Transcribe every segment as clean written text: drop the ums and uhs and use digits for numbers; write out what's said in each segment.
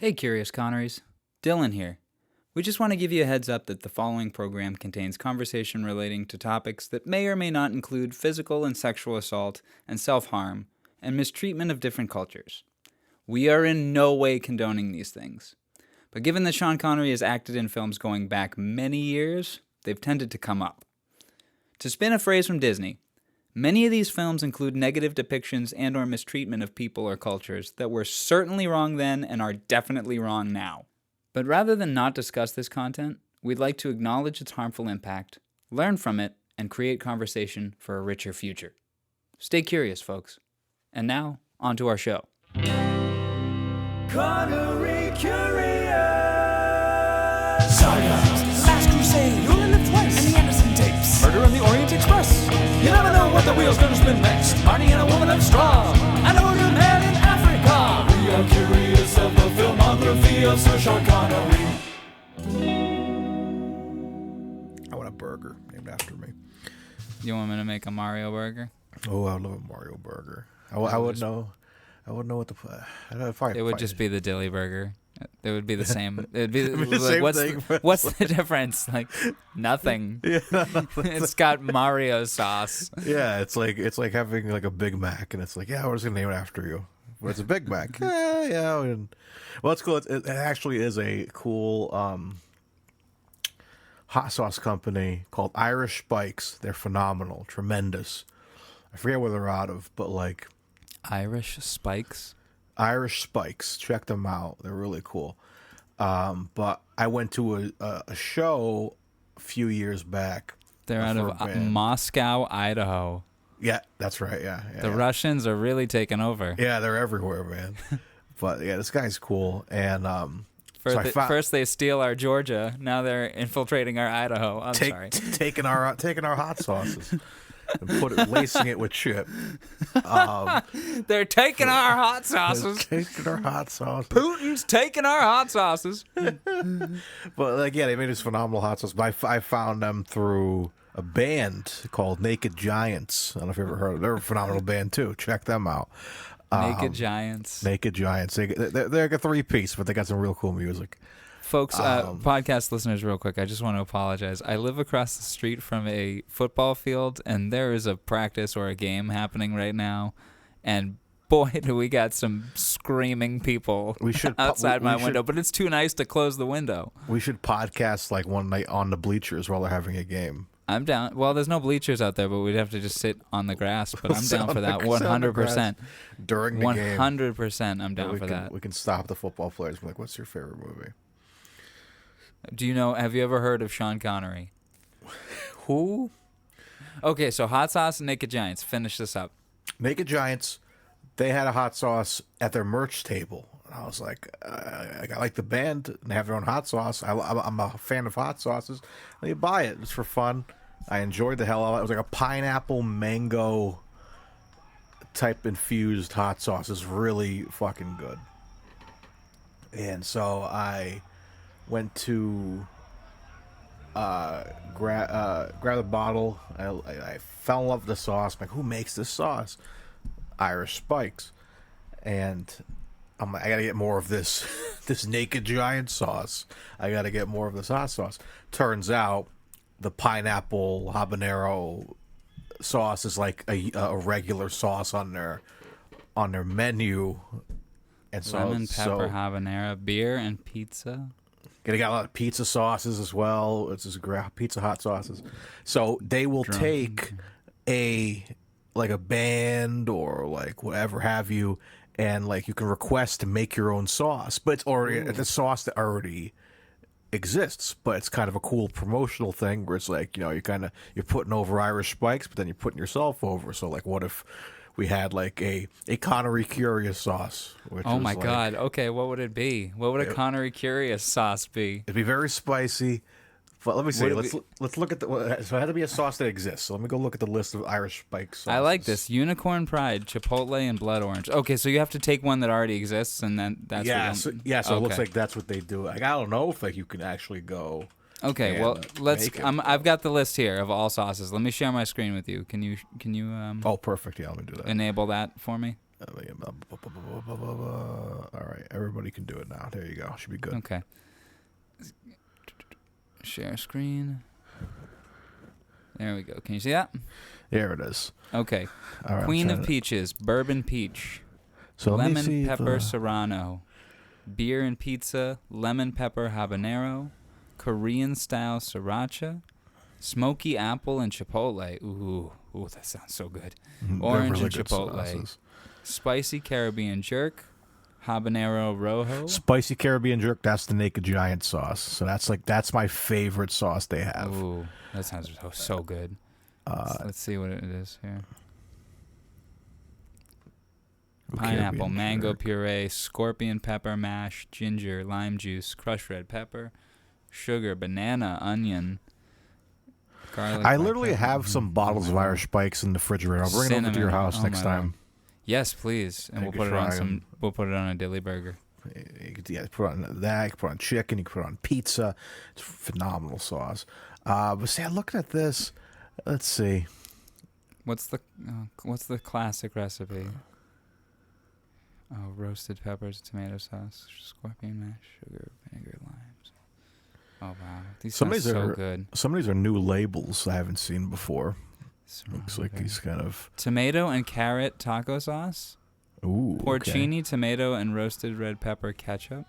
Hey, Curious Connerys. Dylan here. We just want to give you a heads up that the following program contains conversation relating to topics that may or may not include physical and sexual assault and self-harm and mistreatment of different cultures. We are in no way condoning these things. But given that Sean Connery has acted in films going back many years, they've tended to come up. To spin a phrase from Disney, many of these films include negative depictions and or mistreatment of people or cultures that were certainly wrong then and are definitely wrong now. But rather than not discuss this content, we'd like to acknowledge its harmful impact, learn from it, and create conversation for a richer future. Stay curious, folks. And now, on to our show. Connery Curious! Saga! Last Crusade! You Only Live Twice! And the Anderson Tapes! Murder on the Orient Express! You never know what the wheel's gonna spin next! Marnie and a woman of straw! An older man in Africa! We are curious of the filmography of Sir Sean Connery. I want a burger named after me. You want me to make a Mario burger? Oh, I would love a Mario burger. I would know. I wouldn't know what to put. It would just be the Dilly burger. It would be the same. It would be the like, same what's thing, what's the difference? Like nothing. Yeah, It's got Mario sauce. yeah. It's like having like a Big Mac, and it's like, yeah, we're just gonna name it after you. But it's a Big Mac. Yeah. Well, it's cool. It actually is a cool hot sauce company called Irish Spikes. They're phenomenal, tremendous. I forget where they're out of, but like Irish Spikes. Irish Spikes. Check them out. They're really cool. But I went to a show a few years back. They're out of Moscow, Idaho. Yeah, that's right. Yeah. The Russians are really taking over. Yeah, they're everywhere, man. But yeah, this guy's cool. And First they steal our Georgia. Now they're infiltrating our Idaho. I'm sorry. Taking our hot sauces and lacing it with chip. They're taking our hot sauces. Taking our hot sauces. Putin's taking our hot sauces. But like, yeah, they made this phenomenal hot sauce. But I found them through a band called Naked Giants. I don't know if you ever heard of them. They're a phenomenal band too. Check them out. Naked Giants. Naked Giants. They're like a three-piece, but they got some real cool music. Folks, podcast listeners, real quick, I just want to apologize. I live across the street from a football field, and there is a practice or a game happening right now. And boy, do we got some screaming people outside my window. But it's too nice to close the window. We should podcast like one night on the bleachers while they're having a game. I'm down. Well, there's no bleachers out there, but we'd have to just sit on the grass. But I'm down for that 100%. During the game. 100%, I'm down for that. We can stop the football players and be like, what's your favorite movie? Do you know, have you ever heard of Sean Connery? Who? Okay, so hot sauce and Naked Giants. Finish this up. Naked Giants, they had a hot sauce at their merch table. I was like, I like the band, and they have their own hot sauce. I'm a fan of hot sauces. And you buy it. It's for fun. I enjoyed the hell out of it. It was like a pineapple mango type infused hot sauce. It's really fucking good. And so I went to grab the bottle. I fell in love with the sauce. I'm like, who makes this sauce? Irish Spikes. And I'm like, I gotta get more of this Naked Giant sauce. I gotta get more of this hot sauce. Turns out the pineapple habanero sauce is like a regular sauce on their menu. And so lemon pepper habanero, beer and pizza. They got a lot of pizza sauces as well. It's just pizza hot sauces. So they will take a band or like whatever have you, and like you can request to make your own sauce, but it's already the sauce that already exists. But it's kind of a cool promotional thing where it's like, you're putting over Irish Spikes, but then you're putting yourself over. So like, what if we had like a Connery Curious sauce? Oh my God! Okay, what would it be? What would a Connery Curious sauce be? It'd be very spicy. But let me see. Let's look at so it had to be a sauce that exists. So let me go look at the list of Irish Spike sauces. I like this: Unicorn Pride, Chipotle, and Blood Orange. Okay, so you have to take one that already exists, and then that's So it looks like that's what they do. Like, I don't know if like you can actually go. Okay, well let's. I've got the list here of all sauces. Let me share my screen with you. Can you? Oh, perfect. Yeah, let me do that. Enable that for me. All right, everybody can do it now. There you go. Should be good. Okay. Share screen. There we go. Can you see that? There it is. Okay. All right, Queen of Peaches, bourbon peach, So let me lemon see pepper serrano, beer and pizza, lemon pepper habanero, Korean style sriracha, smoky apple and chipotle. Ooh, that sounds so good. Orange really and good chipotle, sauces. spicy Caribbean jerk, habanero rojo. Spicy Caribbean jerk. That's the Naked Giant sauce. So that's my favorite sauce they have. Ooh, that sounds so good. Let's see what it is here. Pineapple, Caribbean mango jerk. puree, scorpion pepper mash, ginger, lime juice, crushed red pepper, sugar, banana, onion, garlic. I black literally pepper. have some bottles of Irish Spikes in the refrigerator. I'll bring it over to your Cinnamon. house Oh next my time. Yes, please, and You we'll can put it on try 'em. We'll put it on a dilly burger. You could put it on that. You can put it on chicken. You can put it on pizza. It's phenomenal sauce. But see, looking at this, let's see. What's the classic recipe? Oh, roasted peppers, tomato sauce, scorpion mash, sugar, vinegar, limes. Oh wow, these Some of sound these so are- good. Some of these are new labels I haven't seen before. Looks like Okay. he's kind of Tomato and carrot taco sauce, ooh. porcini, tomato and roasted red pepper ketchup.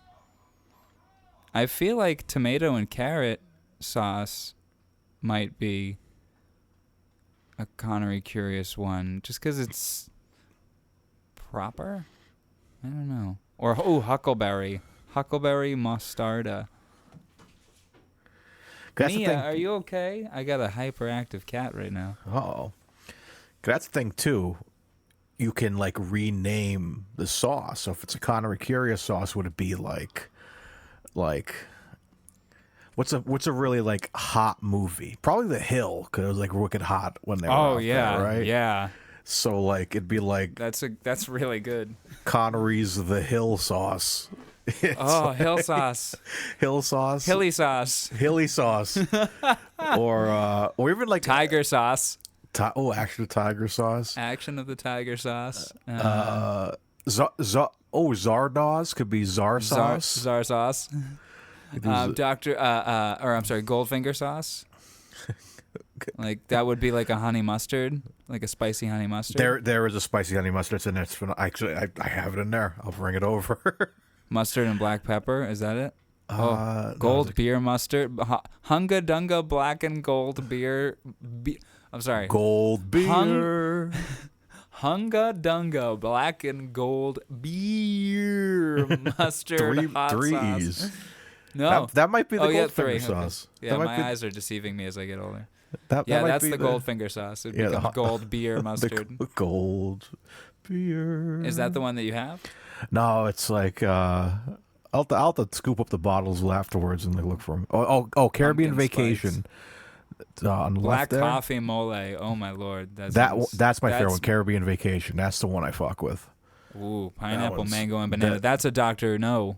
I feel like tomato and carrot sauce might be a Connery curious one, just because it's proper. I don't know. Or huckleberry mostarda. That's the Mia, thing. are you okay? I got a hyperactive cat right now. Oh, that's the thing too. You can like rename the sauce. So if it's a Connery Curious sauce, would it be like what's a really like hot movie? Probably The Hill, because it was like wicked hot when they were out there, right? yeah. So like it'd be like That's really good. Connery's The Hill sauce. It's Hill sauce, Hill sauce, hilly sauce, hilly sauce, or even like tiger sauce. actual tiger sauce. Action of the tiger sauce. Zardoz could be Czar sauce. Czar sauce. Goldfinger sauce. Like that would be like a honey mustard, like a spicy honey mustard. There is a spicy honey mustard. It's in there. It's actually I have it in there. I'll bring it over. Mustard and black pepper. Is that it? No, Gold beer mustard. Hunga Dunga black and gold beer. I'm sorry. gold beer. Hunga Dunga black and gold beer mustard hot Three sauce. E's. No, That might be the yeah, Goldfinger three. sauce. Okay. Yeah, That my might be, eyes are deceiving me as I get older. that Yeah, might that's be the Goldfinger sauce. It'd Yeah, become the- gold beer mustard. The gold beer. Is that the one that you have? No, it's like I'll have to scoop up the bottles afterwards and like, look for them. Oh, Caribbean Pumpkin Vacation. On the Black left there. coffee mole. Oh my lord, that's That's my favorite one. Caribbean Vacation. That's the one I fuck with. Ooh, pineapple, one's- mango, and banana. That's a Dr. No.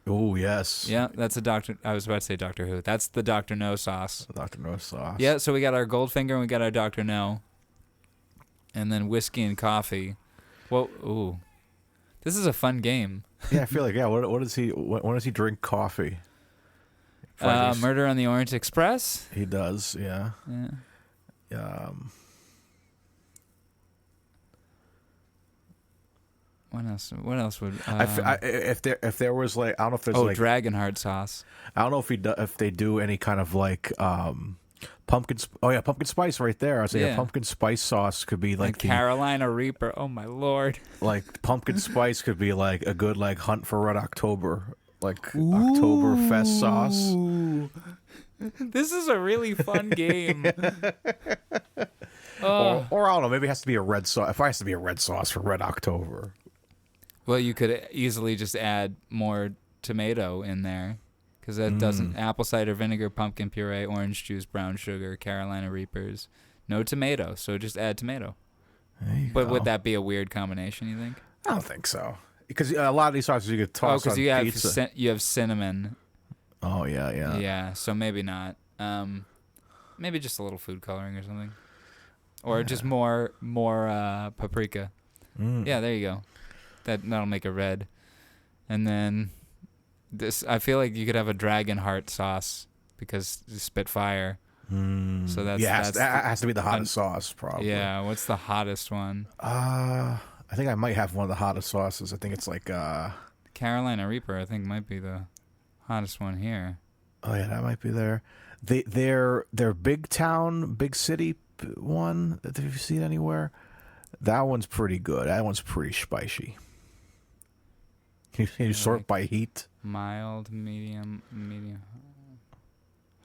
Oh yes. Yeah, that's a Dr. I was about to say Doctor Who. That's the Dr. No sauce. Dr. No sauce. Yeah, so we got our Goldfinger and we got our Dr. No. And then whiskey and coffee. Well, ooh. This is a fun game. Yeah, I feel like What does he? When does he drink coffee? Fridays. Murder on the Orient Express. He does. Yeah. Yeah. What else? What else would? If there was like I don't know if there's like Dragonheart sauce. I don't know if they do any kind of like pumpkin. Pumpkin spice right there. I was saying Yeah. pumpkin spice sauce could be like And Carolina Reaper. Oh my lord. like pumpkin spice could be like a good like hunt for Red October, like Oktoberfest sauce. Ooh. This is a really fun game. Or I don't know, maybe it has to be a red sauce. If it has to be a red sauce for Red October. Well, you could easily just add more tomato in there, because that doesn't apple cider vinegar, pumpkin puree, orange juice, brown sugar, Carolina Reapers. No tomato, so just add tomato. There you But go. would that be a weird combination, you think? I don't think so. Because a lot of these sauces you could toss on you have pizza. you have cinnamon. Oh yeah. Yeah, so maybe not. Maybe just a little food coloring or something, or just more paprika. Yeah, there you go. That'll make it red. And then this, I feel like you could have a dragon heart sauce because you spit fire. So that has to be the hottest sauce, probably. Yeah, what's the hottest one? I think I might have one of the hottest sauces. I think it's like Carolina Reaper, I think, might be the hottest one here. Oh yeah, that might be there. Their big town, big city one. Have you seen anywhere? That one's pretty good. That one's pretty spicy. Can you sort by heat? Mild, medium,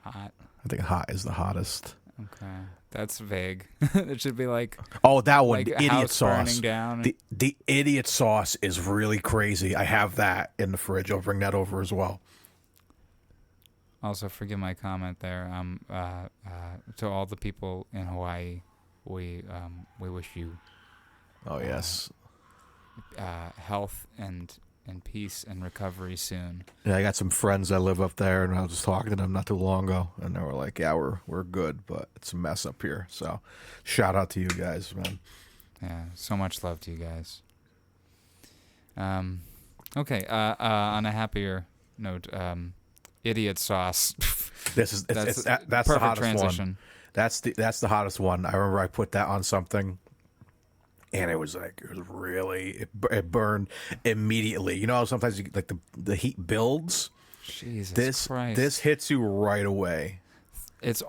hot. I think hot is the hottest. Okay, that's vague. It should be like that one, like the idiot sauce. burning down. The idiot sauce is really crazy. I have that in the fridge. I'll bring that over as well. Also, forgive my comment there. To all the people in Hawaii, we wish you. Oh yes. Health and peace and recovery soon. Yeah, I got some friends that live up there, and I was just talking to them not too long ago, and they were like, "Yeah, we're good, but it's a mess up here." So, shout out to you guys, man. Yeah, so much love to you guys. Okay. On a happier note, idiot sauce. That's perfect the hottest transition. one. That's the hottest one. I remember I put that on something. And it was really, it burned immediately. You know, sometimes the heat builds. Jesus Christ. This hits you right away. It's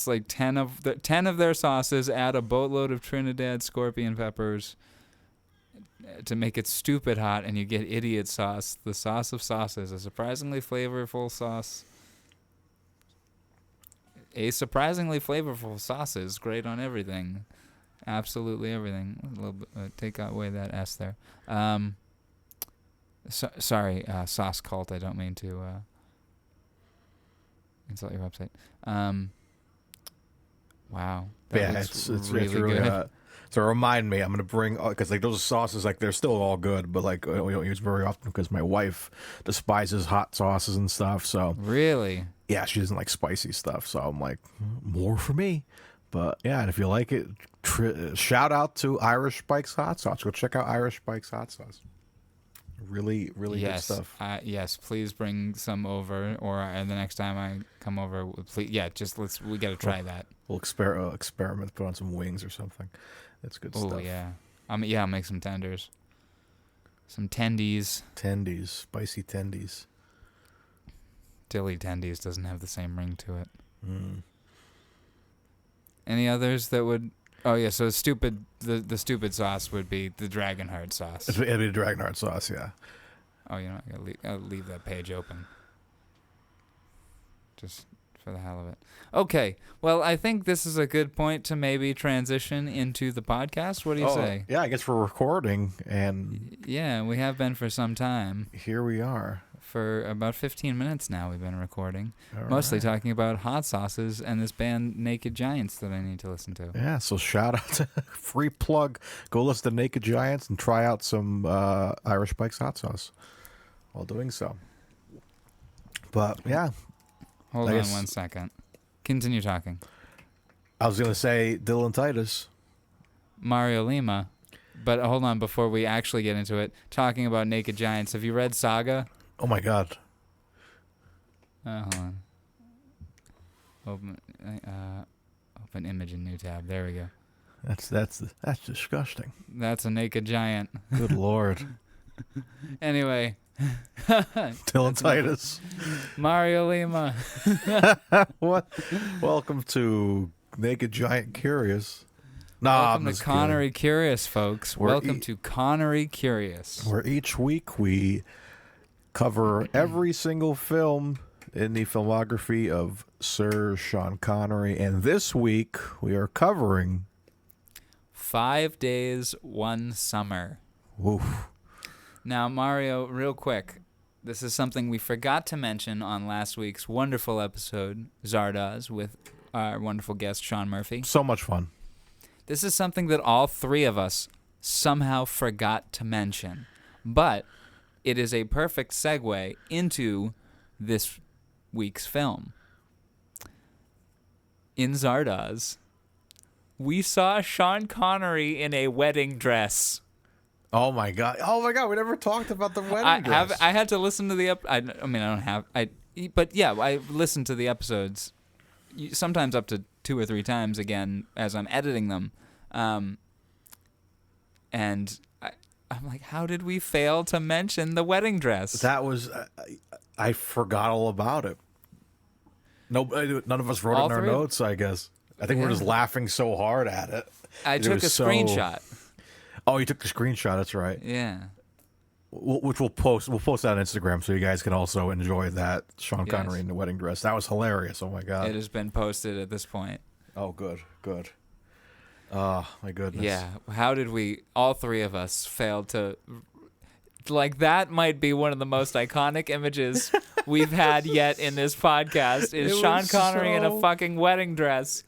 like 10 of their sauces, add a boatload of Trinidad scorpion peppers to make it stupid hot, and you get idiot sauce, the sauce of sauces, a surprisingly flavorful sauce. A surprisingly flavorful sauce is great on everything. Absolutely everything. A little bit, take away that S there. Sorry, sauce cult. I don't mean to insult your website. Wow. It's really good. So remind me, I'm gonna bring because like those sauces, like they're still all good, but like we don't use very often because my wife despises hot sauces and stuff. So really, yeah, she doesn't like spicy stuff. So I'm like, more for me. But yeah, and if you like it, shout out to Irish Spike's hot sauce. Go check out Irish Spike's hot sauce. Really, really good stuff. Yes, please bring some over, or the next time I come over, please. Yeah, we got to try that. We'll experiment, put on some wings or something. That's good stuff. Oh yeah, I'll make some tenders, some tendies. Tendies, spicy tendies. Dilly tendies doesn't have the same ring to it. Any others that would? Oh yeah, so stupid. The stupid sauce would be the Dragonheart sauce. It'd be the Dragonheart sauce, yeah. Oh, you know, I'll leave that page open, just for the hell of it. Okay, well, I think this is a good point to maybe transition into the podcast. What do you say? Yeah, I guess we're recording, and yeah, we have been for some time. Here we are. For about 15 minutes now we've been recording. All mostly right. Talking about hot sauces and this band Naked Giants that I need to listen to. Yeah, so shout out to free plug. Go listen to Naked Giants and try out some Irish Spike's hot sauce while doing so. But yeah. Hold on 1 second. Continue talking. I was going to say Dylan Titus. Mario Lima. But hold on, before we actually get into it, talking about Naked Giants, have you read Saga? Oh my God! Hold on. Open image in new tab. There we go. That's disgusting. That's a naked giant. Good Lord. Anyway, Dylan Titus. Mario Lima. What? Welcome to Naked Giant Curious. Welcome to Connery Curious, folks. Welcome to Connery Curious. Where each week we cover every single film in the filmography of Sir Sean Connery. And this week we are covering 5 Days, One Summer. Oof. Now, Mario, real quick, this is something we forgot to mention on last week's wonderful episode, Zardoz, with our wonderful guest, Sean Murphy. So much fun. This is something that all three of us somehow forgot to mention. But it is a perfect segue into this week's film. In Zardoz, we saw Sean Connery in a wedding dress. Oh my god! We never talked about the wedding dress. I had to listen to the I mean, I don't have but yeah, I listened to the episodes sometimes up to 2 or 3 times again as I'm editing them, and I'm like, how did we fail to mention the wedding dress? That was I forgot all about it. No, none of us wrote it in our notes. I guess I think we're just laughing so hard at it. I took a screenshot. Oh, you took the screenshot. That's right. Yeah. Which we'll post. We'll post that on Instagram so you guys can also enjoy that Sean Connery in the wedding dress. That was hilarious. Oh my god. It has been posted at this point. Oh, good. Oh my goodness. Yeah. How did we? All 3 of us failed to. Like, that might be one of the most iconic images we've had yet in this podcast. Is Sean Connery in a fucking wedding dress?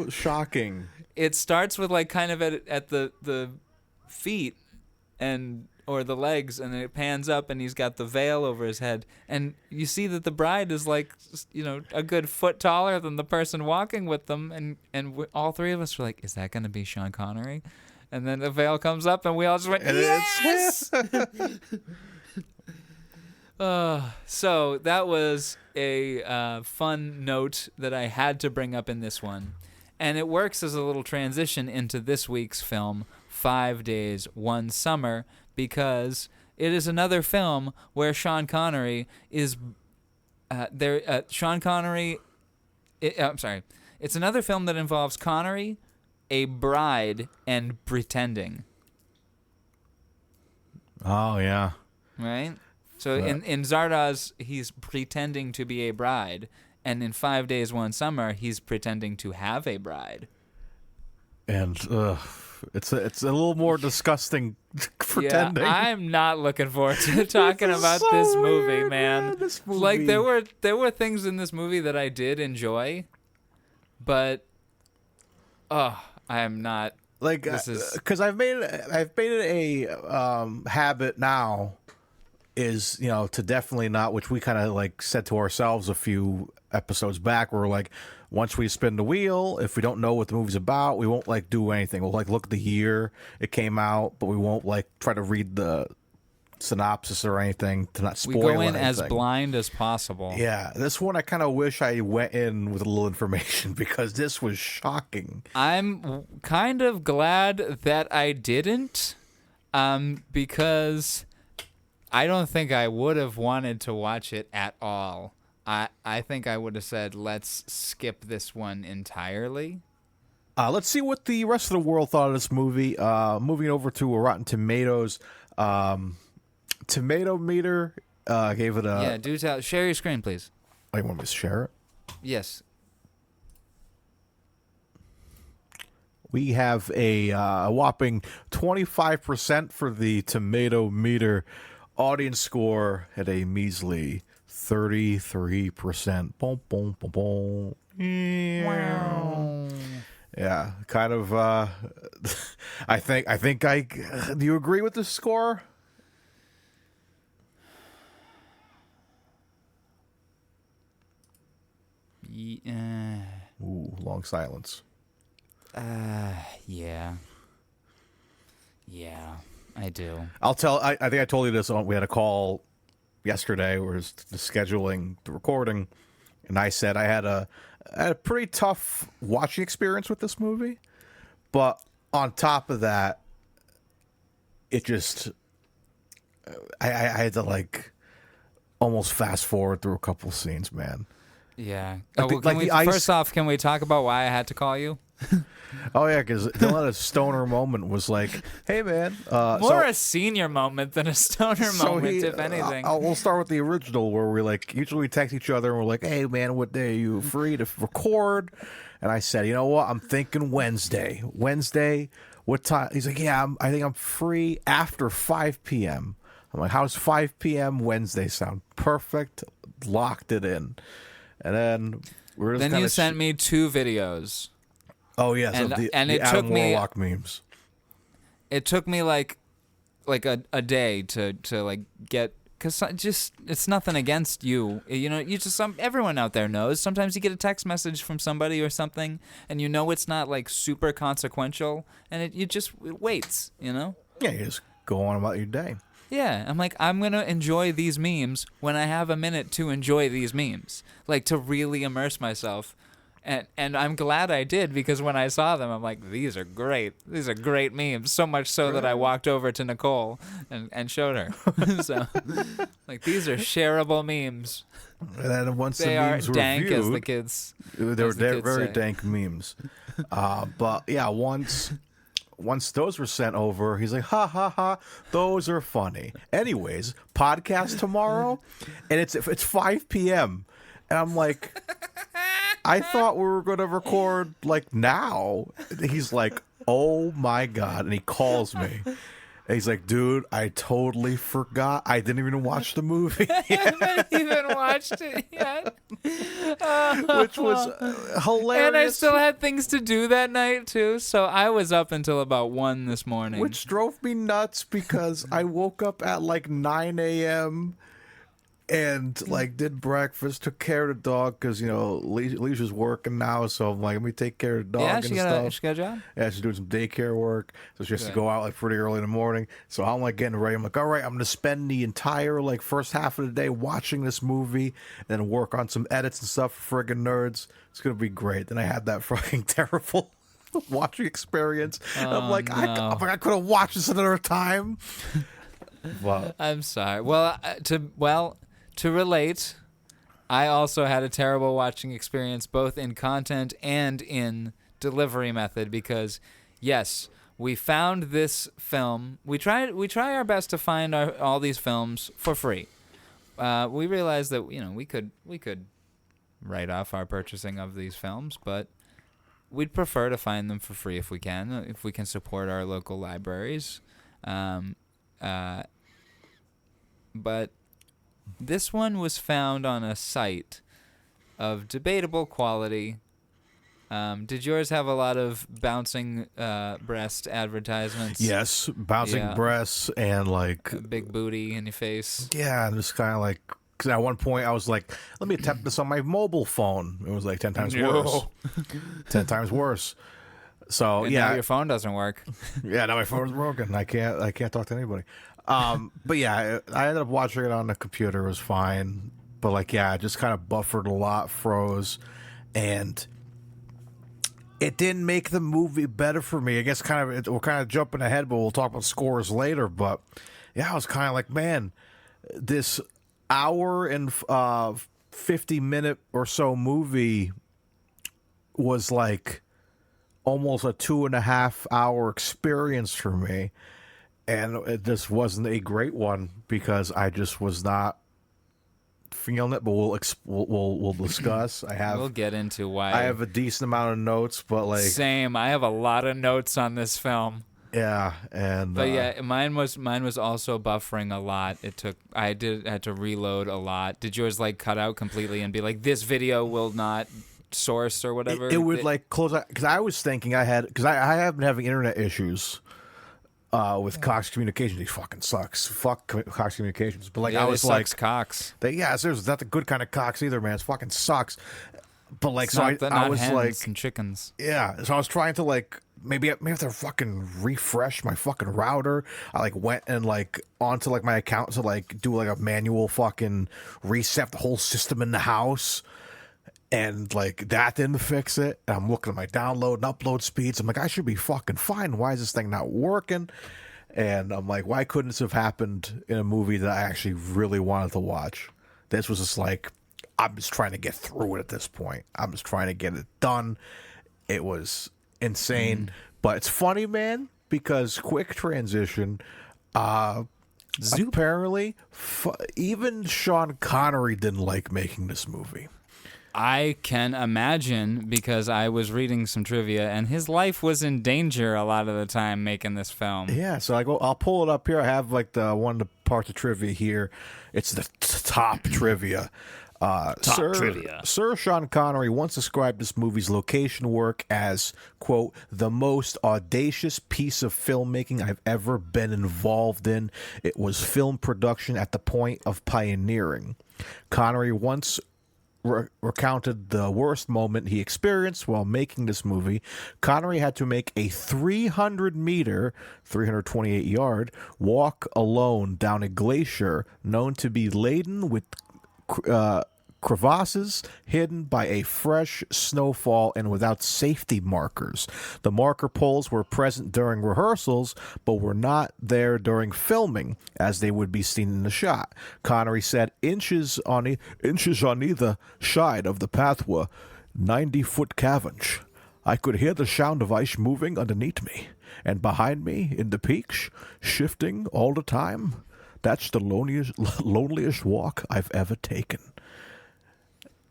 Shocking. It starts with like kind of at the feet or the legs, and then it pans up, and he's got the veil over his head, and you see that the bride is like, a good foot taller than the person walking with them, and all 3 of us were like, is that going to be Sean Connery? And then the veil comes up, and we all just went, yes! So that was a fun note that I had to bring up in this one. And it works as a little transition into this week's film, 5 Days, One Summer, because it is another film where Sean Connery is Sean Connery. I'm sorry. It's another film that involves Connery, a bride, and pretending. Oh yeah. Right. So in Zardoz, he's pretending to be a bride. And in 5 Days, One Summer, he's pretending to have a bride. And it's a little more disgusting pretending. Yeah, I'm not looking forward to talking about this movie, man. This movie. Like, there were things in this movie that I did enjoy, but I am not. Like, because I've made it a habit now. Is to definitely not, which we kind of like said to ourselves a few episodes back, where we're like, once we spin the wheel, if we don't know what the movie's about, we won't like do anything. We'll like look at the year it came out, but we won't like try to read the synopsis or anything to not spoil anything. We go in as blind as possible. Yeah, this one I kind of wish I went in with a little information because this was shocking. I'm kind of glad that I didn't, because I don't think I would have wanted to watch it at all. I think I would have said, let's skip this one entirely. Let's see what the rest of the world thought of this movie. Moving over to Rotten Tomatoes. Tomato meter gave it a... Yeah, do tell. Share your screen, please. Oh, you want me to share it? Yes. We have a whopping 25% for the tomato meter. Audience score at a measly 33%. Boom, boom, boom, boom. Wow. Yeah, kind of. I think. Do you agree with the score? Yeah. Ooh, long silence. Yeah. Yeah, I do. I think I told you this. We had a call yesterday. We were scheduling the recording, and I said I had a pretty tough watching experience with this movie. But on top of that, it just I had to like almost fast forward through a couple scenes, man. Yeah. First off, can we talk about why I had to call you? Oh yeah, because a stoner moment was like, "Hey man," more a senior moment than a stoner moment, if anything. We'll start with the original, where we like usually text each other and we're like, "Hey man, what day are you free to record?" And I said, "You know what? I'm thinking Wednesday. Wednesday, what time?" He's like, "Yeah, I think I'm free after 5 p.m." I'm like, "How's 5 p.m. Wednesday sound?" Perfect. Locked it in, and then we're just. Then you sent me 2 videvideos. Oh yes, and it Adam took me Warlock memes. It took me like a day to like get, because just it's nothing against you. You just everyone out there knows. Sometimes you get a text message from somebody or something, and it's not like super consequential, and it waits. Yeah, you just go on about your day. Yeah, I'm like, I'm going to enjoy these memes when I have a minute to enjoy these memes, like to really immerse myself. And I'm glad I did, because when I saw them, I'm like, these are great. These are great memes. So much so that I walked over to Nicole and showed her. So, like, these are shareable memes. And then once They the are memes were dank, viewed, as the kids. they were kids very say. dank memes. But yeah, once those were sent over, he's like, ha ha ha, those are funny. Anyways, podcast tomorrow, and it's 5 p.m. And I'm like, I thought we were going to record like now. He's like, oh my God. And he calls me. And he's like, dude, I totally forgot. I didn't even watch the movie. I haven't even watched it yet. Which was hilarious. And I still had things to do that night, too. So I was up until about 1 this morning. Which drove me nuts because I woke up at like 9 a.m. and like did breakfast, took care of the dog because, you know, Alicia's working now. So I'm like, let me take care of the dog Yeah, and she stuff. got a job? Yeah, she's doing some daycare work. So she has to go out like pretty early in the morning. So I'm like getting ready. I'm like, all right, I'm going to spend the entire like first half of the day watching this movie and then work on some edits and stuff for friggin' nerds. It's going to be great. Then I had that fucking terrible watching experience. I'm like, no. I could have watched this another time. But I'm sorry. To relate, I also had a terrible watching experience, both in content and in delivery method, because yes, we found this film. We try our best to find all these films for free. We realized that, you know, we could write off our purchasing of these films, but we'd prefer to find them for free if we can support our local libraries. But this one was found on a site of debatable quality. Did yours have a lot of bouncing breast advertisements? yes, bouncing breasts and like A big booty in your face. yeah, and just kind of like. Because at one point I was like, let me attempt this on my mobile phone. It was like 10 times worse. 10 times worse. So And now your phone doesn't work. Yeah, now my phone's broken. I can't talk to anybody. But yeah, I ended up watching it on the computer. It was fine. But like, yeah, it just kind of buffered a lot, froze, and it didn't make the movie better for me. I guess we're kind of jumping ahead, but we'll talk about scores later. But yeah, I was kind of like, man, this hour and 50-minute or so movie was like almost a 2.5 hour experience for me, and this wasn't a great one because I just was not feeling it. But we'll discuss. We'll get into why. I have a decent amount of notes, but like Same. I have a lot of notes on this film. yeah, and But yeah, mine was also buffering a lot. I had to reload a lot. Did yours like cut out completely and be like, this video will not source or whatever? it would like close out because I was thinking I have been having internet issues with Cox Communications. He fucking sucks. Fuck Cox Communications. But like I was like Cox. There's not the good kind of Cox either, man. It fucking sucks. But like, It's so not I was hens like, and chickens. yeah. So I was trying to like maybe I have to fucking refresh my fucking router. I like went and like onto like my account to like do like a manual fucking reset the whole system in the house. And like that didn't fix it. And I'm looking at my download and upload speeds. I'm like, I should be fucking fine. Why is this thing not working? And I'm like, why couldn't this have happened in a movie that I actually really wanted to watch? This was just like, I'm just trying to get through it at this point. I'm just trying to get it done. It was insane. But it's funny, man, because quick transition. Apparently, even Sean Connery didn't like making this movie. I can imagine, because I was reading some trivia, and his life was in danger a lot of the time making this film. Yeah, so I'll pull it up here. I have like one of the parts of trivia here. It's the top trivia. Trivia. Sir Sean Connery once described this movie's location work as, quote, the most audacious piece of filmmaking I've ever been involved in. It was film production at the point of pioneering. Connery once recounted the worst moment he experienced while making this movie. Connery had to make a 300-meter, 328-yard walk alone down a glacier known to be laden with crevasses hidden by a fresh snowfall and without safety markers. The marker poles were present during rehearsals, but were not there during filming, as they would be seen in the shot. Connery said inches on either side of the path were 90-foot cavendish. I could hear the sound of ice moving underneath me, and behind me in the peaks, shifting all the time. That's the loneliest walk I've ever taken.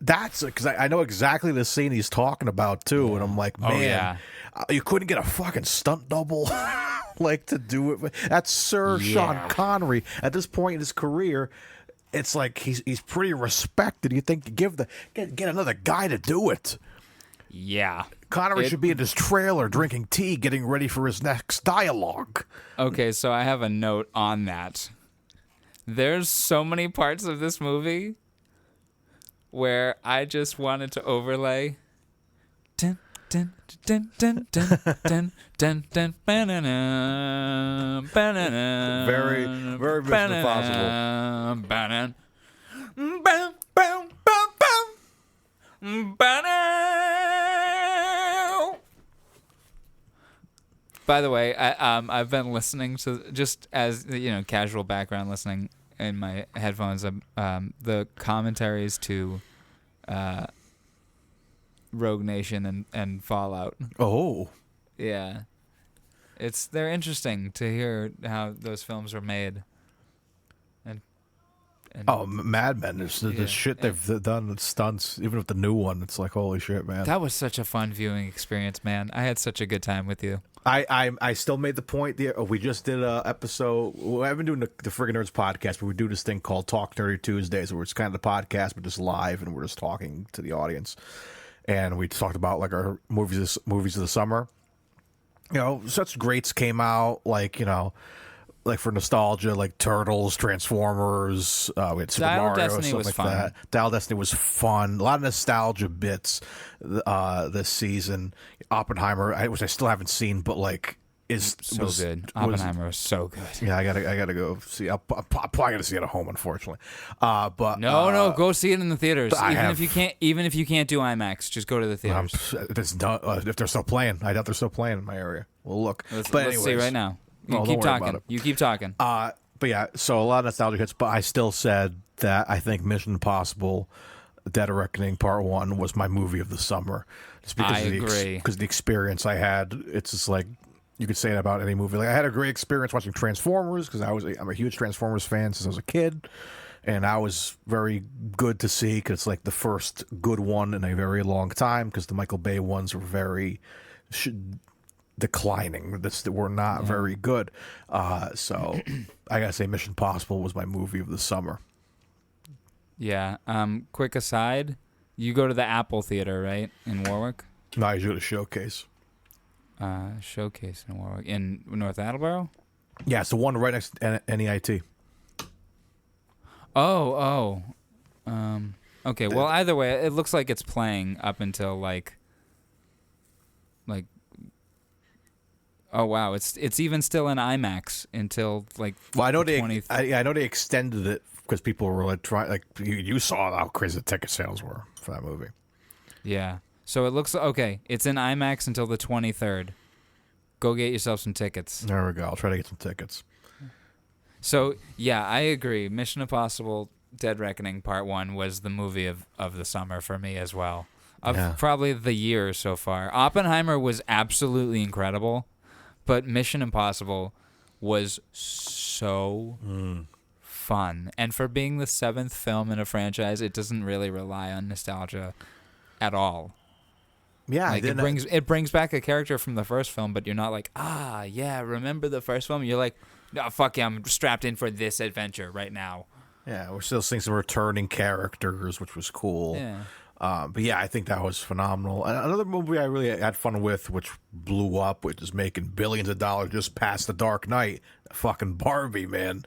That's because I know exactly the scene he's talking about too, and I'm like, man, you couldn't get a fucking stunt double like to do it. That's Sir Sean Connery at this point in his career. It's like he's pretty respected. You think get another guy to do it? Yeah, Connery should be in his trailer drinking tea, getting ready for his next dialogue. Okay, so I have a note on that. There's so many parts of this movie where I just wanted to overlay dun, dun, dun, dun, dun, dun, dun, dun, banana, banana, Very Mission Impossible. Banana, bam, bam, bam, bam, banana. By the way, I've been listening to, just as casual background listening in my headphones, the commentaries to Rogue Nation and Fallout. Oh, yeah, they're interesting to hear how those films were made. And Mad Men! The shit they've done with stunts, even with the new one, it's like holy shit, man. That was such a fun viewing experience, man. I had such a good time with you. I still made the point there. We just did a episode. I've been doing the Friggin' Nerds podcast, but we do this thing called Talk Nerdy Tuesdays, where it's kind of the podcast, but just live, and we're just talking to the audience. And we talked about like our movies of the summer. Such greats came out, like like for nostalgia, like Turtles, Transformers, we had Super Dial Mario, Destiny stuff was like fun. that. Dial Destiny was fun. A lot of nostalgia bits this season. Oppenheimer, which I still haven't seen, but like was good. Oppenheimer was so good. Yeah, I gotta go see. I'm probably gonna see it at home, unfortunately. But no, go see it in the theaters. Even if you can't do IMAX, just go to the theaters. If they're still playing, I doubt they're still playing in my area. We'll look. Let's see right now. You keep talking. You keep talking. But yeah, so a lot of nostalgia hits, but I still said that I think Mission Impossible Dead Reckoning Part 1 was my movie of the summer. Just because I agree. Because the experience I had, it's just like, you could say it about any movie. Like I had a great experience watching Transformers, because I'm a huge Transformers fan since I was a kid. And I was very good to see, because it's like the first good one in a very long time, because the Michael Bay ones were very declining. Were not very good. So I gotta say Mission Impossible was my movie of the summer. Yeah. Quick aside, you go to the Apple Theater, right, in Warwick? No, I usually go to Showcase. Showcase in Warwick. In North Attleboro? Yeah, it's the one right next to NEIT. Oh. Okay, well, either way, it looks like it's playing up until like oh wow, it's even still in IMAX until like. Well, I know I know they extended it because people were like trying. Like you saw how crazy the ticket sales were for that movie. Yeah, so it looks okay. It's in IMAX until the 23rd. Go get yourself some tickets. There we go. I'll try to get some tickets. So yeah, I agree. Mission Impossible: Dead Reckoning Part 1 was the movie of the summer for me as well. Probably the year so far. Oppenheimer was absolutely incredible. But Mission Impossible was so fun. And for being the 7th film in a franchise, it doesn't really rely on nostalgia at all. Yeah, like it brings back a character from the first film, but you're not like, remember the first film? You're like, no, fuck yeah, I'm strapped in for this adventure right now. Yeah, we're still seeing some returning characters, which was cool. Yeah. But yeah, I think that was phenomenal. Another movie I really had fun with, which blew up, which is making billions of dollars just past The Dark Knight, fucking Barbie, man.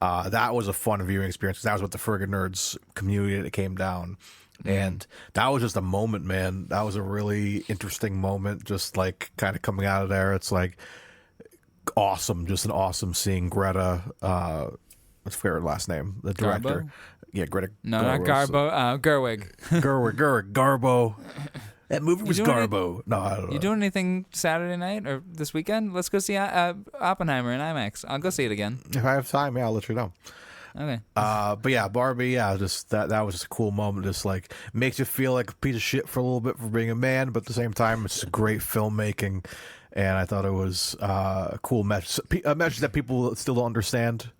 That was a fun viewing experience. That was what the Friggin' Nerds community that came down. And that was just a moment, man. That was a really interesting moment, just like kind of coming out of there. It's like awesome, just an awesome seeing Greta. Let's forget her last name, the director. Garbo? Yeah, Greta. No, not Garbo. Gerwig. Gerwig. Garbo. That movie was doing Garbo. No, I don't know. You doing anything Saturday night or this weekend? Let's go see Oppenheimer in IMAX. I'll go see it again. If I have time, yeah, I'll let you know. Okay. But yeah, Barbie, yeah, just that was just a cool moment. Just like makes you feel like a piece of shit for a little bit for being a man, but at the same time, it's just great filmmaking, and I thought it was a cool message, a message that people still don't understand.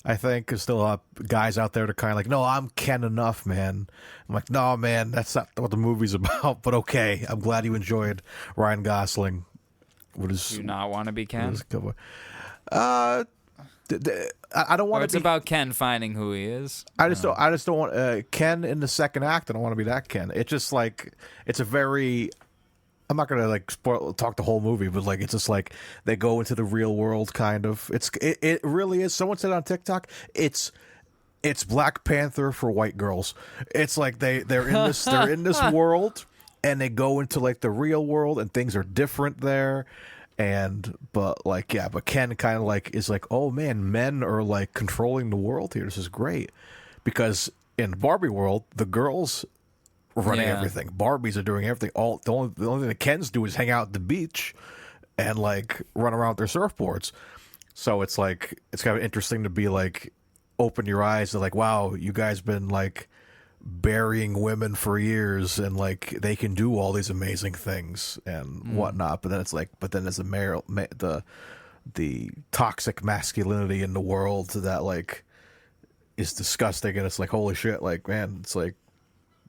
I think there's still guys out there that are kind of like, no, I'm Ken enough, man. I'm like, no, man, that's not what the movie's about. But okay, I'm glad you enjoyed Ryan Gosling. Do you not want to be Ken? I don't want to. It's about Ken finding who he is. I just don't want Ken in the second act. I don't want to be that Ken. It's just like it's a very. I'm not gonna like talk the whole movie, but like it's just like they go into the real world, kind of. It really is. Someone said on TikTok, it's Black Panther for white girls. It's like they're in this world, and they go into like the real world, and things are different there. But Ken kind of like is like, oh man, men are like controlling the world here. This is great, because in Barbie world, the girls running everything. Barbies are doing everything. The only thing the Kens do is hang out at the beach and like run around with their surfboards. So it's like it's kind of interesting to be like open your eyes to like, wow, you guys been like burying women for years, and like they can do all these amazing things and whatnot. But then it's like, there's the toxic masculinity in the world that like is disgusting, and it's like, holy shit, like man, it's like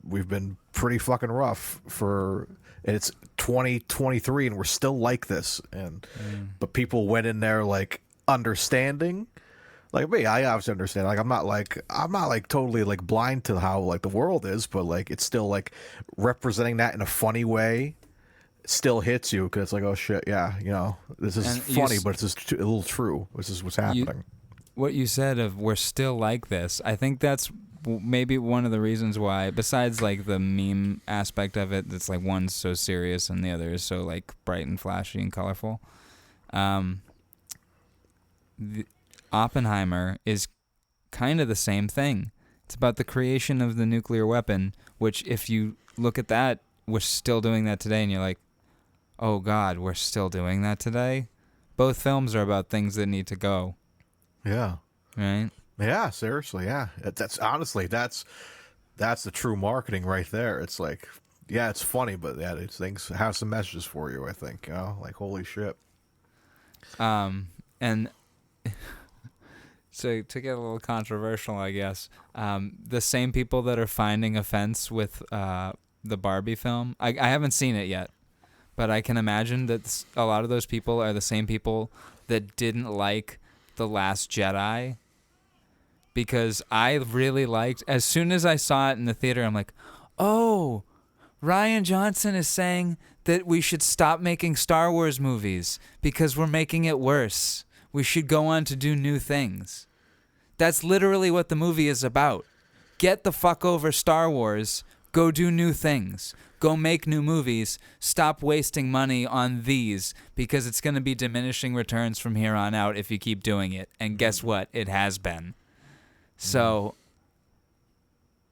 we've been pretty fucking rough and it's 2023 and we're still like this, and but people went in there like understanding. Like me, I obviously understand. Like I'm not like totally like blind to how like the world is, but like it's still like representing that in a funny way still hits you, because it's like, oh shit, yeah, you know, this is funny, but it's just a little true. This is what's happening. What you said of we're still like this, I think that's maybe one of the reasons why, besides like the meme aspect of it, that's like one's so serious and the other is so like bright and flashy and colorful. Oppenheimer is kind of the same thing. It's about the creation of the nuclear weapon, which if you look at that, we're still doing that today, and you're like, oh God, we're still doing that today? Both films are about things that need to go. Yeah. Right? Yeah, seriously, yeah. That's honestly, that's the true marketing right there. It's like, yeah, it's funny, but yeah, these things have some messages for you, I think, you know, like holy shit. And so to get a little controversial, I guess, the same people that are finding offense with the Barbie film, I haven't seen it yet, but I can imagine that a lot of those people are the same people that didn't like The Last Jedi, because I really liked, as soon as I saw it in the theater, I'm like, oh, Rian Johnson is saying that we should stop making Star Wars movies because we're making it worse. We should go on to do new things. That's literally what the movie is about. Get the fuck over Star Wars. Go do new things. Go make new movies. Stop wasting money on these, because it's going to be diminishing returns from here on out if you keep doing it. And guess what? It has been. So,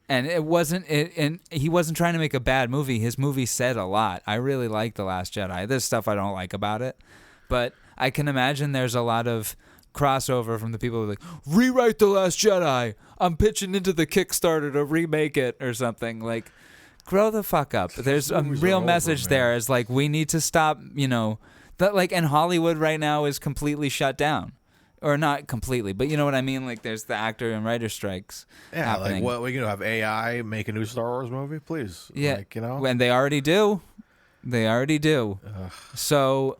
and he wasn't trying to make a bad movie. His movie said a lot. I really like The Last Jedi. There's stuff I don't like about it, but I can imagine there's a lot of crossover from the people who are like, rewrite The Last Jedi. I'm pitching into the Kickstarter to remake it or something. Like, grow the fuck up. There's a real message there. Is like, we need to stop, you know, that like, and Hollywood right now is completely shut down. Or not completely, but you know what I mean? Like, there's the actor and writer strikes happening. Like, what, we going to have AI make a new Star Wars movie? Please. Yeah. Like, you know? And they already do. So,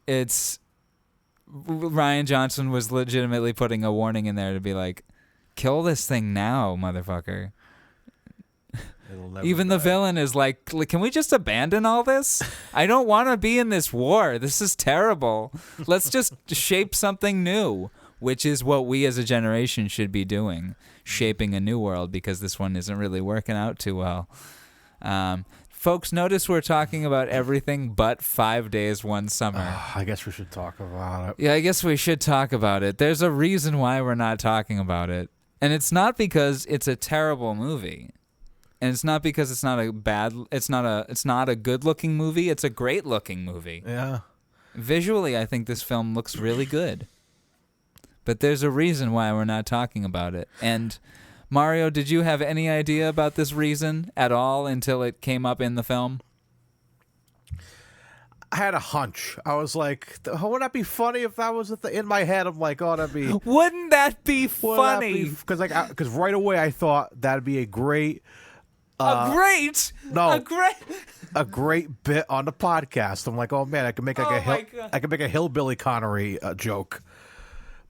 it's... Rian Johnson was legitimately putting a warning in there to be like, kill this thing now, motherfucker. Even the villain is like, can we just abandon all this? I don't want to be in this war. This is terrible. Let's just shape something new. which is what we as a generation should be doing, shaping a new world, because this one isn't really working out too well. Folks, notice we're talking about everything but 5 Days, One Summer. I guess we should talk about it. Yeah, I guess we should talk about it. There's a reason why we're not talking about it. And it's not because it's a terrible movie. And it's not because it's not a good-looking movie. It's a great-looking movie. Yeah. Visually, I think this film looks really good. But there's a reason why we're not talking about it. And Mario, did you have any idea about this reason at all until it came up in the film? I had a hunch. I was like, wouldn't that be funny if that was in my head? I'm like, oh, that'd be... Wouldn't that be funny? Because right away I thought that'd be a great... a great bit on the podcast. I'm like, oh man, I can make a hillbilly Connery joke.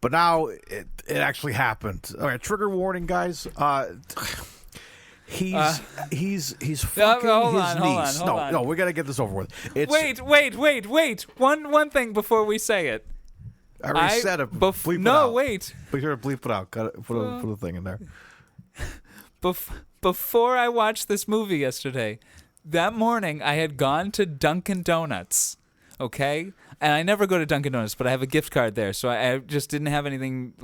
But now it actually happened. All right, trigger warning, guys. He's fucking hold his niece. hold on. No, we gotta get this over with. Wait. One thing before we say it. I already said it. Bleep it out. Wait. Be sure to bleep it out. Put a thing in there. Before I watched this movie yesterday, that morning I had gone to Dunkin' Donuts. Okay? And I never go to Dunkin' Donuts, but I have a gift card there. So I just didn't have anything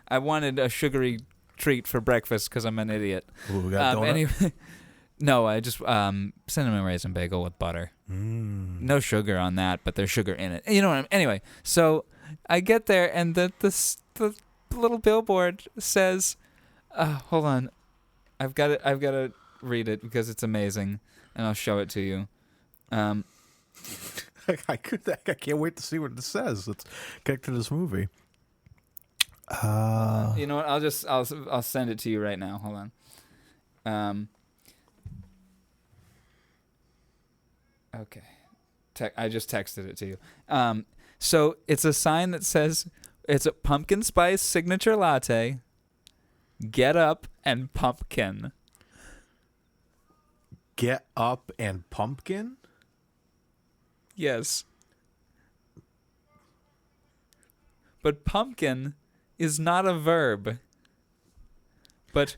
I wanted a sugary treat for breakfast because I'm an idiot. Ooh, we got donut? Anyway, no, I just cinnamon raisin bagel with butter. No sugar on that, but there's sugar in it. You know what I mean? Anyway, so I get there and the little billboard says, hold on, I've got to read it because it's amazing, and I'll show it to you. I can't wait to see what it says. Let's get to this movie. You know what? I'll send it to you right now. Hold on. Okay. I just texted it to you. So it's a sign that says it's a pumpkin spice signature latte. Get up and pumpkin. Get up and pumpkin? Yes. But pumpkin is not a verb. But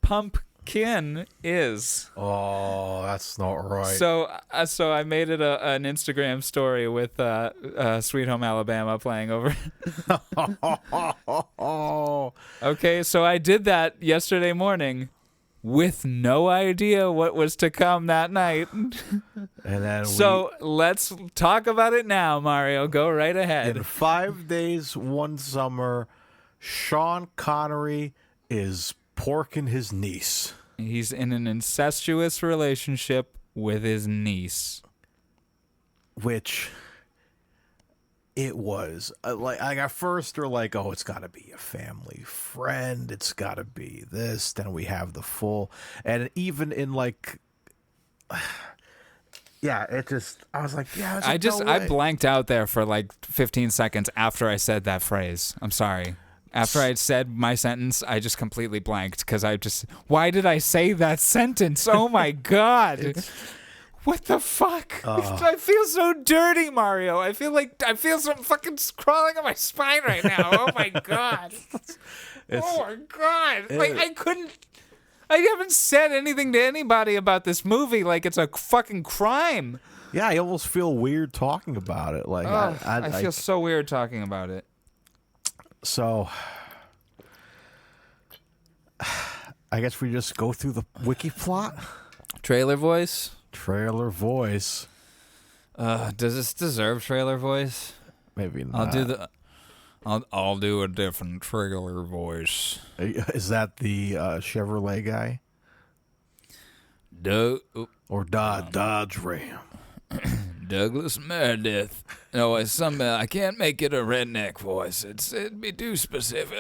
pumpkin is. Oh, that's not right. So I made it an Instagram story with Sweet Home Alabama playing over. Okay, so I did that yesterday morning with no idea what was to come that night. And then let's talk about it now, Mario. Go right ahead. In 5 Days, One Summer, Sean Connery is porking his niece. He's in an incestuous relationship with his niece. Which it was. Like at first they're like, oh, it's got to be a family friend. It's got to be this. Then we have the full. And even in like... Yeah, it just... I was like, yeah, I blanked out there for like 15 seconds after I said that phrase. I'm sorry. After I said my sentence, I just completely blanked because why did I say that sentence? Oh my God. What the fuck? I feel so dirty, Mario. I feel some fucking crawling on my spine right now. Oh my God. Oh my God. I haven't said anything to anybody about this movie like it's a fucking crime. Yeah, I almost feel weird talking about it. Like I feel so weird talking about it. So, I guess we just go through the wiki plot. Trailer voice. Does this deserve trailer voice? Maybe not. I'll do a different trailer voice. Is that the Chevrolet guy? Or Dodge Ram? Douglas Meredith. No, I can't make it a redneck voice. It'd be too specific.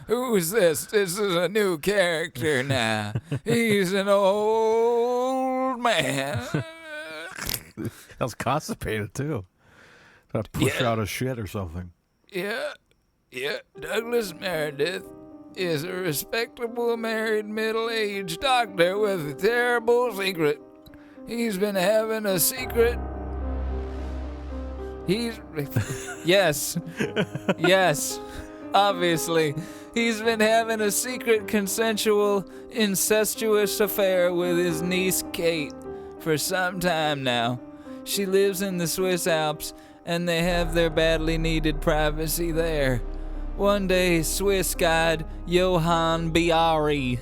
Who is this? This is a new character now. He's an old man. That was constipated too. Gotta push out a shit or something. Yeah. Douglas Meredith is a respectable married middle-aged doctor with a terrible secret. He's been having a secret He's... Yes. Yes. Obviously. He's been having a secret, consensual, incestuous affair with his niece, Kate, for some time now. She lives in the Swiss Alps, and they have their badly needed privacy there. One day, Swiss guide Johann Biari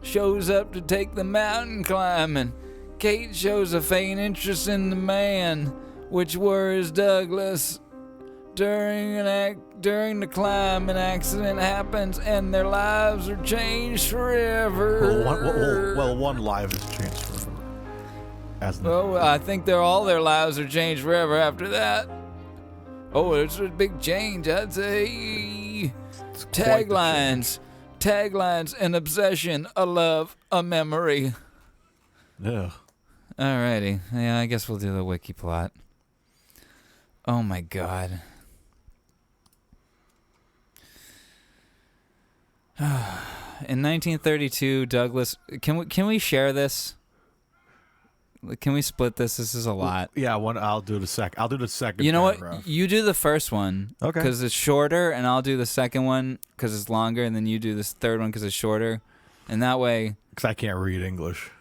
shows up to take the mountain climbing. Kate shows a faint interest in the man, which worries Douglas. During the climb, an accident happens, and their lives are changed forever. Well, one life is changed forever. I think all their lives are changed forever after that. Oh, it's a big change, I'd say. Taglines, an obsession, a love, a memory. Yeah. Alrighty, yeah, I guess we'll do the wiki plot. Oh my God. In 1932, Douglas... Can we share this? Can we split this? This is a lot. Yeah, I'll do the second. I'll do the second. You know paragraph. what? You do the first one. Okay. Because it's shorter, and I'll do the second one because it's longer, and then you do this third one because it's shorter. And that way... Because I can't read English.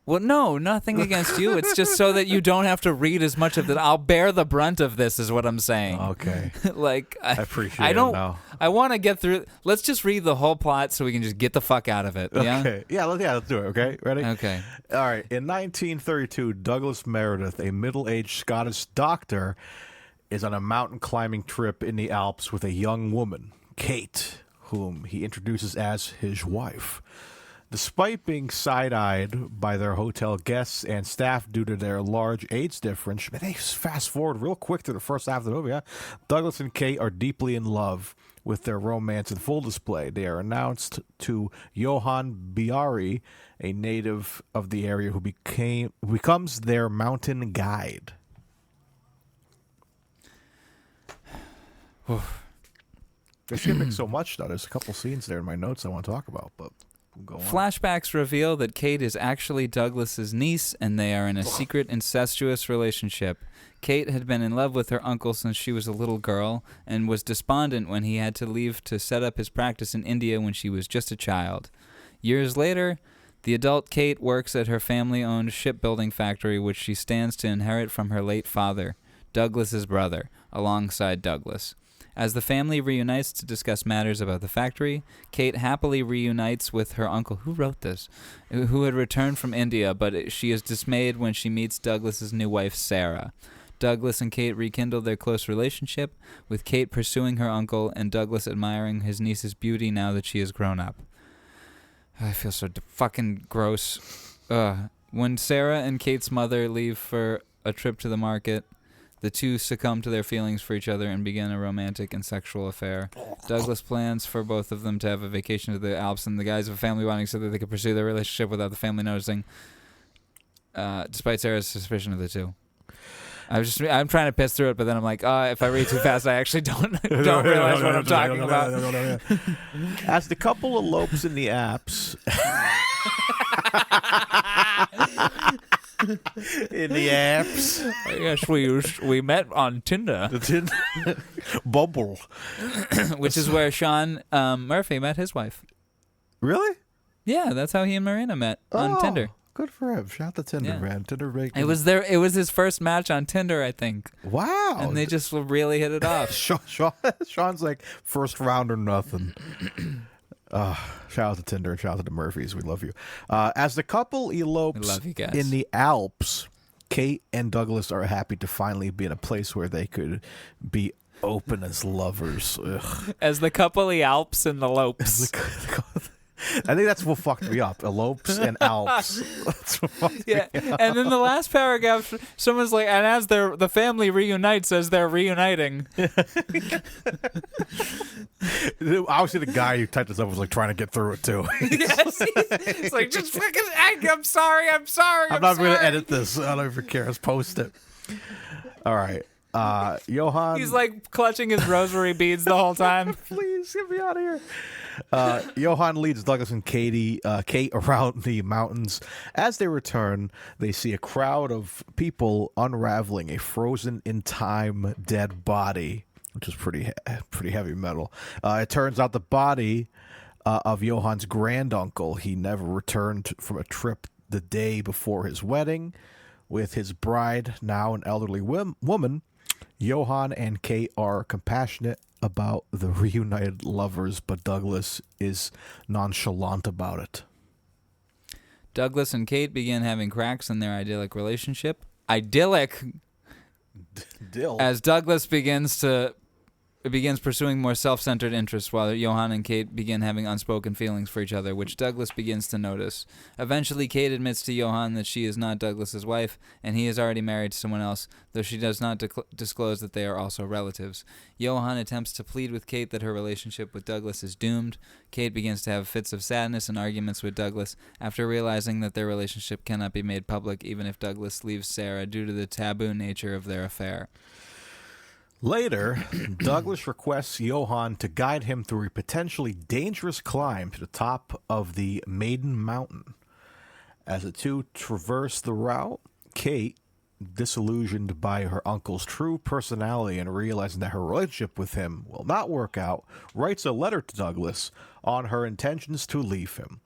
Well, no, nothing against you. It's just so that you don't have to read as much of it. I'll bear the brunt of this, is what I'm saying. Okay. I appreciate it now. I want to get through. Let's just read the whole plot so we can just get the fuck out of it. Yeah? Okay. Yeah, let's do it. Okay. Ready? Okay. All right. In 1932, Douglas Meredith, a middle-aged Scottish doctor, is on a mountain climbing trip in the Alps with a young woman, Kate, whom he introduces as his wife. Despite being side-eyed by their hotel guests and staff due to their large age difference, they fast forward real quick to the first half of the movie. Douglas and Kate are deeply in love with their romance in full display. They are announced to Johann Biari, a native of the area who becomes their mountain guide. They're skipping so much, though. There's a couple scenes there in my notes I want to talk about, but we'll go on. Flashbacks reveal that Kate is actually Douglas's niece, and they are in a secret incestuous relationship. Kate had been in love with her uncle since she was a little girl, and was despondent when he had to leave to set up his practice in India when she was just a child. Years later, the adult Kate works at her family-owned shipbuilding factory, which she stands to inherit from her late father, Douglas's brother, alongside Douglas. As the family reunites to discuss matters about the factory, Kate happily reunites with her uncle, who wrote this, who had returned from India, but she is dismayed when she meets Douglas's new wife, Sarah. Douglas and Kate rekindle their close relationship, with Kate pursuing her uncle and Douglas admiring his niece's beauty now that she has grown up. I feel so fucking gross. When Sarah and Kate's mother leave for a trip to the market, the two succumb to their feelings for each other and begin a romantic and sexual affair. Douglas plans for both of them to have a vacation to the Alps in the guise of family bonding so that they could pursue their relationship without the family noticing, despite Sarah's suspicion of the two. I'm trying to piss through it, but then I'm like, if I read too fast, I actually don't realize what I'm talking about. As the couple elopes in the Alps... in the apps. Yes, we met on Tinder. The Tinder Bumble. Which is where Sean Murphy met his wife. Really? Yeah, that's how he and Marina met on Tinder. Good for him. Shout out to Tinder, man. Tinder It was his first match on Tinder, I think. Wow. And they just really hit it off. Sean's like first round or nothing. Shout out to Tinder and shout out to the Murphys. We love you. As the couple elopes in the Alps, Kate and Douglas are happy to finally be in a place where they could be open as lovers. Ugh. As the couple elopes in the lopes. I think that's what fucked me up. Elopes and Alps. That's what fucked me up. And then the last paragraph, someone's like, and as the family reunites as they're reuniting. Obviously, the guy who typed this up was like trying to get through it too. Yes, he's like, just fucking, I'm sorry. I'm not going to edit this. I don't even care. Let's post it. All right. Johann. He's like clutching his rosary beads the whole time. Please get me out of here. Johann leads Douglas and Kate around the mountains. As they return, they see a crowd of people unraveling a frozen in time dead body, which is pretty heavy metal. It turns out the body of Johann's granduncle. He never returned from a trip the day before his wedding with his bride, now an elderly woman. Johann and Kate are compassionate about the reunited lovers, but Douglas is nonchalant about it. Douglas and Kate begin having cracks in their idyllic relationship. Idyllic, as Douglas begins pursuing more self-centered interests, while Johann and Kate begin having unspoken feelings for each other, which Douglas begins to notice. Eventually, Kate admits to Johann that she is not Douglas's wife, and he is already married to someone else, though she does not disclose that they are also relatives. Johann attempts to plead with Kate that her relationship with Douglas is doomed. Kate begins to have fits of sadness and arguments with Douglas after realizing that their relationship cannot be made public, even if Douglas leaves Sarah due to the taboo nature of their affair. Later, Douglas requests Johann to guide him through a potentially dangerous climb to the top of the Maiden Mountain. As the two traverse the route, Kate, disillusioned by her uncle's true personality and realizing that her relationship with him will not work out, writes a letter to Douglas on her intentions to leave him.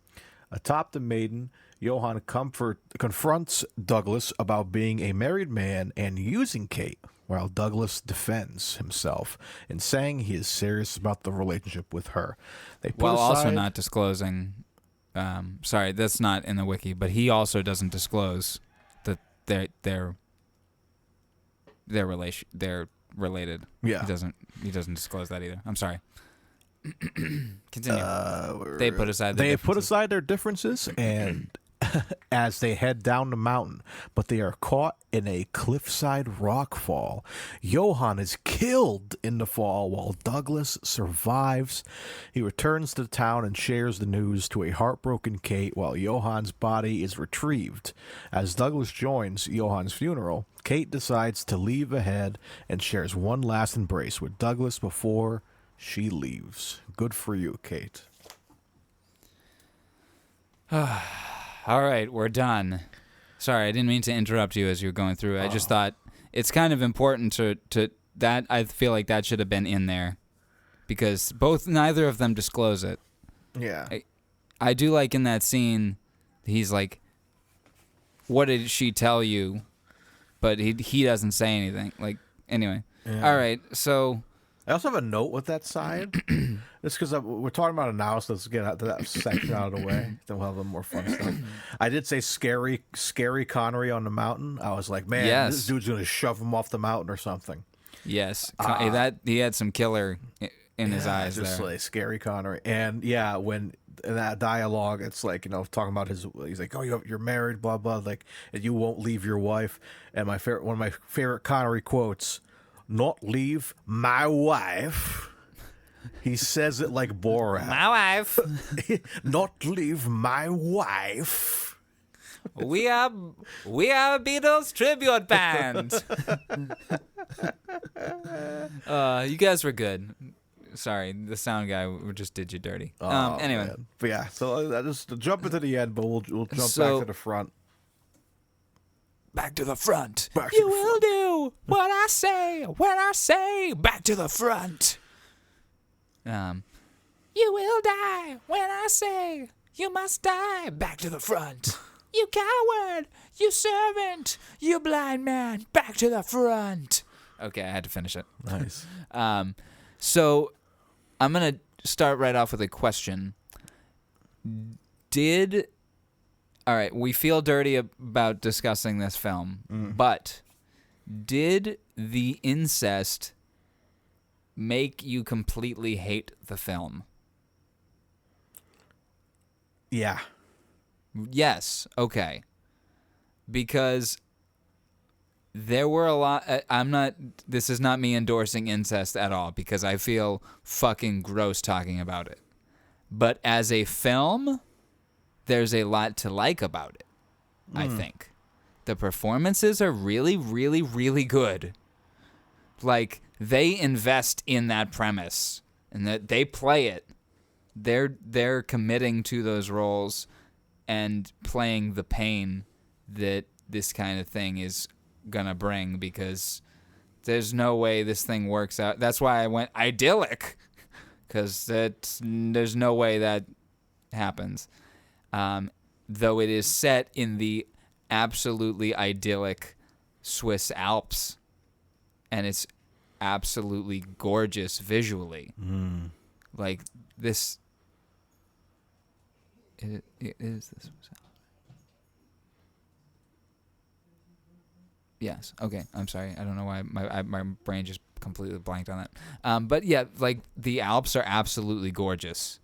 Atop the Maiden, Johann confronts Douglas about being a married man and using Kate, while Douglas defends himself in saying he is serious about the relationship with her. While also not disclosing, sorry, that's not in the wiki, but he also doesn't disclose that they're related. Yeah, he doesn't disclose that either. I'm sorry. Continue. They put aside their differences and as they head down the mountain, but they are caught in a cliffside rock fall. Johann is killed in the fall while Douglas survives. He returns to town and shares the news to a heartbroken Kate while Johann's body is retrieved. As Douglas joins Johann's funeral, Kate decides to leave ahead and shares one last embrace with Douglas before she leaves. Good for you, Kate. All right, we're done. Sorry, I didn't mean to interrupt you as you were going through. I just thought it's kind of important to that. I feel like that should have been in there because neither of them disclose it. Yeah. I do like in that scene, he's like, "What did she tell you?" But he doesn't say anything. Like, anyway. Yeah. All right, so I also have a note with that side. It's because we're talking about it now, so let's get that section out of the way. Then we'll have a more fun stuff. I did say scary Connery on the mountain. I was like, man, This dude's going to shove him off the mountain or something. Yes. That he had some killer in his eyes just there. Like scary Connery. And yeah, when in that dialogue, it's like, talking about he's like, oh, you're married, blah, blah, like, and you won't leave your wife. And one of my favorite Connery quotes, "Not leave my wife." He says it like Borat. My wife. Not leave my wife. We are a Beatles tribute band. You guys were good. Sorry, the sound guy just did you dirty. Anyway. Man. But yeah, so just jump into the end, but we'll jump back to the front. Back to the front. You will do what I say when I say back to the front. You will die when I say you must die. Back to the front. You coward, you servant, you blind man. Back to the front. Okay, I had to finish it. Nice. So I'm going to start right off with a question. All right, we feel dirty about discussing this film, but did the incest make you completely hate the film? Yeah. Yes, okay. Because there were a lot... This is not me endorsing incest at all, because I feel fucking gross talking about it. But as a film, there's a lot to like about it, I think. The performances are really, really, really good. Like, they invest in that premise, and that they play it they're committing to those roles and playing the pain that this kind of thing is gonna bring, because there's no way this thing works out. That's why I went idyllic, because there's no way that happens. Though it is set in the absolutely idyllic Swiss Alps, and it's absolutely gorgeous visually. Like this, it is this. Yes. Okay. I'm sorry. I don't know why my brain just completely blanked on that. But yeah, like the Alps are absolutely gorgeous.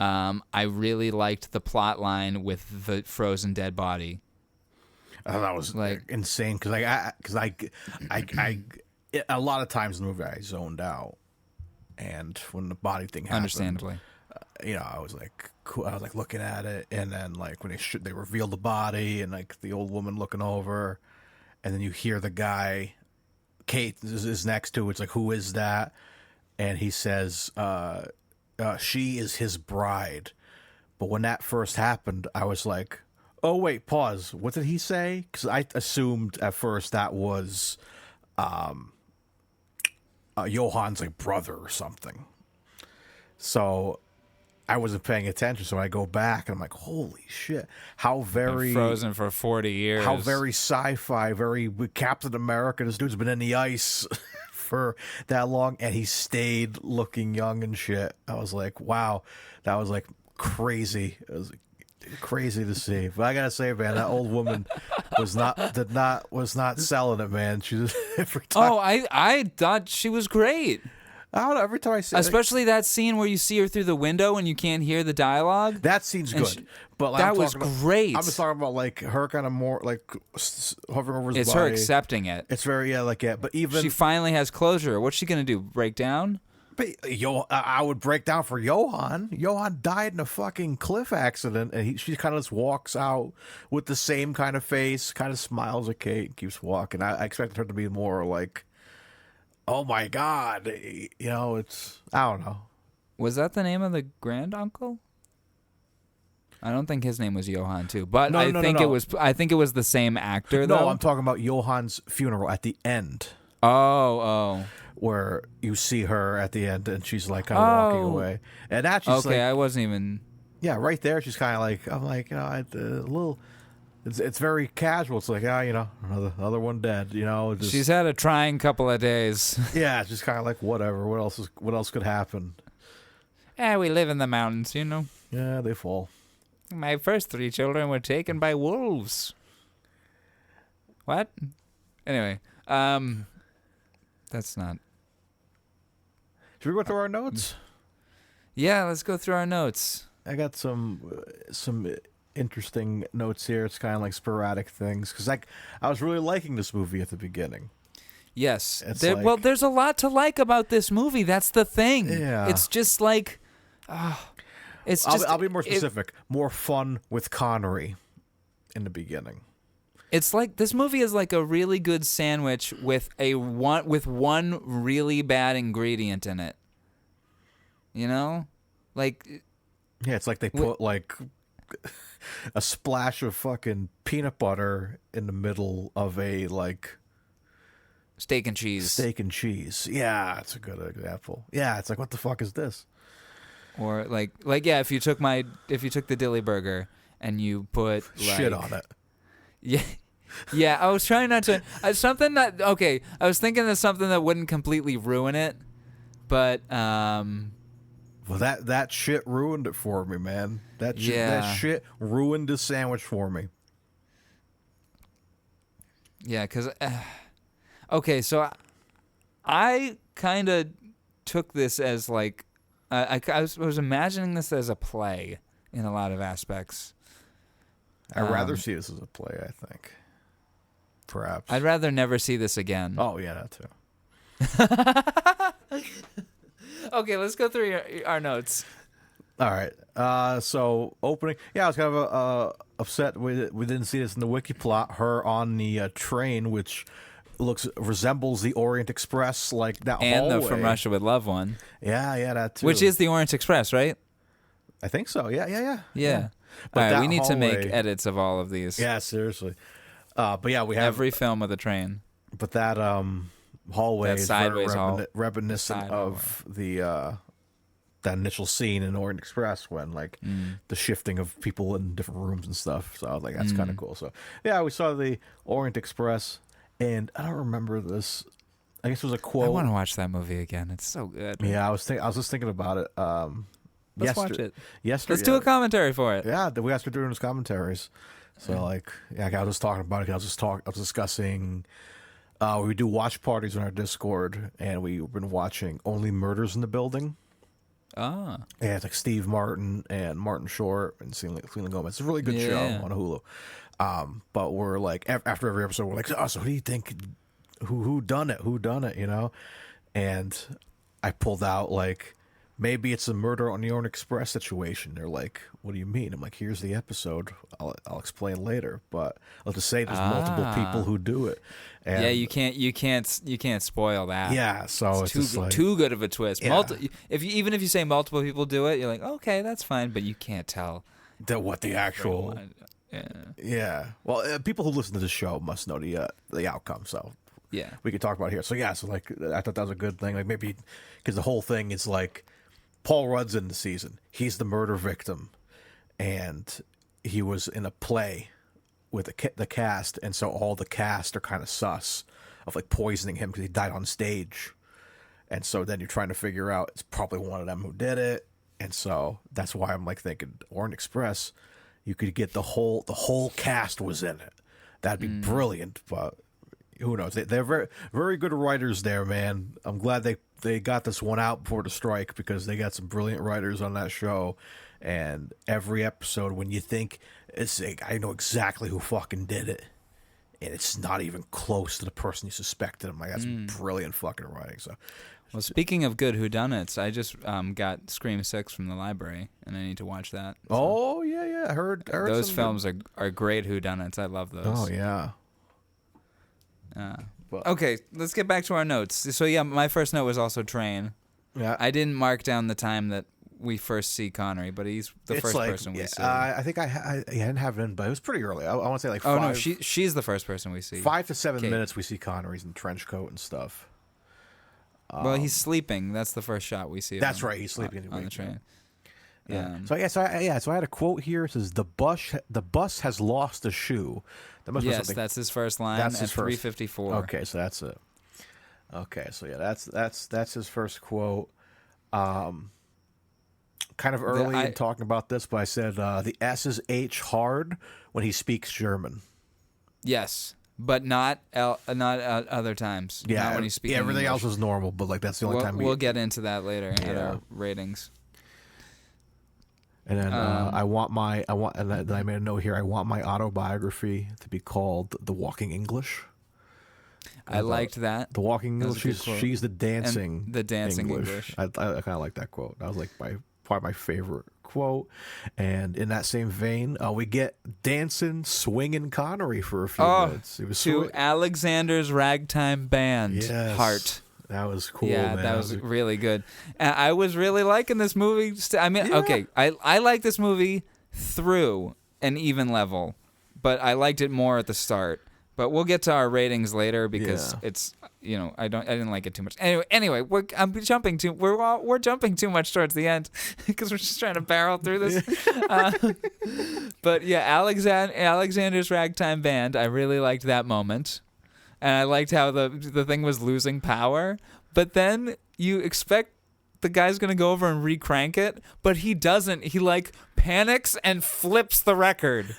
I really liked the plot line with the frozen dead body. I thought that was like insane because I a lot of times in the movie I zoned out, and when the body thing happened, Understandably, I was like, cool. I was like looking at it, and then like when they revealed the body, and like the old woman looking over, and then you hear the guy, Kate is next to it. It's like, who is that? And he says, she is his bride. But when that first happened, I was like, oh, wait, pause. What did he say? Because I assumed at first that was Johan's like brother or something. So I wasn't paying attention. So I go back and I'm like, holy shit. How very... Been frozen for 40 years. How very sci-fi, very Captain America. This dude's been in the ice for that long, and he stayed looking young and shit. I was like, wow. That was like crazy. It was crazy to see. But I gotta say, man, that old woman was not selling it, man. She was every time. Oh, I thought she was great. I don't know. Every time I see, especially that scene where you see her through the window and you can't hear the dialogue. That scene's good, but like, that was great. I'm just talking about like her kind of more like hovering over his It's body. her accepting it. It's very But even she finally has closure. What's she gonna do? Break down? But I would break down for Johan. Johan died in a fucking cliff accident, and she kind of just walks out with the same kind of face, kind of smiles at Kate, and keeps walking. I expected her to be more like, oh my God, it's, I don't know. Was that the name of the grand uncle? I don't think his name was Johan too, but I think it was the same actor. No, though. I'm talking about Johan's funeral at the end. Oh. Where you see her at the end and she's like kind of walking away, and that's just okay. like, I wasn't even. Yeah, right there. She's kind of like, I'm like, a little. It's very casual. It's like, another one dead. Just, she's had a trying couple of days. Yeah, it's just kind of like whatever. What else could happen? We live in the mountains, Yeah, they fall. My first 3 children were taken by wolves. What? Anyway, that's not. Should we go through our notes? Yeah, let's go through our notes. I got some interesting notes here. It's kind of like sporadic things because I was really liking this movie at the beginning. Yes, there's a lot to like about this movie. That's the thing. Yeah, it's just like, it's just. I'll be more specific. More fun with Connery in the beginning. It's like this movie is like a really good sandwich with one really bad ingredient in it. Like. Yeah, it's like they put like a splash of fucking peanut butter in the middle of a like steak and cheese. Steak and cheese. Yeah, that's a good example. Yeah, it's like, what the fuck is this? Or like yeah, if you took the dilly burger and you put like, shit on it. Yeah. Yeah, I was trying not to something that okay, I was thinking of something that wouldn't completely ruin it, but well, that shit ruined it for me, man. That shit ruined the sandwich for me. Yeah, because okay, so I kind of took this as like I was imagining this as a play in a lot of aspects. I'd rather see this as a play, I think. Perhaps. I'd rather never see this again. Oh, yeah, that too. Okay, let's go through our notes. All right. So, opening. Yeah, I was kind of upset we didn't see this in the wiki plot. Her on the train, which resembles the Orient Express, like that and hallway. the From Russia with Love one. Yeah, that too. Which is the Orient Express, right? I think so. Yeah. Yeah. But All right, that we need to make hallway- edits of all of these. Yeah, seriously. But yeah, we have Every film with a train. But that hallway That is sideways very hall- reminiscent side of the that initial scene in Orient Express when like the shifting of people in different rooms and stuff. So I was like, that's kind of cool. So yeah, we saw the Orient Express, and I don't remember this. I guess it was a quote. I want to watch that movie again. It's so good. Yeah, I was just thinking about it. Let's watch it. Yesterday, Let's do a commentary for it. Yeah, we asked her doing his commentaries. So like, yeah, I was just talking about it. I was discussing. We do watch parties on our Discord, and we've been watching Only Murders in the Building. Ah. Yeah, it's like Steve Martin and Martin Short and Selena Gomez. It's a really good show on Hulu. But we're like, after every episode, we're like, oh, so who do you think, who done it? Who done it, you know? And I pulled out, like, maybe it's a Murder on the Orient Express situation. They're like, what do you mean? I'm like, here's the episode. I'll explain later. But I'll just say there's multiple people who do it. And yeah, you can't spoil that. yeah, so it's just like, too good of a twist. Yeah. Even if you say multiple people do it, you're like, okay, that's fine, but you can't tell what the actual. Yeah. Yeah. Well, people who listen to the show must know the outcome. So Yeah. we could talk about it here. So yeah, so like I thought that was a good thing. Like maybe because the whole thing is like Paul Rudd's in the season. He's the murder victim, and he was in a play with the cast, and so all the cast are kind of sus of like poisoning him because he died on stage, and so then you're trying to figure out it's probably one of them who did it, and so that's why I'm like thinking Orient Express, you could get the whole cast was in it. That'd be brilliant, but who knows? They're very, very good writers there, man. I'm glad they got this one out before the strike because they got some brilliant writers on that show. And every episode, when you think it's like, I know exactly who fucking did it, and it's not even close to the person you suspected. I'm like, that's brilliant fucking writing. So, Well, speaking of good whodunits, I just got Scream 6 from the library, and I need to watch that. So oh yeah, I heard those some films are great whodunits. I love those. Oh yeah. Okay, let's get back to our notes. So yeah, my first note was also train. Yeah. I didn't mark down the time that we first see Connery, but he's the It's first like, person we see. I think I didn't have it in, but it was pretty early. I want to say like Oh 5, no, she's the first person we see. 5 to 7 Okay. minutes we see Connery's in trench coat and stuff. Well, he's sleeping. That's the first shot we see. Of That's him right. He's sleeping on the train. Yeah. So I had a quote here. It says the bus has lost a shoe. That must be Yes, something. that's his first line. That's at his first. 3:54. Okay, so that's it. Okay, so yeah, that's his first quote. Kind of early in talking about this, but I said the S is H hard when he speaks German. Yes, but not other times. Yeah, not when he's speaking. everything English. else is normal, but like that's the only time We'll get into that later at Yeah. our ratings. And then and then I made a note here. I want my autobiography to be called The Walking English. I liked that. The Walking That was English. a good quote. She's the dancing. And the dancing English. I kind of like that quote. That was like probably my favorite quote. And in that same vein, we get dancing, swinging Connery for a few minutes. It was to Alexander's Ragtime Band. Yes. Heart. That was cool. Yeah, man. that was really good. And I was really liking this movie. Okay, I like this movie through an even level, but I liked it more at the start. But we'll get to our ratings later because it's I didn't like it too much. Anyway, we're jumping too much towards the end because we're just trying to barrel through this. But yeah, Alexander's Ragtime Band. I really liked that moment. And I liked how the thing was losing power. But then you expect the guy's going to go over and re-crank it, but he doesn't. He, like, panics and flips the record.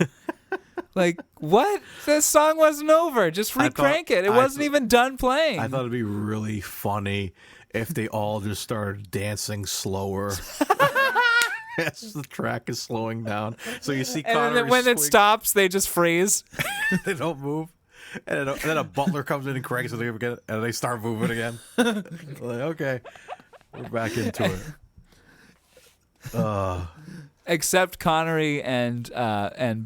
Like, what? This song wasn't over. Just re-crank it. It wasn't even done playing. I thought it'd be really funny if they all just started dancing slower. As the track is slowing down. So you see Connery and then when it stops, they just freeze. They don't move. And then a butler comes in and cranks it again, and they start moving again. Like, okay, we're back into it. Except Connery and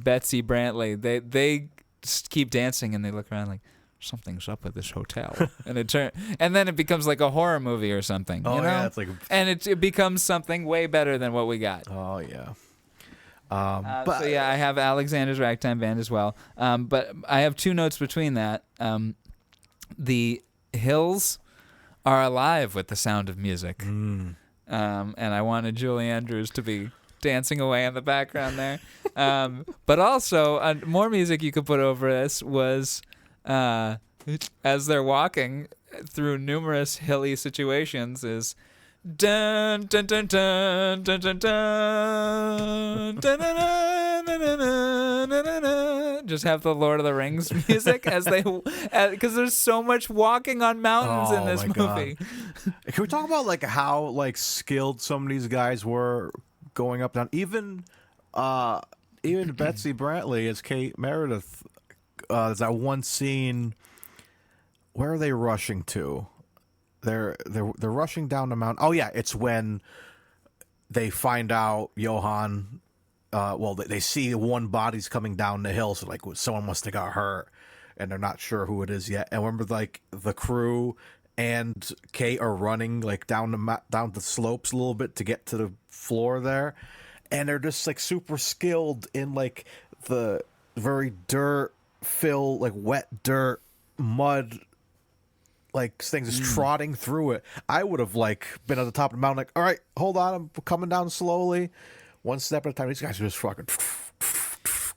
Betsy Brantley, they just keep dancing and they look around like, something's up with this hotel, and then it becomes like a horror movie or something. Oh you know? yeah, it's like. And it becomes something way better than what we got. Oh yeah. So yeah, I have Alexander's Ragtime Band as well. But I have two notes between that. The hills are alive with the sound of music. And I wanted Julie Andrews to be dancing away in the background there. But also, more music you could put over this was as they're walking through numerous hilly situations is dun dun dun dun dun dun dun dun dun dun dun dun dun. Just have the Lord of the Rings music as they, because there's so much walking on mountains in this movie. Can we talk about like how like skilled some of these guys were going up down? Even Betsy Brantley as Kate Meredith. There's that one scene. Where are they rushing to? They're rushing down the mountain. Oh yeah, it's when they find out Johann. They see one body's coming down the hill, so like someone must have got hurt, and they're not sure who it is yet. And remember, like the crew and Kate are running like down the slopes a little bit to get to the floor there, and they're just like super skilled in like the very dirt-filled, like wet dirt, mud. Like things is trotting through it. I would have like been at the top of the mountain, like, all right, hold on, I'm coming down slowly, one step at a time. These guys are just fucking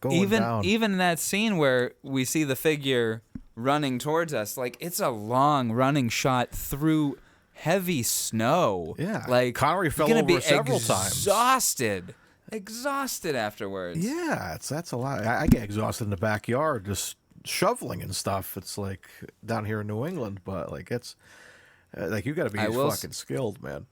going down. Even in that scene where we see the figure running towards us, like it's a long running shot through heavy snow. Yeah, like Connery fell over several times. Exhausted afterwards. Yeah, that's a lot. I get exhausted in the backyard just shoveling and stuff. It's like down here in New England, but like it's like you got to be fucking skilled, man.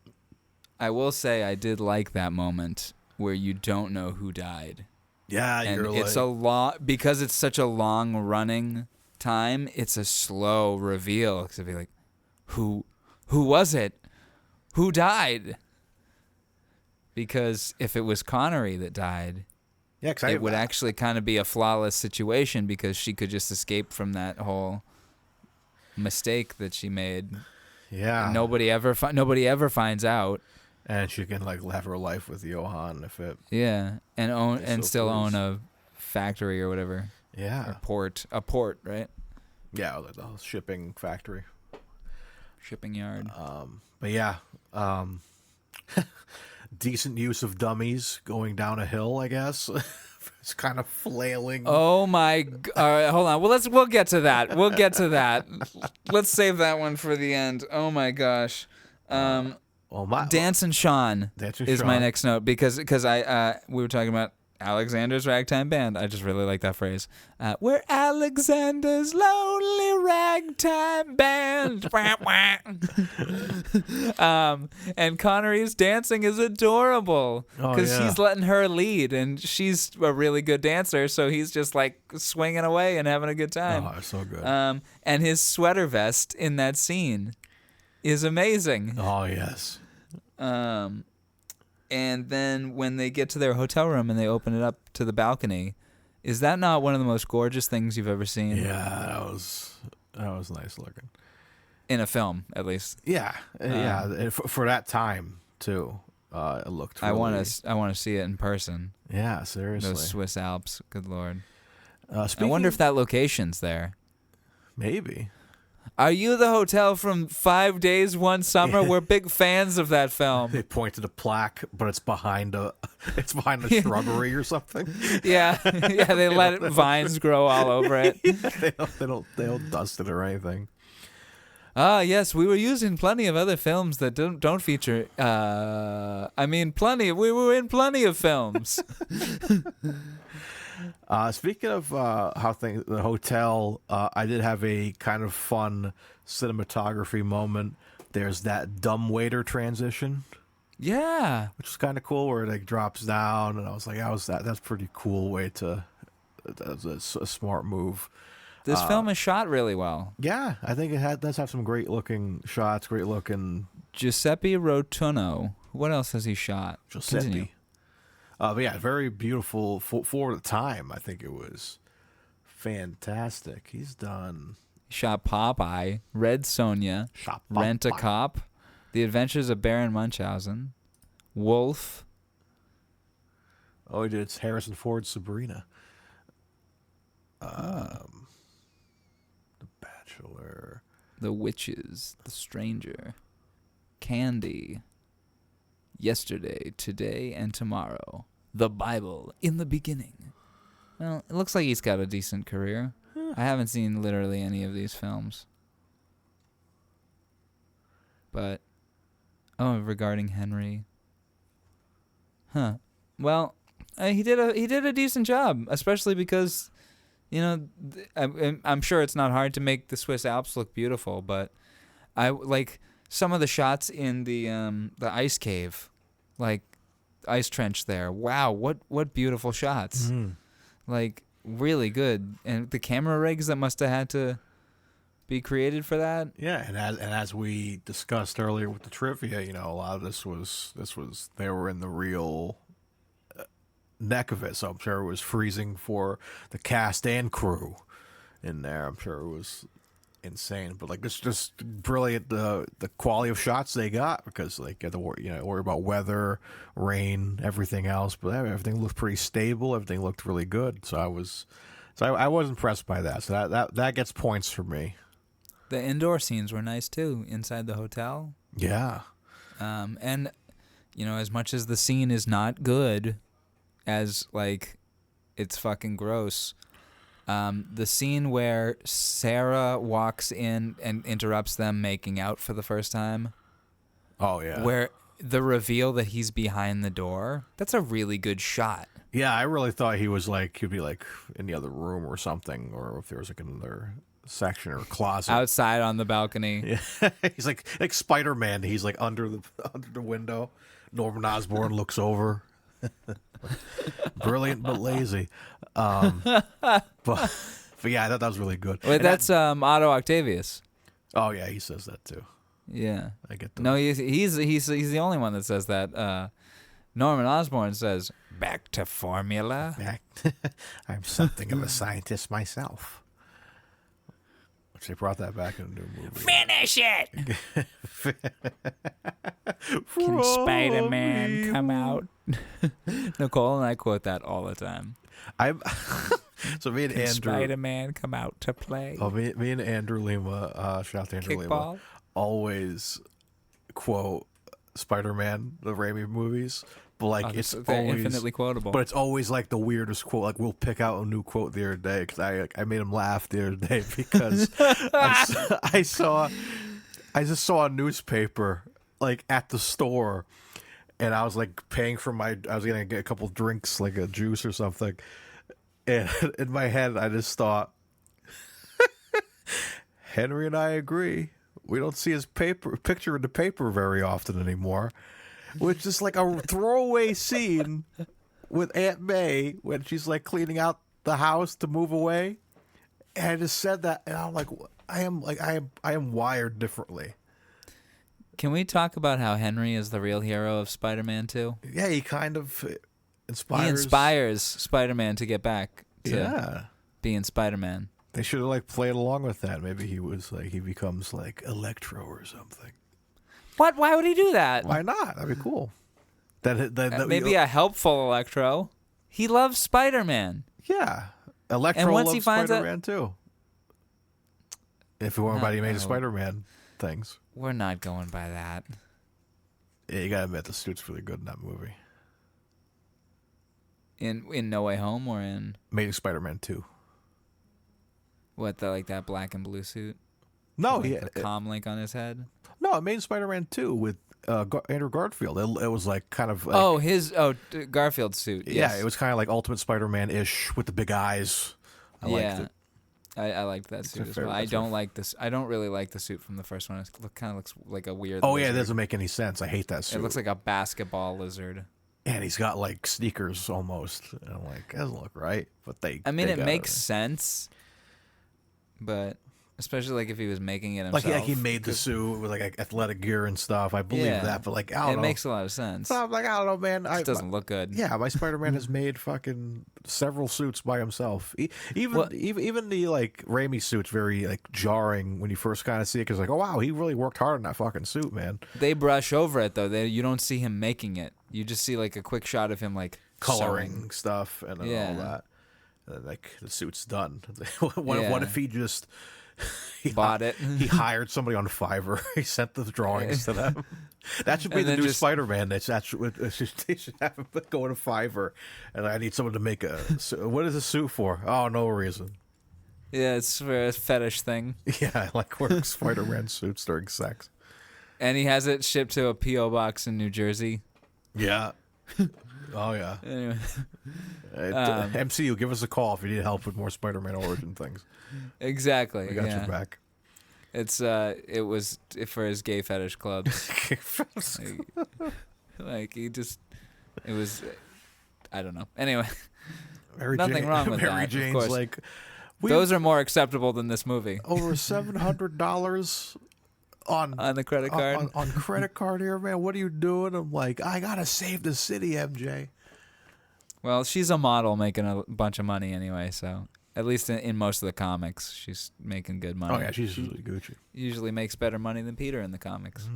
I will say I did like that moment where you don't know who died. Yeah, and it's a lot because it's such a long running time. It's a slow reveal because it'd be like, who was it? Who died? Because if it was Connery that died. Yeah, it would actually kind of be a flawless situation because she could just escape from that whole mistake that she made. Yeah, and nobody ever finds out, and she can like have her life with Johann if it. Yeah, and own a factory or whatever. Yeah, or a port, right? Yeah, like the shipping factory, shipping yard. But yeah. Decent use of dummies going down a hill, I guess. It's kind of flailing. Oh my! All right, hold on. Well, we'll get to that. Let's save that one for the end. Oh my gosh. Dancing Sean is my next note because we were talking about Alexander's Ragtime Band. I just really like that phrase. We're Alexander's lonely ragtime band. And Connery's dancing is adorable because he's letting her lead, and she's a really good dancer, so he's just like swinging away and having a good time. Oh, so good. And his sweater vest in that scene is amazing. Oh, yes. And then when they get to their hotel room and they open it up to the balcony, is that not one of the most gorgeous things you've ever seen? Yeah, that was nice looking. In a film, at least. Yeah, yeah. For that time too, it looked. Really... I want to see it in person. Yeah, seriously. Those Swiss Alps, good lord. I wonder if that location's there. Maybe. Are you the hotel from 5 Days, One Summer? We're big fans of that film. They pointed a plaque, but it's behind a shrubbery or something. Yeah, they let vines grow all over it. They don't dust it or anything. Yes, we were using plenty of other films that don't feature. We were in plenty of films. Speaking of the hotel, I did have a kind of fun cinematography moment. There's that dumbwaiter transition. Yeah, which is kind of cool, where it like drops down, and I was like, that's pretty cool way to. That's a smart move. This film is shot really well. Yeah, I think it does have some great looking shots, great looking. Giuseppe Rotunno. What else has he shot? Giuseppe. Continue. But yeah, very beautiful for the time. I think it was fantastic. He's shot Popeye, Red Sonja, Shot Rent a Popeye. Cop, The Adventures of Baron Munchausen, Wolf. Oh, he did. It's Harrison Ford's Sabrina. The Bachelor. The Witches, The Stranger, Candy, Yesterday, Today, and Tomorrow, The Bible, In the Beginning. Well, it looks like he's got a decent career. I haven't seen literally any of these films. But, regarding Henry. Huh. Well, he did a decent job, especially because, I'm sure it's not hard to make the Swiss Alps look beautiful, but I like some of the shots in the ice cave, like ice trench there. Wow, what beautiful shots! Like really good, and the camera rigs that must have had to be created for that. Yeah, and as we discussed earlier with the trivia, a lot of this was they were in the real neck of it, so I'm sure it was freezing for the cast and crew in there. I'm sure it was insane, but like it's just brilliant the quality of shots they got, because like you had to worry about weather, rain, everything else, but everything looked pretty stable. Everything looked really good. So I was impressed by that. So that gets points for me. The indoor scenes were nice too, inside the hotel. Yeah. And as much as the scene is not good, as like it's fucking gross. The scene where Sarah walks in and interrupts them making out for the first time. Oh yeah. Where the reveal that he's behind the door. That's a really good shot. Yeah, I really thought he'd be like in the other room or something, or if there was like another section or closet outside on the balcony. Yeah. He's like Spider-Man. He's like under the window. Norman Osborn looks over. Brilliant but lazy. But yeah, I thought that was really good. Wait, that's Otto Octavius. Oh yeah, he says that too. Yeah, I get that. No, he's the only one that says that. Norman Osborn says, "Back to formula." I'm something of a scientist myself. Which they brought that back in a new movie. Finish it. Can Spider-Man come out? Nicole and I quote that all the time. So me and Can Andrew, Spider-Man come out to play? Oh, me and Andrew Lima, shout out to Andrew Kickball? Lima, always quote Spider-Man, the Raimi movies, but like it's they're always infinitely quotable. But it's always like the weirdest quote. Like we'll pick out a new quote the other day because I made him laugh the other day because I just saw a newspaper like at the store, and I was like paying for I was gonna get a couple drinks, like a juice or something, and in my head I just thought, Henry and I agree. We don't see his picture in the paper very often anymore, which is like a throwaway scene with Aunt May when she's like cleaning out the house to move away, and I just said that, and I'm like, I am wired differently. Can we talk about how Henry is the real hero of Spider-Man 2? Yeah, he kind of inspires. He inspires Spider-Man to get back to being Spider-Man. They should have like played along with that. Maybe he becomes like Electro or something. What? Why would he do that? Why not? That'd be cool. That maybe a helpful Electro. He loves Spider-Man. Yeah, Electro and once loves he finds Spider-Man too. If it weren't about he made Spider-Man things, we're not going by that. Yeah, you gotta admit the suit's really good in that movie. In No Way Home or in Amazing Spider-Man 2. What, that black and blue suit? No, he had a comm link on his head. No, Amazing Spider-Man 2 with Andrew Garfield. It was like kind of like, Garfield's suit. Yes. Yeah, it was kind of like Ultimate Spider-Man-ish with the big eyes. I liked it. I liked that suit as well. I don't like this. I don't really like the suit from the first one. It kind of looks like a weird. Oh lizard. Yeah, it doesn't make any sense. I hate that suit. It looks like a basketball lizard. And he's got like sneakers almost. And I'm like, that doesn't look right. But it makes sense. But Especially like if he was making it Like, himself. he made the suit with like athletic gear and stuff. I believe that, but like, I don't know. It makes a lot of sense. But I'm like, I don't know, man. It doesn't look good. Yeah, my Spider-Man has made fucking several suits by himself. Even the like Raimi suit's very like jarring when you first kind of see it, because like, oh wow, he really worked hard on that fucking suit, man. They brush over it though. You don't see him making it. You just see like a quick shot of him like Coloring sewing. stuff and all that. And, like, the suit's done. What if he just bought it? He hired somebody on Fiverr. He sent the drawings to them. That should be the new Spider-Man. They should have him go to Fiverr, and I need someone to make a. What is a suit for? Oh, no reason. Yeah, it's for a fetish thing. Yeah, I like wearing Spider-Man suits during sex. And he has it shipped to a P.O. box in New Jersey. Yeah. Oh, yeah. Anyway. MCU, give us a call if you need help with more Spider-Man origin things. Exactly. We got your back. It was for his gay fetish clubs. like he just, it was, I don't know. Anyway, nothing wrong with Mary that. Jane's of course. like, those are more acceptable than this movie. Over $700 on the credit card. On credit card here, man. What are you doing? I'm like, I gotta save the city, MJ. Well, she's a model making a bunch of money anyway, so at least in most of the comics, she's making good money. Oh yeah, she's usually Gucci. Usually makes better money than Peter in the comics,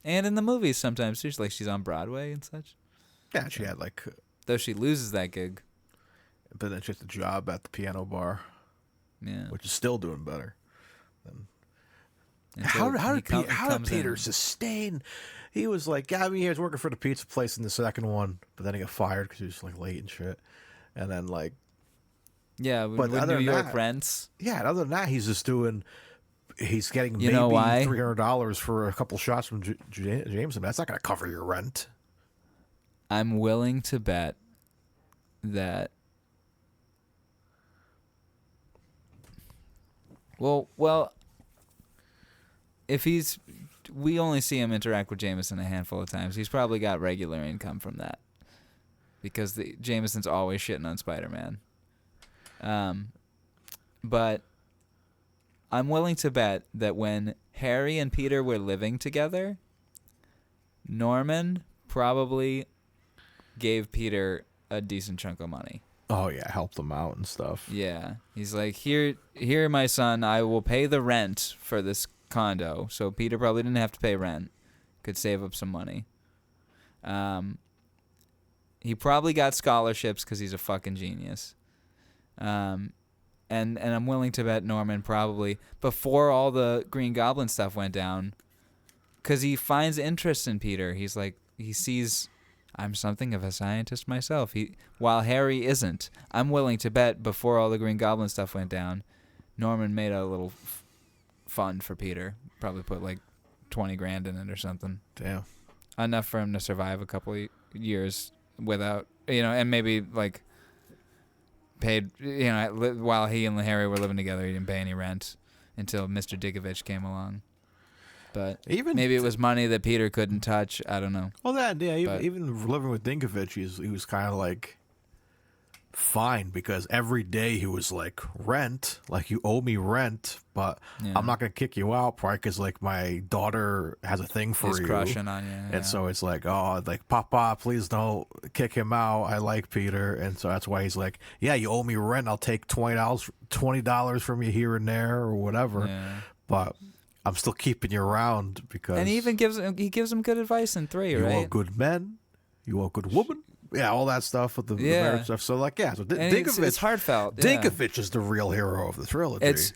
and in the movies sometimes. She's on Broadway and such. Yeah, she had like. Though she loses that gig. But then she has the job at the piano bar. Yeah, which is still doing better. How did Peter sustain? He was like, yeah, I mean, he was working for the pizza place in the second one, but then he got fired because he was like late and shit. And then like, yeah, with New York rents. Yeah, and other than that, he's getting maybe $300 for a couple shots from Jameson. That's not going to cover your rent. I'm willing to bet that. Well. If we only see him interact with Jameson a handful of times. He's probably got regular income from that, because Jameson's always shitting on Spider-Man. But I'm willing to bet that when Harry and Peter were living together, Norman probably gave Peter a decent chunk of money. Oh yeah, helped him out and stuff. Yeah, he's like, here, my son, I will pay the rent for this condo. So Peter probably didn't have to pay rent, could save up some money. He probably got scholarships because he's a fucking genius. And I'm willing to bet Norman probably, before all the Green Goblin stuff went down, because he finds interest in Peter. He's like, he sees, I'm something of a scientist myself. While Harry isn't. I'm willing to bet before all the Green Goblin stuff went down, Norman made a little fund for Peter. Probably put like $20,000 in it or something. Damn. Enough for him to survive a couple of years without, and maybe like paid, while he and Harry were living together, he didn't pay any rent until Mr. Dikovich came along. But maybe it was money that Peter couldn't touch. I don't know. Well, even living with Dinkovich, he was kind of like fine, because every day he was like, rent, like, you owe me rent, but I'm not gonna kick you out, probably because like my daughter has a thing for He's you, crushing on you, and so it's like, oh, like, Papa, please don't kick him out, I like Peter. And so that's why he's like, yeah, you owe me rent, I'll take $20 from you here and there or whatever, but I'm still keeping you around, because, and he even gives him good advice in 3, right? You owe good men, you owe good woman. Yeah, all that stuff with the marriage stuff. So, like, yeah. So Dinkovich, it's heartfelt. Yeah. Dinkovich is the real hero of the trilogy. It's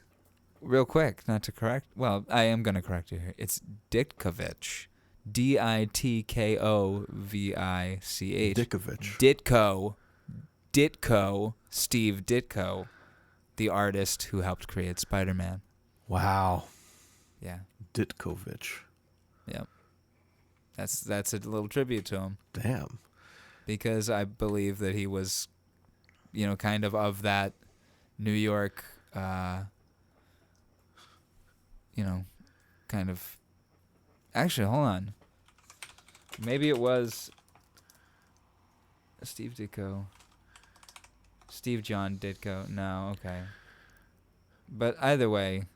real quick, not to correct. Well, I am going to correct you here. It's Ditkovich, Ditkovich. Ditkovich. Ditko, Steve Ditko, the artist who helped create Spider-Man. Wow. Yeah. Ditkovich. Yep. That's a little tribute to him. Damn. Because I believe that he was, kind of that New York, kind of. Actually, hold on. Maybe it was Steve Ditko. Steve John Ditko. No, okay. But either way,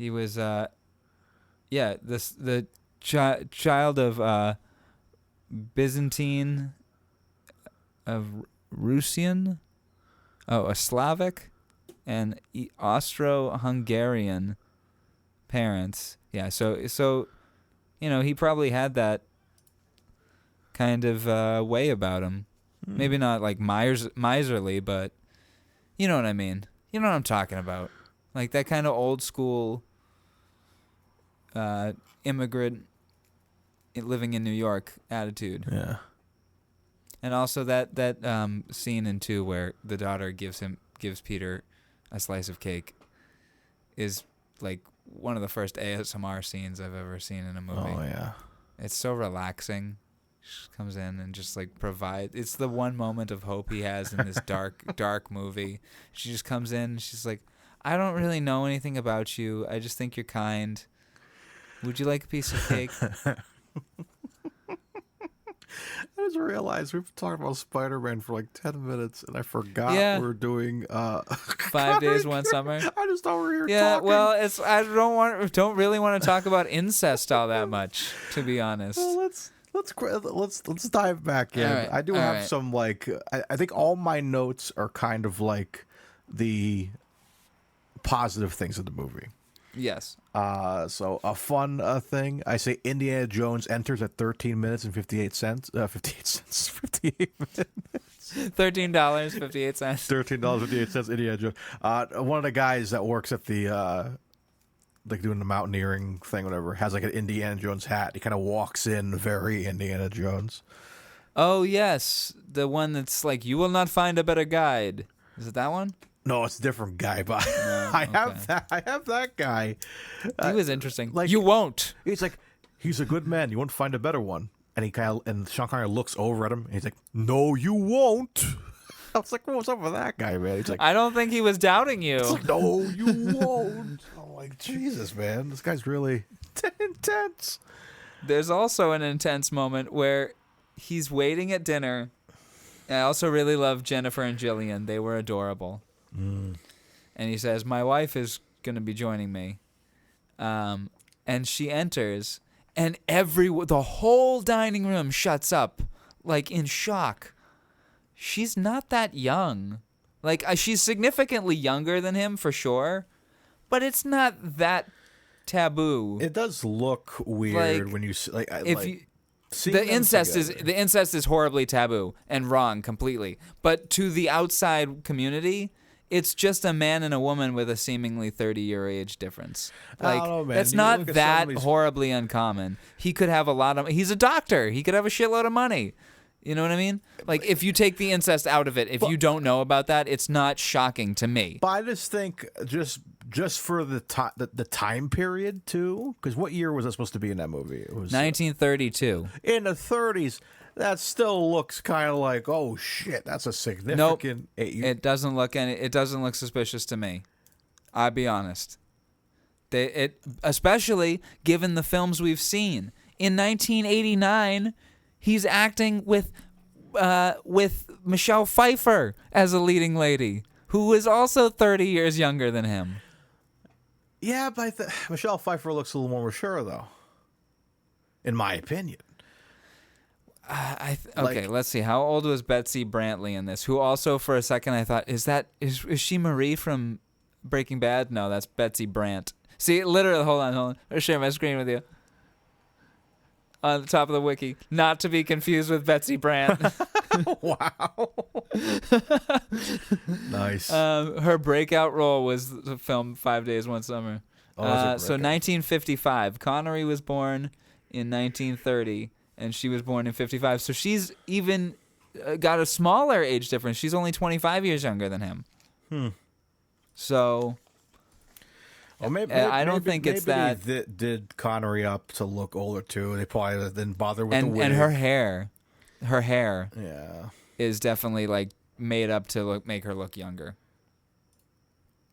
He was the child of Byzantine, of Russian, a Slavic, and Austro-Hungarian parents. Yeah, so he probably had that kind of way about him. Maybe not like miserly, but you know what I mean. You know what I'm talking about. Like that kind of old school immigrant living in New York attitude. Yeah. And also that scene in 2 where the daughter gives Peter a slice of cake is like one of the first ASMR scenes I've ever seen in a movie. Oh yeah. It's so relaxing. She comes in and just like provides. It's the one moment of hope he has in this dark movie. She just comes in and she's like, I don't really know anything about you. I just think you're kind. Would you like a piece of cake? I just realized we've been talking about Spider-Man for like 10 minutes, and I forgot we were doing 5 Days, One Summer. I just thought we were here talking. Yeah, well, I don't really want to talk about incest all that much, to be honest. Well, let's dive back in. Right, I do have some like I think all my notes are kind of like the positive things of the movie. Yes. So a fun thing. I say Indiana Jones enters at 13 minutes and 58 cents. 58 minutes. $13.58. $13.58. Indiana Jones. One of the guys that works at the like doing the mountaineering thing, whatever, has like an Indiana Jones hat. He kind of walks in very Indiana Jones. Oh yes, the one that's like, you will not find a better guide. Is it that one? No, it's a different guy, but I have that guy. He was interesting. Like, you won't. He's like, he's a good man. You won't find a better one. And Sean Connery looks over at him. And he's like, no, you won't. I was like, what's up with that guy, man? He's like, I don't think he was doubting you. It's like, no, you won't. I'm like, Jesus, man, this guy's really intense. There's also an intense moment where he's waiting at dinner. I also really love Jennifer and Jillian. They were adorable. And he says, my wife is going to be joining me. And she enters, and the whole dining room shuts up, like in shock. She's not that young. Like, she's significantly younger than him, for sure. But it's not that taboo. It does look weird when you like. The incest is horribly taboo and wrong completely. But to the outside community, it's just a man and a woman with a seemingly 30-year age difference. Like, I don't know, man. That's not that horribly uncommon. He could have he's a doctor. He could have a shitload of money. You know what I mean? Like, if you take the incest out of it, if you don't know about that, it's not shocking to me. But I just think just for the time period too, because what year was that supposed to be in that movie? It was 1932. In the 30s. That still looks kind of like, oh shit, that's a significant. Nope. It doesn't look suspicious to me. I'll be honest. Especially given the films we've seen. In 1989, he's acting with Michelle Pfeiffer as a leading lady, who is also 30 years younger than him. Yeah, but Michelle Pfeiffer looks a little more mature, though, in my opinion. Let's see. How old was Betsy Brantley in this? Who also, for a second, I thought, is she Marie from Breaking Bad? No, that's Betsy Brandt. See, literally, hold on. I'll share my screen with you. On the top of the wiki, not to be confused with Betsy Brandt. Wow. Nice. Her breakout role was the film 5 Days, One Summer. So 1955. Connery was born in 1930. And she was born in 55. So she's even got a smaller age difference. She's only 25 years younger than him. So I don't think it's that. They did Connery up to look older, too. They probably didn't bother with the wig. And her hair yeah, is definitely like made up to make her look younger.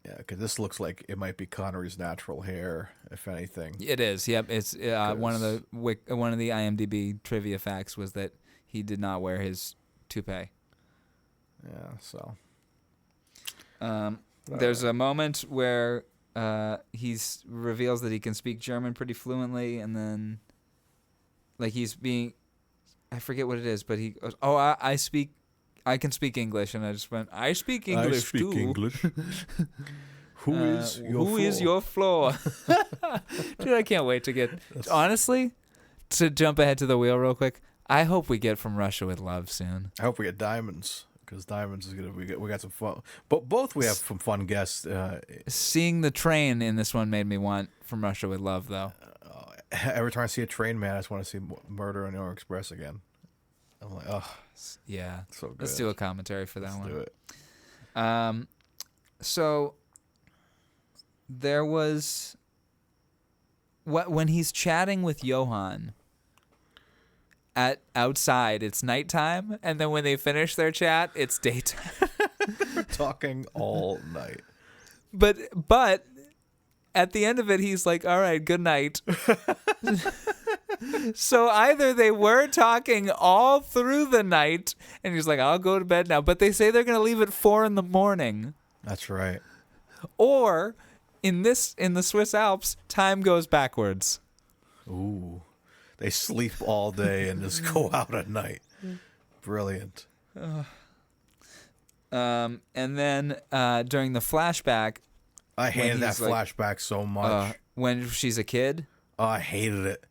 Yeah, because this looks like it might be Connery's natural hair, if anything. It is. Yep. It's one of the IMDb trivia facts was that he did not wear his toupee. Yeah. So there's a moment where he's reveals that he can speak German pretty fluently, and then like he's being, I forget what it is, but he goes, "Oh, I can speak English," and I just went, "I speak English too." English. Who is your floor? Dude, I can't wait to get. Honestly, to jump ahead to the wheel real quick, I hope we get From Russia with Love soon. I hope we get Diamonds, because Diamonds is gonna. We got some fun. But both we have some fun guests. Seeing the train in this one made me want From Russia with Love, though. Every time I see a train, man, I just want to see Murder on the Orient Express again. I'm like, oh, yeah. so good. Let's do a commentary for that one. Let's do it. So there was when he's chatting with Johan outside, it's nighttime, and then when they finish their chat, it's daytime. Talking all night. But at the end of it, he's like, "All right, good night." So either they were talking all through the night, and he's like, "I'll go to bed now," but they say they're gonna leave at 4 a.m. That's right. Or in the Swiss Alps, time goes backwards. Ooh, they sleep all day and just go out at night. Brilliant. And then during the flashback, I hated that flashback so much. When she's a kid. Oh, I hated it.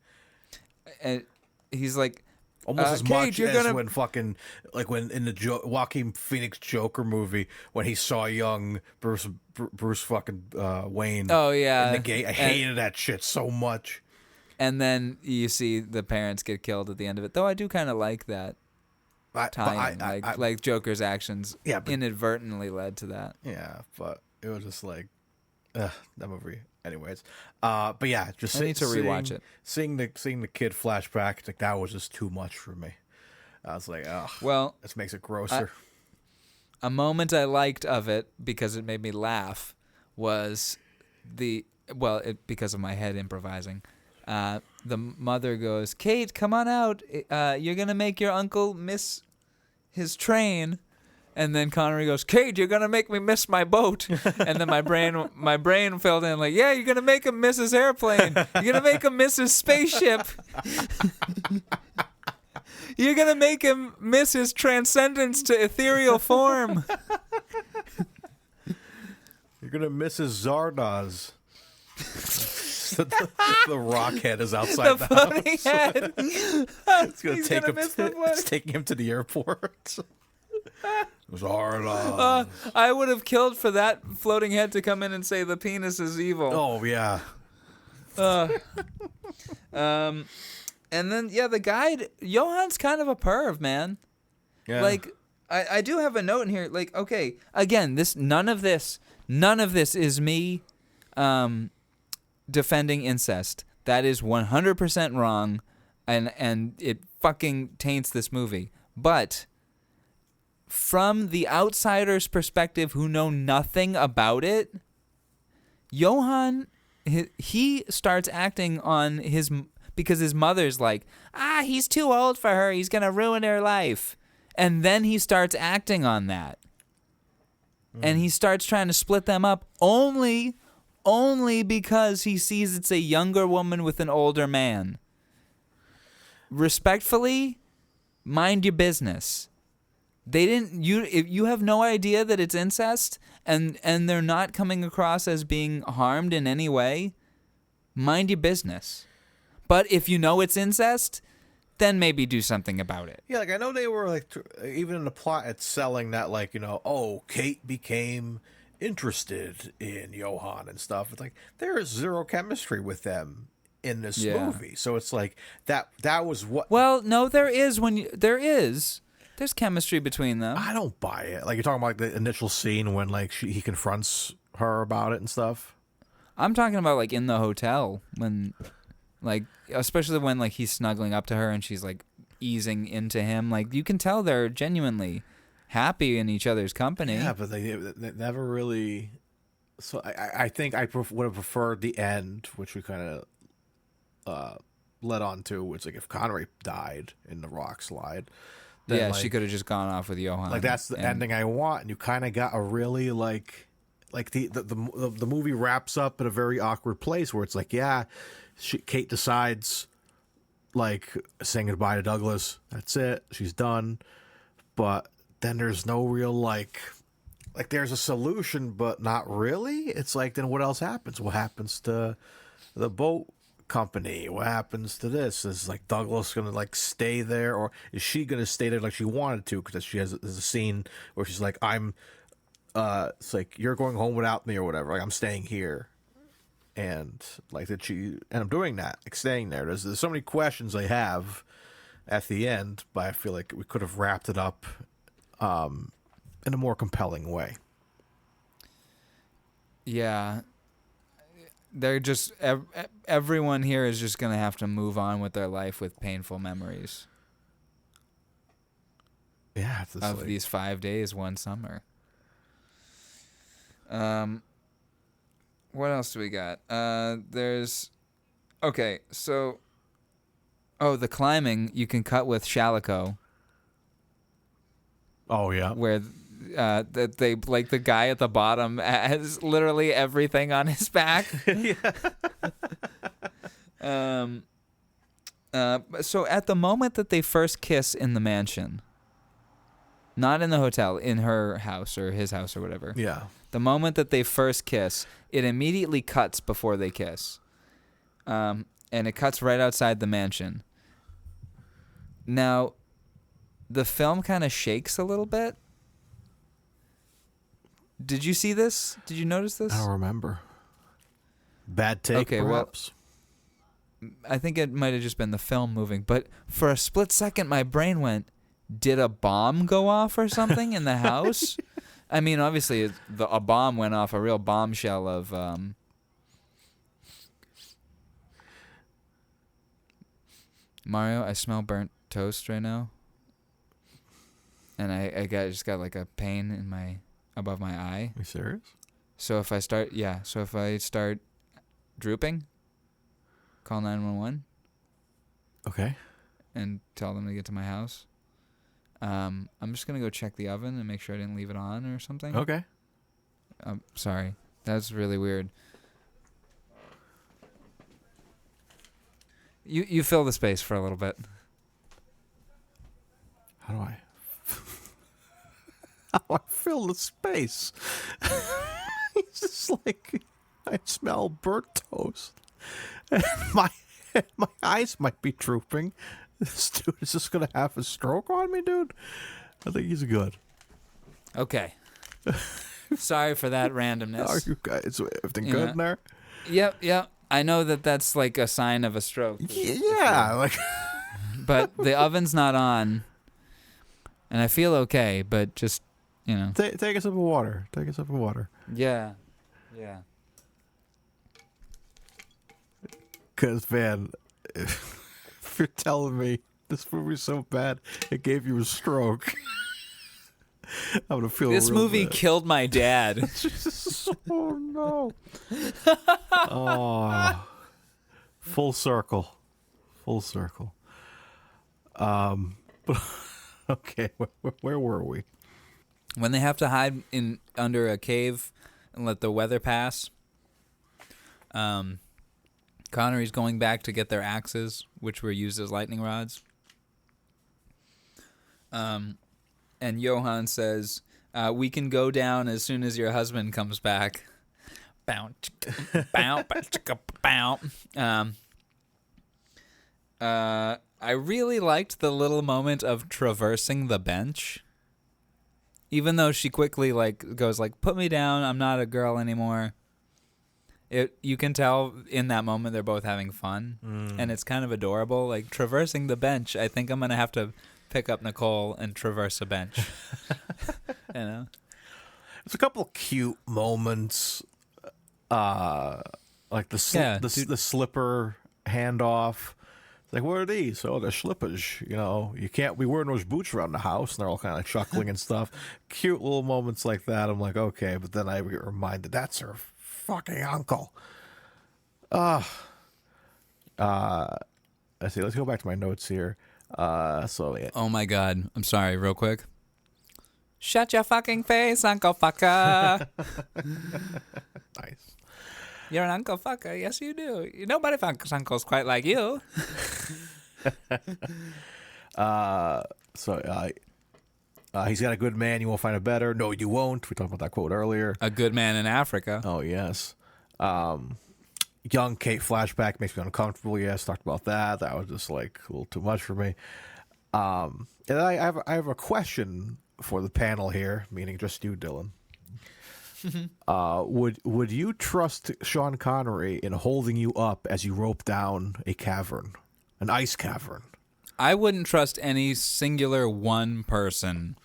And he's like, almost as Kate, much as when fucking, like when in the Joaquin Phoenix Joker movie, when he saw young Bruce fucking Wayne. Oh, yeah. In the gate. I hated that shit so much. And then you see the parents get killed at the end of it. Though I do kind of like that time. Like Joker's actions inadvertently led to that. Yeah, but it was just like, that movie. Anyways, but yeah, just I need to rewatch it. Seeing the kid flashback, like that was just too much for me. I was like, oh, well, this makes it grosser. A moment I liked of it because it made me laugh was because of my head improvising. The mother goes, "Kate, come on out. You're gonna make your uncle miss his train." And then Connery goes, "Kate, you're gonna make me miss my boat." And then my brain filled in like, "Yeah, you're gonna make him miss his airplane. You're gonna make him miss his spaceship. You're gonna make him miss his transcendence to ethereal form. You're gonna miss his Zardoz." The rock head is outside the floating house. Head. It's taking him to the airport. Zardoz. I would have killed for that floating head to come in and say the penis is evil. Oh yeah. And then the guide, Johan's kind of a perv, man. Yeah. Like I do have a note in here. Like, okay, again, none of this is me defending incest. That is 100% wrong, and it fucking taints this movie. But from the outsider's perspective who know nothing about it, Johan, he starts acting on because his mother's like, he's too old for her. He's going to ruin her life. And then he starts acting on that. And he starts trying to split them up only because he sees it's a younger woman with an older man. Respectfully, mind your business. If you have no idea that it's incest and they're not coming across as being harmed in any way, mind your business. But if you know it's incest, then maybe do something about it. Yeah, like I know they were like, even in the plot, it's selling that like, Kate became interested in Johan and stuff. It's like there is zero chemistry with them in this movie. So it's like that was what. Well, no, there is There's chemistry between them. I don't buy it. Like you're talking about like the initial scene when like he confronts her about it and stuff. I'm talking about like in the hotel when, like, especially when like he's snuggling up to her and she's like easing into him. Like you can tell they're genuinely happy in each other's company. Yeah, but they never really. So I think I would have preferred the end, which we kind of led on to, which like if Connery died in the rock slide. Then, yeah, she could have just gone off with Johan. Like that's the ending I want, and you kind of got a really like like the movie wraps up at a very awkward place where it's like, yeah, Kate decides, like, saying goodbye to Douglas. That's it. She's done. But then there's no real, like there's a solution, but not really. It's like, then what else happens? What happens to the boat company? What happens to this? Is, like, Douglas gonna, like, stay there, or is she gonna stay there like she wanted to? Because there's a scene where she's like, it's like, you're going home without me or whatever. Like, I'm staying here. And, like, did she end up doing that? Like, staying there? There's so many questions I have at the end, but I feel like we could have wrapped it up in a more compelling way. Yeah. They're just... everyone here is just going to have to move on with their life with painful memories. Yeah. It's of these 5 days, one summer. What else do we got? There's... Okay, so... Oh, the climbing, you can cut with Shalico. Oh, yeah. Where that they, like, the guy at the bottom has literally everything on his back. So at the moment that they first kiss in the mansion, not in the hotel, in her house or his house or whatever. Yeah. The moment that they first kiss, it immediately cuts before they kiss. And it cuts right outside the mansion. Now, the film kind of shakes a little bit. Did you see this? Did you notice this? I don't remember. Bad take, perhaps? Well, I think it might have just been the film moving. But for a split second, my brain went, did a bomb go off or something in the house? I mean, obviously, a bomb went off, a real bombshell of... Mario, I smell burnt toast right now. And I just got like a pain in above my eye. Are you serious? So if I start drooping, call 911. Okay. And tell them to get to my house. I'm just gonna go check the oven and make sure I didn't leave it on or something. Okay. I'm sorry. That's really weird. You fill the space for a little bit. How do I fill the space? It's just like, I smell burnt toast. And my eyes might be drooping. This dude is just going to have a stroke on me, dude? I think he's good. Okay. Sorry for that randomness. Are you guys, everything good in there? Yep. I know that's like a sign of a stroke. Yeah. Like, but the oven's not on. And I feel okay, but just, Take a sip of water. Yeah. Because, man, if you're telling me this movie's so bad it gave you a stroke, I'm going to feel this real movie bad. killed my dad. Oh, no. Oh. Full circle. But, okay, where were we? When they have to hide under a cave and let the weather pass, Connery's going back to get their axes, which were used as lightning rods. And Johann says, we can go down as soon as your husband comes back. Bow, bow, bow. I really liked the little moment of traversing the bench. Even though she quickly goes put me down, I'm not a girl anymore. You can tell in that moment they're both having fun, and it's kind of adorable. Like, traversing the bench, I think I'm going to have to pick up Nicole and traverse a bench. There's a couple cute moments, like the slipper handoff. Like, what are these? Oh, they're slippers. You can't be wearing those boots around the house. And they're all kind of chuckling and stuff. Cute little moments like that. I'm like, okay. But then I get reminded, that's her fucking uncle. Let's see. Let's go back to my notes here. Yeah. Oh, my God. I'm sorry, real quick. Shut your fucking face, Uncle Fucker. Nice. You're an Uncle Fucker. Yes, you do. Nobody fucks uncles quite like you. He's got a good man. You won't find a better. No, you won't. We talked about that quote earlier. A good man in Africa. Oh, yes. Young Kate flashback makes me uncomfortable. Yes, talked about that. That was just like a little too much for me. And I have a question for the panel here, meaning just you, Dylan. Would you trust Sean Connery in holding you up as you rope down a cavern, an ice cavern? I wouldn't trust any singular one person.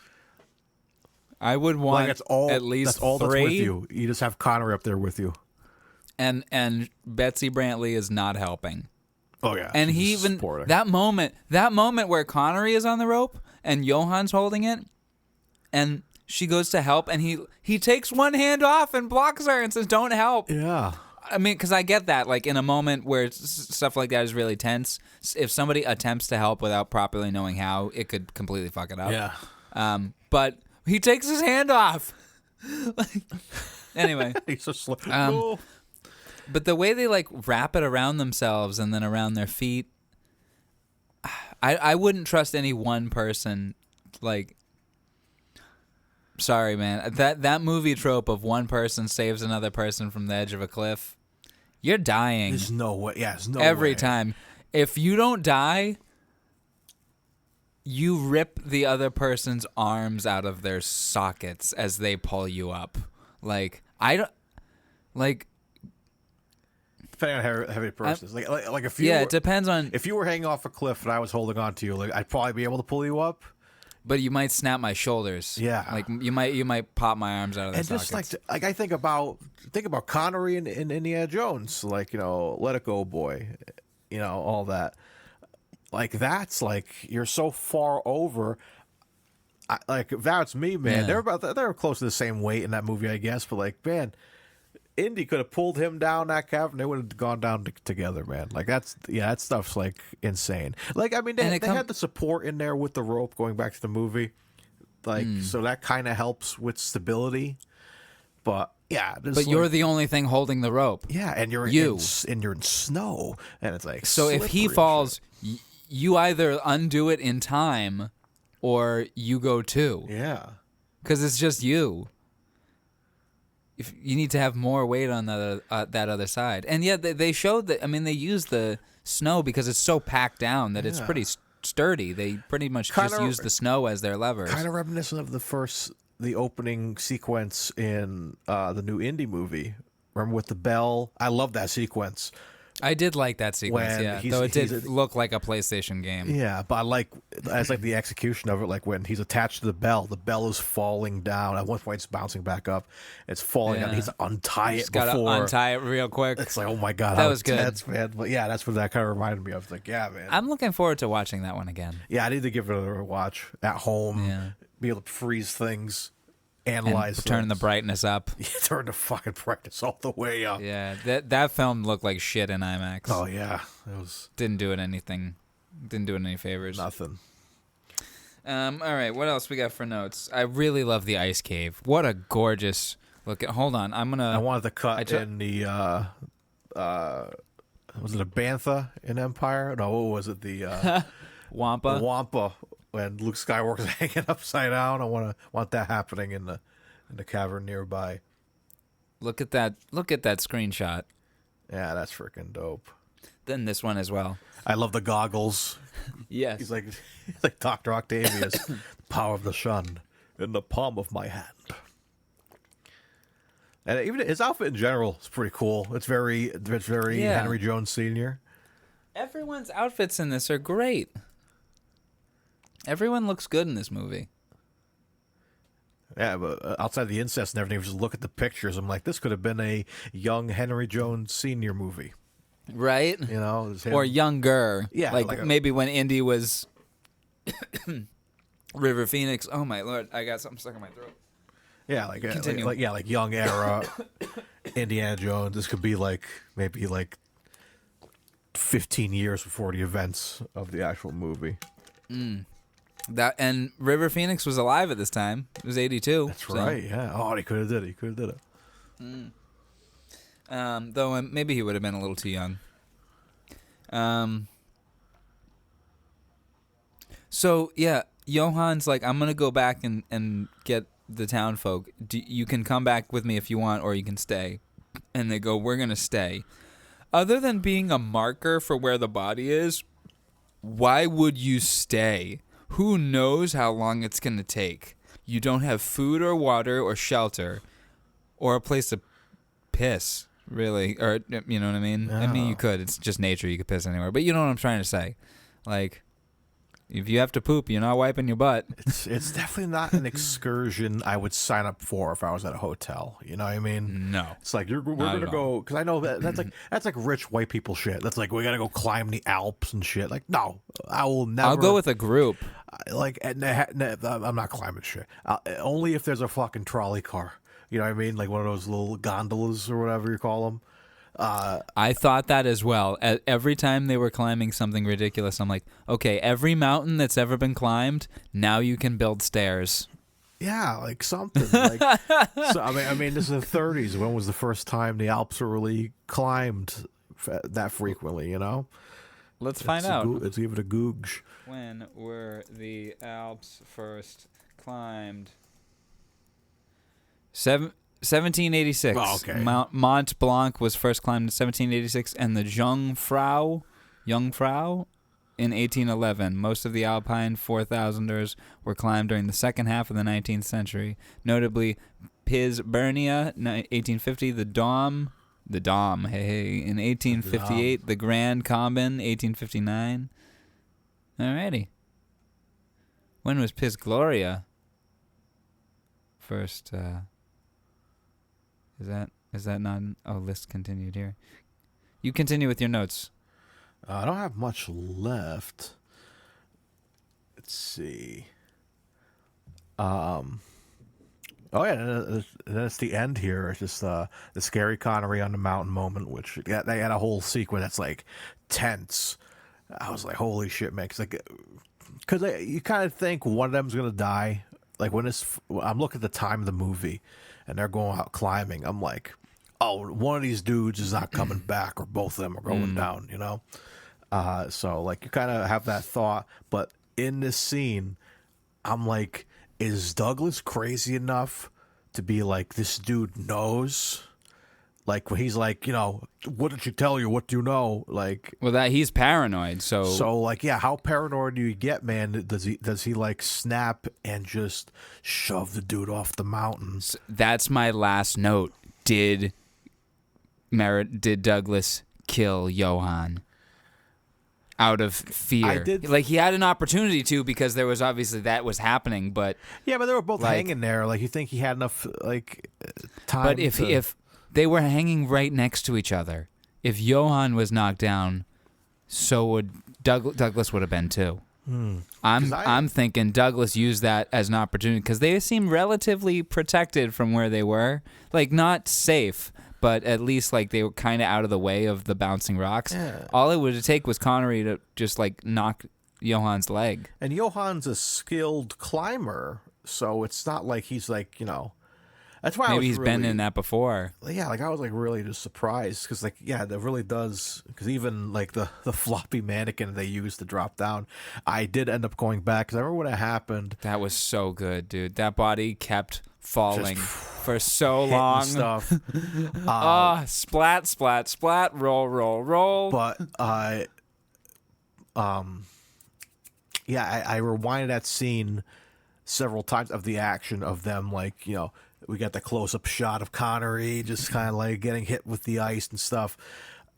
I would want at least that's all 3. That's with you. You just have Connery up there with you. And Betsy Brantley is not helping. Oh yeah. And he even supporting. that moment where Connery is on the rope and Johan's holding it and she goes to help and he takes one hand off and blocks her and says don't help. Yeah. I mean, because I get that, like, in a moment where stuff like that is really tense, if somebody attempts to help without properly knowing how, it could completely fuck it up. Yeah. But he takes his hand off. Anyway. He's so slow. But the way they, like, wrap it around themselves and then around their feet, I wouldn't trust any one person, like... Sorry, man. That movie trope of one person saves another person from the edge of a cliff, you're dying. There's no way. Yeah, there's no every way. time. If you don't die, you rip the other person's arms out of their sockets as they pull you up. Like, I don't... Like... Depending on how heavy a person is. Like if you yeah, were, it depends on... If you were hanging off a cliff and I was holding on to you, like I'd probably be able to pull you up. But you might snap my shoulders. Yeah, like you might pop my arms out of their sockets. And just like I think about Connery in Indiana Jones, like, you know, Let It Go Boy, you know, all that. Like that's like you're so far over. Like if that's me, man. Yeah. They're close to the same weight in that movie, I guess. But like, man, Indy could have pulled him down that cavern. They would have gone down together, man. Like that stuff's like insane. Like I mean, they had the support in there with the rope going back to the movie, like so that kind of helps with stability. But yeah, but you're the only thing holding the rope. Yeah, and you're in snow, and it's like so if he falls, you either undo it in time, or you go too. Yeah, because it's just you. If you need to have more weight on that other side, and yet they showed that. I mean, they used the snow because it's so packed down that it's pretty sturdy. They pretty much just use the snow as their levers. Kind of reminiscent of the opening sequence in the new Indy movie. Remember with the bell? I love that sequence. I did like that sequence, though it did look like a PlayStation game. Yeah, but I like the execution of it. Like when he's attached to the bell is falling down. At one point, it's bouncing back up. It's falling down. He's untie it before. Gotta untie it real quick. It's like, oh my god, that was good, man. But yeah, that's what that kind of reminded me of. It's like, yeah, man. I'm looking forward to watching that one again. Yeah, I need to give it a watch at home. Yeah. Be able to freeze things. Analyze and turn the brightness up. Turn the fucking brightness all the way up. Yeah, that film looked like shit in IMAX. Oh yeah, it was. Didn't do it any favors. Nothing. All right, what else we got for notes? I really love the ice cave. What a gorgeous look! Hold on, I wanted to cut in the. Was it a bantha in Empire? No, what was it? The Wampa. The Wampa. When Luke Skywalker's hanging upside down, I want that happening in the cavern nearby. Look at that screenshot. Yeah, that's freaking dope. Then this one as well. I love the goggles. Yes. He's like Dr. Octavius. The power of the sun in the palm of my hand. And even his outfit in general is pretty cool. It's very Henry Jones Sr. Everyone's outfits in this are great. Everyone looks good in this movie. Yeah, but outside the incest and everything, just look at the pictures. I'm like, this could have been a young Henry Jones Sr. movie. Right? You know? Or younger. Yeah. Like maybe when Indy was River Phoenix. Oh, my Lord. I got something stuck in my throat. Yeah, like young era Indiana Jones. This could be maybe 15 years before the events of the actual movie. That and River Phoenix was alive at this time. It was 82. That's right. Yeah. Oh, he could have did it. He could have did it. Though maybe he would have been a little too young. So yeah, Johann's like, I'm gonna go back and get the town folk. You can come back with me if you want, or you can stay. And they go, we're gonna stay. Other than being a marker for where the body is, why would you stay? Who knows how long it's gonna take? You don't have food or water or shelter, or a place to piss. Really, or you know what I mean? I mean, you could. It's just nature. You could piss anywhere. But you know what I'm trying to say. Like, if you have to poop, you're not wiping your butt. It's definitely not an excursion I would sign up for if I was at a hotel. You know what I mean? No. It's like we're gonna go because I know that's like rich white people shit. That's like we gotta go climb the Alps and shit. Like no, I will never. I'll go with a group. Like I'm not climbing shit. Only if there's a fucking trolley car. You know what I mean? Like one of those little gondolas or whatever you call them. I thought that as well. Every time they were climbing something ridiculous, I'm like, okay, every mountain that's ever been climbed, now you can build stairs. Yeah, like something. Like, so, I mean, this is the 30s. When was the first time the Alps were really climbed that frequently? You know. Let's find out. Let's give it a googe. When were the Alps first climbed? 1786. Oh, okay. Mont Blanc was first climbed in 1786, and the Jungfrau in 1811. Most of the Alpine 4,000ers were climbed during the second half of the 19th century, notably Piz Bernia, 1850, the Dom, in 1858, the Grand Combin, 1859. Alrighty. When was Piz Gloria first? Is that not? List continued here. You continue with your notes. I don't have much left. Let's see. Oh yeah, that's the end here. It's just the scary Connery on the mountain moment, which they had a whole sequence that's like tense. I was like, holy shit, man! Because you kind of think one of them's gonna die. Like I'm looking at the time of the movie, and they're going out climbing. I'm like, oh, one of these dudes is not coming back, or both of them are going down. You know. So like you kind of have that thought, but in this scene, I'm like, is Douglas crazy enough to be like, this dude knows? Like when he's like, what did you tell you? What do you know? Like, well, that he's paranoid. So like, yeah, how paranoid do you get, man? Does he like snap and just shove the dude off the mountains? That's my last note. Did Douglas kill Johann? Out of fear. Like, he had an opportunity to, because there was obviously that was happening, but... Yeah, but they were both hanging there. Like, you think he had enough, like, time But if they were hanging right next to each other, if Johann was knocked down, so would Douglas would have been too. I'm thinking Douglas used that as an opportunity, because they seem relatively protected from where they were. Like, not safe, but at least like they were kind of out of the way of the bouncing rocks. Yeah. All it would take was Connery to just like knock Johann's leg. And Johann's a skilled climber, so it's not like he's like, that's why maybe he's been in that before. Yeah, like I was like really just surprised because like that really does, because even like the floppy mannequin they used to drop down, I did end up going back because I remember when it happened. That was so good, dude. That body kept falling for so long. Stuff. Splat, splat, splat, roll, roll, roll. But yeah, I rewinded that scene several times of the action of them, like, we got the close-up shot of Connery just kind of like getting hit with the ice and stuff.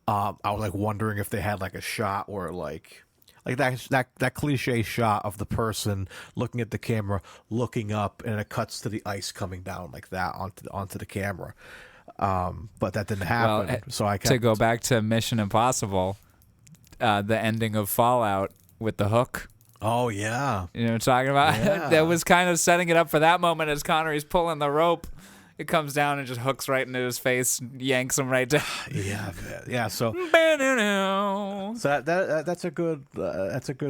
I was like wondering if they had like a shot where like that cliche shot of the person looking at the camera, looking up, and it cuts to the ice coming down like that onto the camera. But that didn't happen. Well, so I kept... to go back to Mission Impossible, the ending of Fallout with the hook. Oh, yeah. You know what I'm talking about? Yeah. That was kind of setting it up for that moment as Connery's pulling the rope. It comes down and just hooks right into his face, yanks him right down. Yeah, man. Yeah. So that's a good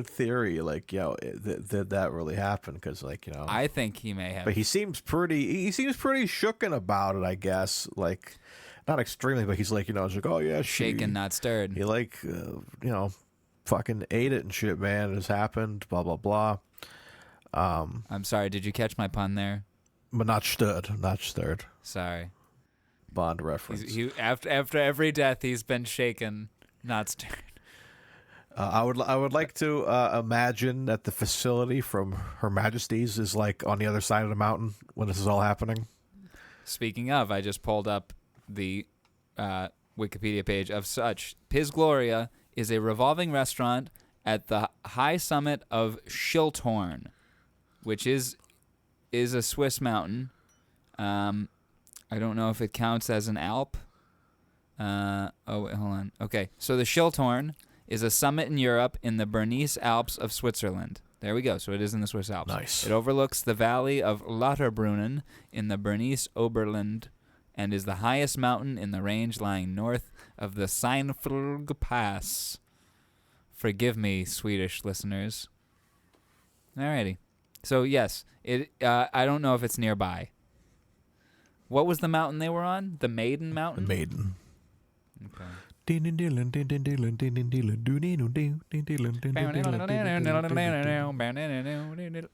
theory. Like, did that really happen? Because, like, I think he may have. But he seems pretty shooken about it. I guess, like, not extremely, but he's like, it's like, oh yeah, shaken, not stirred. He like, fucking ate it and shit, man. It has happened. Blah blah blah. I'm sorry. Did you catch my pun there? But not stirred. Not stirred. Sorry. Bond reference. After every death, he's been shaken, not stirred. I would like to imagine that the facility from Her Majesty's is like on the other side of the mountain when this is all happening. Speaking of, I just pulled up the Wikipedia page of such. Piz Gloria is a revolving restaurant at the high summit of Schilthorn, which is a Swiss mountain. I don't know if it counts as an Alp. Wait, hold on. Okay, so the Schilthorn is a summit in Europe in the Bernese Alps of Switzerland. There we go. So it is in the Swiss Alps. Nice. It overlooks the valley of Lauterbrunnen in the Bernese Oberland and is the highest mountain in the range lying north of the Seinflug Pass. Forgive me, Swedish listeners. Alrighty. So yes, it. I don't know if it's nearby. What was the mountain they were on? The Maiden Mountain? The Maiden. Okay. All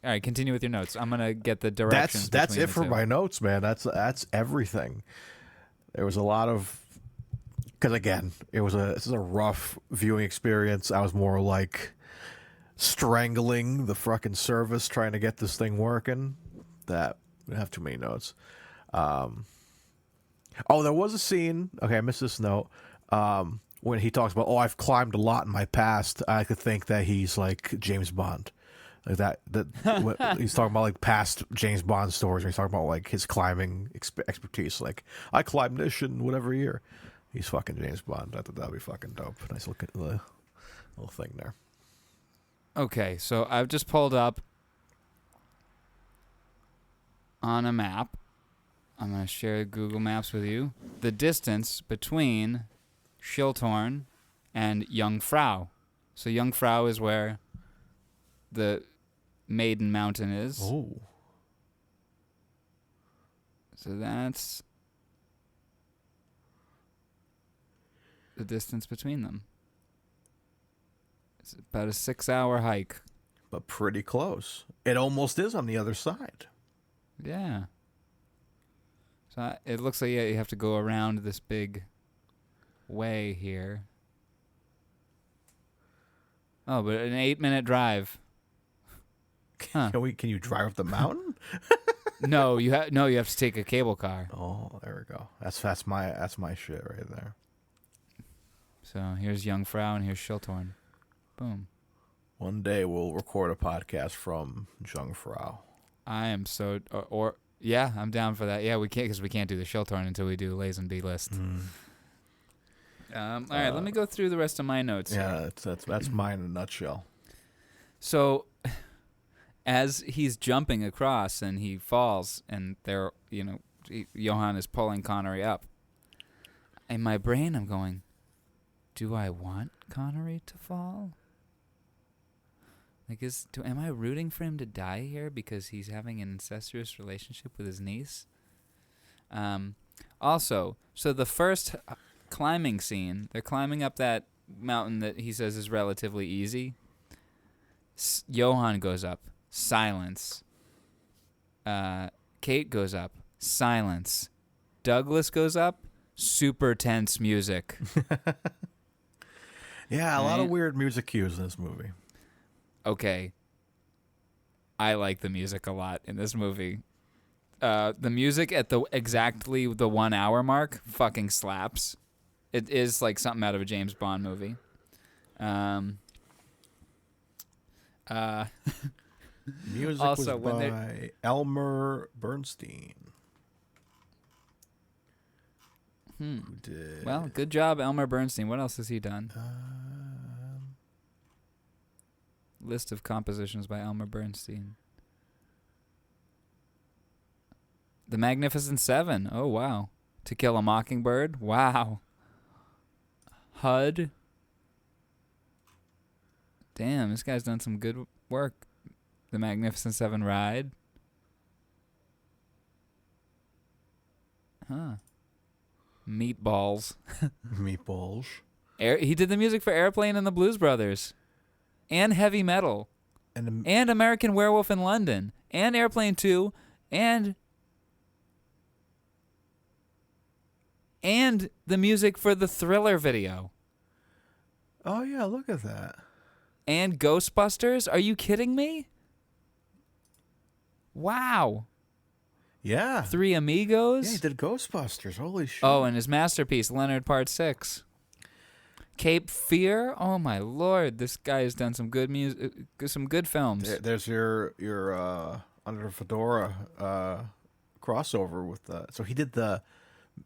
right, continue with your notes. I'm gonna get the directions. That's it for my notes, man. That's everything. There was a lot of, because again, this is a rough viewing experience. I was more like strangling the fucking service trying to get this thing working. That I have too many notes. There was a scene. Okay, I missed this note. When he talks about, I've climbed a lot in my past. I could think that he's like James Bond, like that. He's talking about like past James Bond stories. Or he's talking about like his climbing expertise. Like, I climbed this in whatever year. He's fucking James Bond. I thought that'd be fucking dope. Nice looking little thing there. Okay, so I've just pulled up on a map. I'm going to share Google Maps with you. The distance between Schilthorn and Jungfrau. So Jungfrau is where the Maiden Mountain is. Oh. So that's the distance between them. It's about a 6-hour hike. But pretty close. It almost is on the other side. Yeah. So it looks like you have to go around this big way here. Oh, but an 8-minute drive. Huh. Can you drive up the mountain? No, you have to take a cable car. Oh, there we go. That's my shit right there. So here's Jungfrau and here's Schilthorn. Boom. One day we'll record a podcast from Jungfrau. I am so yeah, I'm down for that. Yeah, we can't because we can't do the Schilthorn until we do Lays and B list. All right, let me go through the rest of my notes. Yeah, that's mine in a nutshell. So, as he's jumping across and he falls, and Johan is pulling Connery up. In my brain, I'm going, do I want Connery to fall? Like, am I rooting for him to die here because he's having an incestuous relationship with his niece? Also, so the first climbing scene, they're climbing up that mountain that he says is relatively easy. Johan goes up, silence. Kate goes up, silence. Douglas goes up, super tense music. Yeah, a lot of weird music cues in this movie. Okay. I like the music a lot in this movie. The music at exactly the 1 hour mark fucking slaps. It is like something out of a James Bond movie. Music also, was by Elmer Bernstein. Well, good job, Elmer Bernstein. What else has he done? List of compositions by Elmer Bernstein. The Magnificent Seven. Oh, wow. To Kill a Mockingbird. Wow. HUD. Damn, this guy's done some good work. The Magnificent Seven Ride. Huh. Meatballs. Meatballs. He did the music for Airplane and the Blues Brothers. And Heavy Metal. And American Werewolf in London. And Airplane 2. And the music for the Thriller video. Oh, yeah, look at that. And Ghostbusters? Are you kidding me? Wow. Yeah. Three Amigos? Yeah, he did Ghostbusters. Holy shit. Oh, and his masterpiece, Leonard Part 6. Cape Fear? Oh, my Lord. This guy has done some good music, some good films. There's your Under the Fedora crossover with so he did the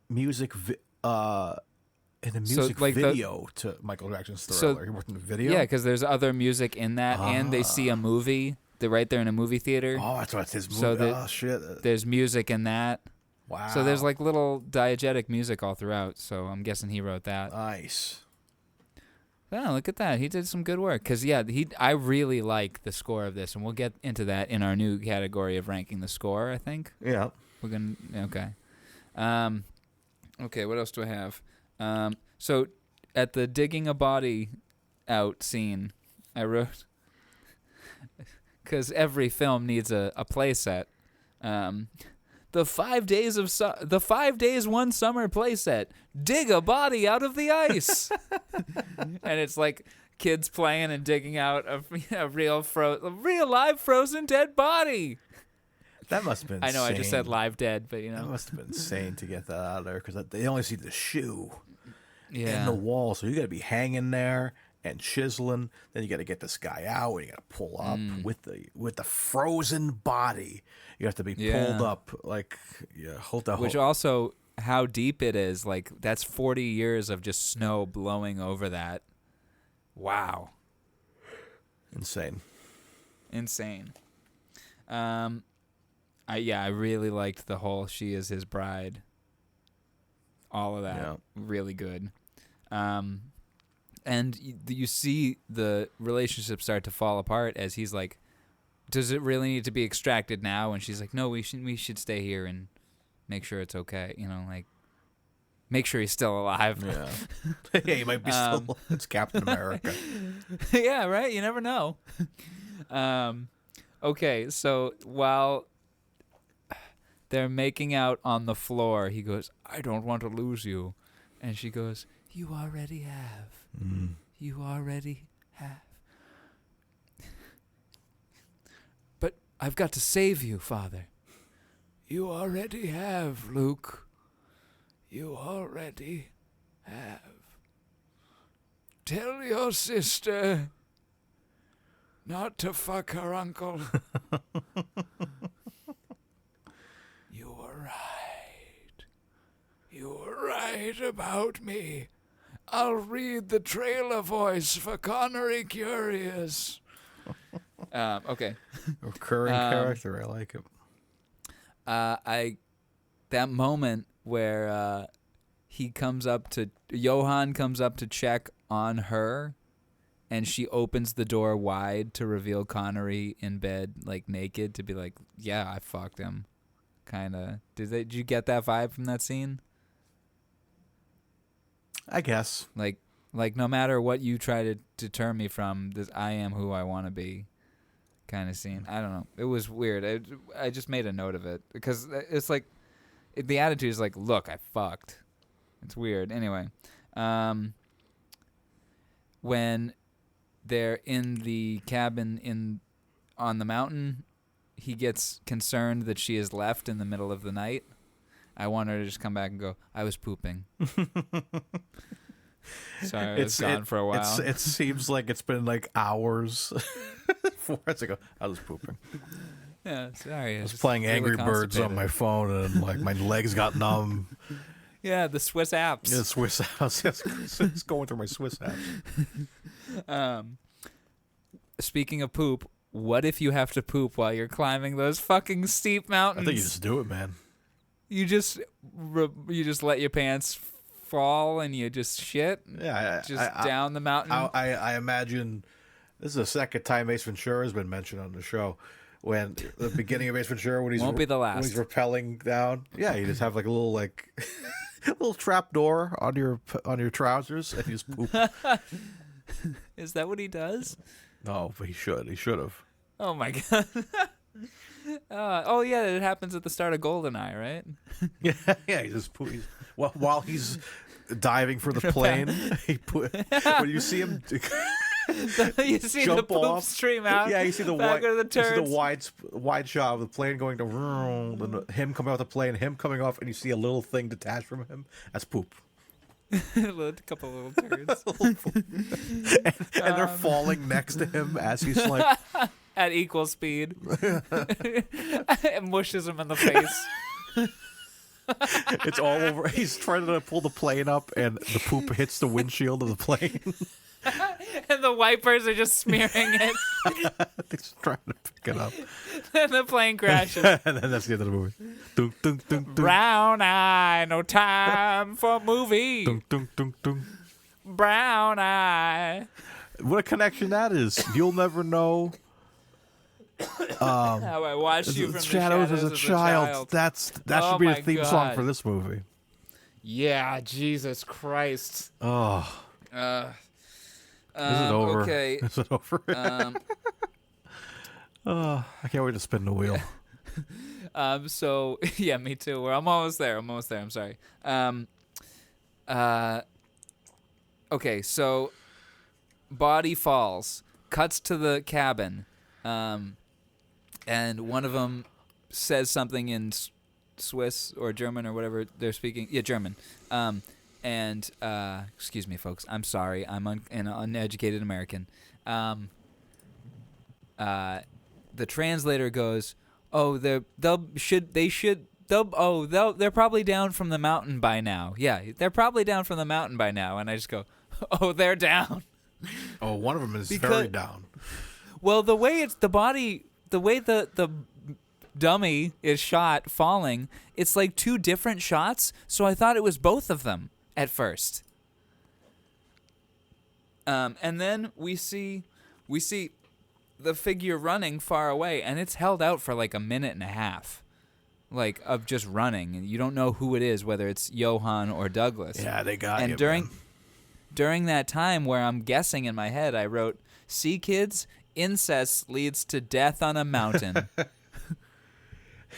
music in the music video to Michael Jackson's Thriller. He worked in the video? Yeah, because there's other music in that, and they see a movie. They're right there in a movie theater. Oh, that's what's his movie. So shit. There's music in that. Wow. So there's like little diegetic music all throughout, so I'm guessing he wrote that. Nice. Oh, look at that. He did some good work. Because, yeah, I really like the score of this, and we'll get into that in our new category of ranking the score, I think. Yeah. We're going to, okay. Okay, what else do I have? So at the digging a body out scene, I wrote, because every film needs a play set. The 5 days one summer play set. Dig a body out of the ice. And it's like kids playing and digging out a real live frozen dead body. That must have been I know insane. I just said live dead, but That must have been insane to get that out of there because they only see the shoe yeah. in the wall. So you got to be hanging there and chiseling. Then you got to get this guy out and you got to pull up with the frozen body. You have to be pulled up like hold the Which also how deep it is. Like that's 40 years of just snow blowing over that. Wow. Insane. I really liked the whole "She Is His Bride." All of that, yeah. Really good. And you see the relationship start to fall apart as he's like, "Does it really need to be extracted now?" And she's like, "No, we should stay here and make sure it's okay. Like make sure he's still alive." Yeah, yeah, he might be still. It's Captain America. Yeah, right. You never know. Okay, so while they're making out on the floor, he goes, "I don't want to lose you," and she goes, "You already have. You already have. But I've got to save you, Father." "You already have, Luke. You already have. Tell your sister not to fuck her uncle." "You were right. You were right about me. I'll read the trailer voice for Connery Curious." Okay. Recurring character. I like it. That moment where Johan comes up to check on her, and she opens the door wide to reveal Connery in bed, like naked, to be like, "Yeah, I fucked him." Kind of. Did you get that vibe from that scene? I guess. Like no matter what you try to turn me from, this I am who I want to be kind of scene. I don't know. It was weird. I just made a note of it because it's like the attitude is like, "Look, I fucked." It's weird. Anyway, when they're in the cabin on the mountain, he gets concerned that she is left in the middle of the night. I want her to just come back and go, "I was pooping." Sorry, I was gone for a while. It seems like it's been like hours. 4 hours ago, I was pooping. Yeah, sorry. I was playing Angry Birds on my phone, and like my legs got numb. Yeah, the Swiss apps. Yeah, Swiss apps. It's going through my Swiss apps. Speaking of poop, what if you have to poop while you're climbing those fucking steep mountains? I think you just do it, man. You just let your pants fall and you just shit. Yeah, down the mountain. I imagine this is the second time Ace Ventura has been mentioned on the show. When the beginning of Ace Ventura, when he's Won't be the last. when he's rappelling down, yeah, you just have like a little little trap door on your trousers, and you just poop. Is that what he does? No, but he should have. Oh my god. Oh yeah, it happens at the start of GoldenEye, right? Yeah, he just while he's diving for the plane. When you see him. You see jump the poop off. stream out. Yeah, you see the back of the you see the turds. wide shot of the plane going to then him coming off the plane, him coming off, and you see a little thing detached from him. That's poop. A couple little turds. and they're falling next to him as he's like at equal speed. It mushes him in the face. it's all over. He's trying to pull the plane up, and the poop hits the windshield of the plane. And the wipers are just smearing it. He's trying to pick it up. And the plane crashes. And then that's the end of the movie. Dun, dun, dun, dun. Brown eye, no time for movie. Dun, dun, dun, dun. Brown eye. What a connection that is. You'll never know. How I watched you from the shadows as a child. That Oh should be my the theme God. song for this movie. Yeah, Jesus Christ. Oh, is it over? Okay. Is it over? Oh, I can't wait to spin the wheel. So yeah, me too. I'm almost there. I'm sorry. Okay, so body falls, cuts to the cabin, and one of them says something in Swiss or German or whatever they're speaking. Yeah, German. And excuse me, folks. I'm sorry. I'm an uneducated American. The translator goes, "Oh, they're probably down from the mountain by now." Yeah, they're probably down from the mountain by now. And I just go, "Oh, they're down." Oh, one of them is very down. Well, the way the dummy is shot falling, it's like two different shots. So I thought it was both of them at first. And then we see the figure running far away, and it's held out for like a minute and a half, like of just running, and you don't know who it is, whether it's Johann or Douglas. Yeah, they got and you. during that time, where I'm guessing in my head, I wrote, "See, kids, incest leads to death on a mountain."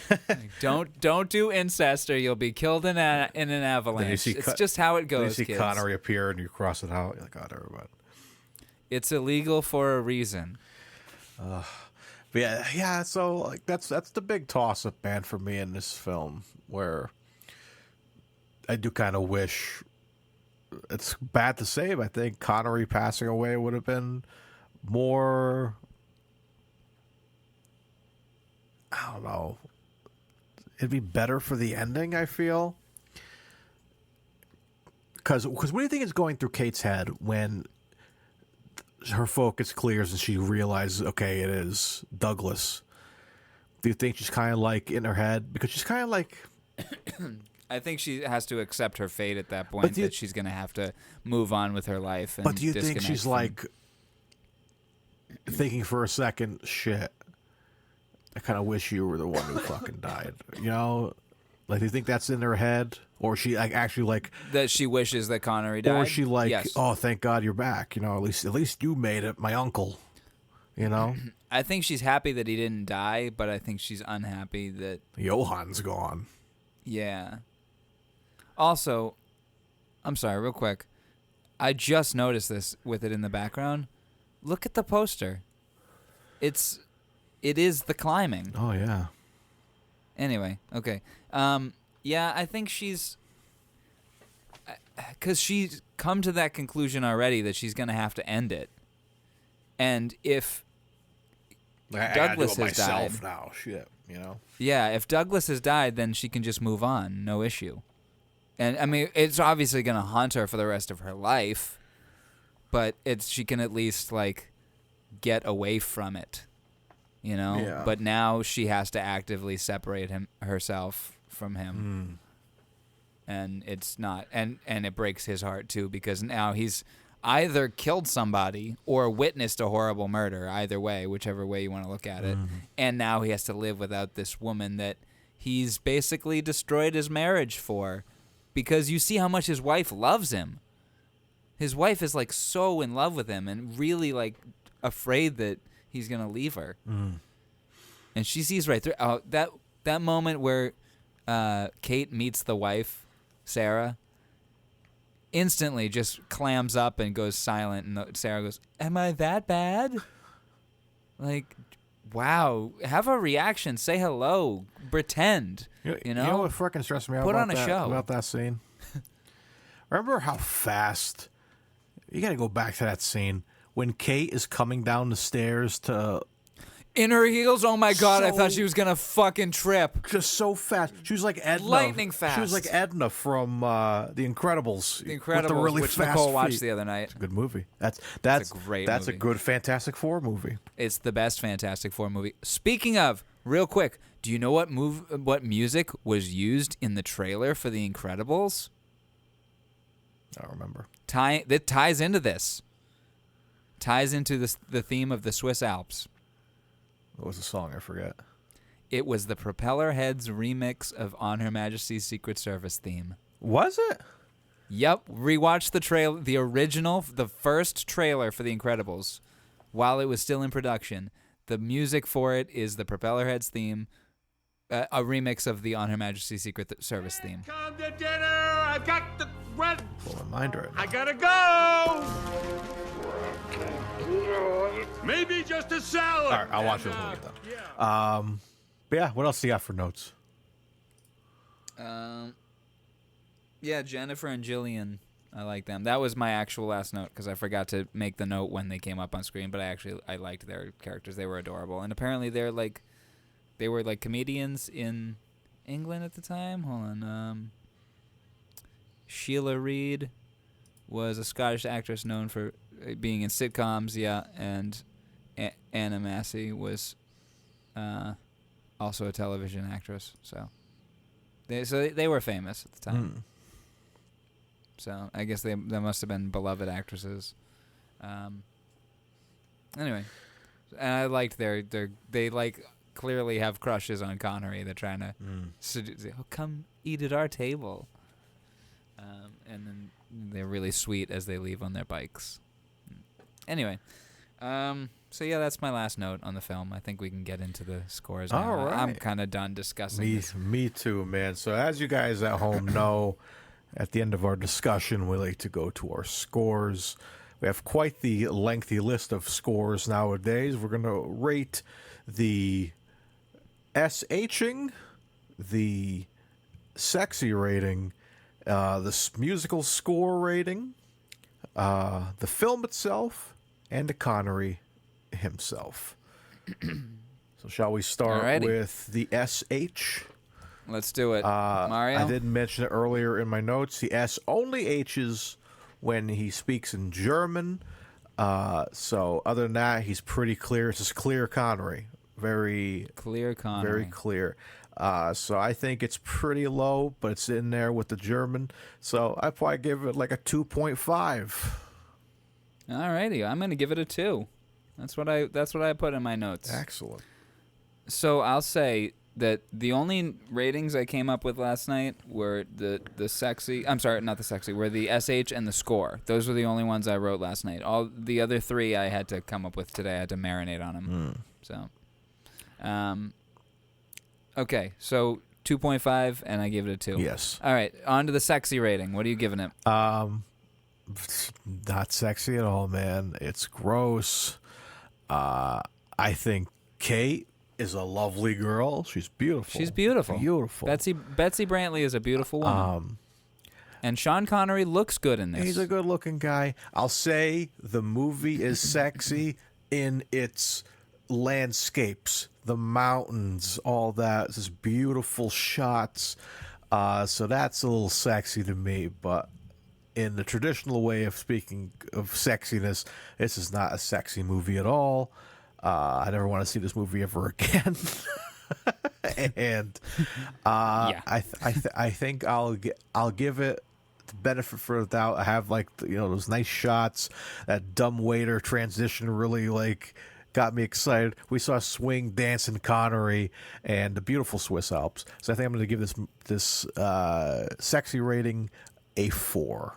Like, don't do incest, or you'll be killed in an avalanche. It's just how it goes. You see kids. Connery appear, and you cross it out. You're like, oh, never mind. It's illegal for a reason. But yeah. So like that's the big toss-up, man, for me in this film, where I do kind of wish. It's bad to say, but I think Connery passing away would have been more. I don't know. It'd be better for the ending, I feel. Because what do you think is going through Kate's head when her focus clears and she realizes, okay, it is Douglas? Do you think she's kind of like in her head? Because she's kind of like... I think she has to accept her fate at that point, that she's going to have to move on with her life. And but do you think she's like thinking for a second, shit, I kind of wish you were the one who fucking died. You know? Like, do you think that's in her head? Or she like actually like... That she wishes that Connery died? Or she like, yes. Oh, thank God you're back. You know, at least you made it, my uncle. You know? I think she's happy that he didn't die, but I think she's unhappy that... Johann's gone. Yeah. Also, I'm sorry, real quick. I just noticed this with it in the background. Look at the poster. It is the climbing. Oh, yeah. Anyway, okay. Yeah, I think she's... Because she's come to that conclusion already that she's going to have to end it. And if Douglas has died... now, shit, you know? Yeah, if Douglas has died, then she can just move on, no issue. And, I mean, it's obviously going to haunt her for the rest of her life, but she can at least, like, get away from it, you know? Yeah. But now she has to actively separate herself from him. And it's not, and it breaks his heart too, because now he's either killed somebody or witnessed a horrible murder, either way, whichever way you want to look at it. And now he has to live without this woman that he's basically destroyed his marriage for, because you see how much his wife loves him. His wife is like so in love with him and really like afraid that he's gonna leave her. And she sees right through that moment where Kate meets the wife, Sarah, instantly just clams up and goes silent, and Sarah goes, "Am I that bad?" Like, wow, have a reaction, say hello, pretend. You know? You know what fucking stressed me out Put on a show about that scene? Remember how fast? You got to go back to that scene when Kate is coming down the stairs to. In her heels, oh my god! I So- thought she was gonna fucking trip. Just so fast. She was like Edna. Lightning fast. She was like Edna from The Incredibles. The with Incredibles, the really which fast Nicole watched feet. the other night. Good movie. That's a great That's movie. a good Fantastic Four movie. It's the best Fantastic Four movie. Speaking of, real quick, do you know what music was used in the trailer for The Incredibles? I don't remember. That ties into this. Ties into the theme of the Swiss Alps. What was the song? I forget. It was the Propeller Heads remix of On Her Majesty's Secret Service theme. Was it? Yep, rewatched the original, the first trailer for The Incredibles, while it was still in production. The music for it is the Propeller Heads theme, a remix of the On Her Majesty's Secret Service theme. Come to dinner. I've got the rent. Blow my mind right now. I gotta go. Maybe just a salad. All right, I'll watch this movie then. But yeah, what else do you got for notes? Yeah, Jennifer and Jillian, I like them. That was my actual last note because I forgot to make the note when they came up on screen. But I liked their characters; they were adorable, and apparently they were like comedians in England at the time. Hold on, Sheila Reid was a Scottish actress known for being in sitcoms. Yeah, and Anna Massey was also a television actress. So they were famous at the time. So I guess they must have been beloved actresses. Anyway, and I liked they like clearly have crushes on Connery. They're trying to seduce. Oh, come eat at our table. And then they're really sweet as they leave on their bikes. Anyway, so yeah, that's my last note on the film. I think we can get into the scores now. All right. I'm kind of done discussing this. Me too, man. So as you guys at home know, at the end of our discussion, we like to go to our scores. We have quite the lengthy list of scores nowadays. We're going to rate the SHing, the sexy rating, the musical score rating, the film itself, and the Connery himself. So shall we start Alrighty. with the SH? Let's do it. Mario? I didn't mention it earlier in my notes. The S only H's when he speaks in German. So other than that, he's pretty clear. It's just clear Connery. Very Clear Connery. very clear. So I think it's pretty low, but it's in there with the German. So I'd probably give it like a 2.5. Alrighty, I'm gonna give it a 2. That's what I put in my notes. Excellent. So I'll say that the only ratings I came up with last night were the sexy. I'm sorry, not the sexy. Were the SH and the score. Those were the only ones I wrote last night. All the other 3 I had to come up with today. I had to marinate on them. So, okay, so 2.5, and I give it a 2. Yes. All right, on to the sexy rating. What are you giving it? Not sexy at all, man. It's gross. I think Kate is a lovely girl. She's beautiful. She's beautiful. Beautiful. Betsy Brantley is a beautiful woman. And Sean Connery looks good in this. He's a good-looking guy. I'll say the movie is sexy in its landscapes, the mountains, all that. Just beautiful shots. So that's a little sexy to me, but in the traditional way of speaking of sexiness, this is not a sexy movie at all. I never want to see this movie ever again. And Yeah. I think I'll give it the benefit for the doubt. I have like those nice shots. That dumb waiter transition really like got me excited. We saw swing dancing Connery and the beautiful Swiss Alps. So I think I'm going to give this sexy rating a 4.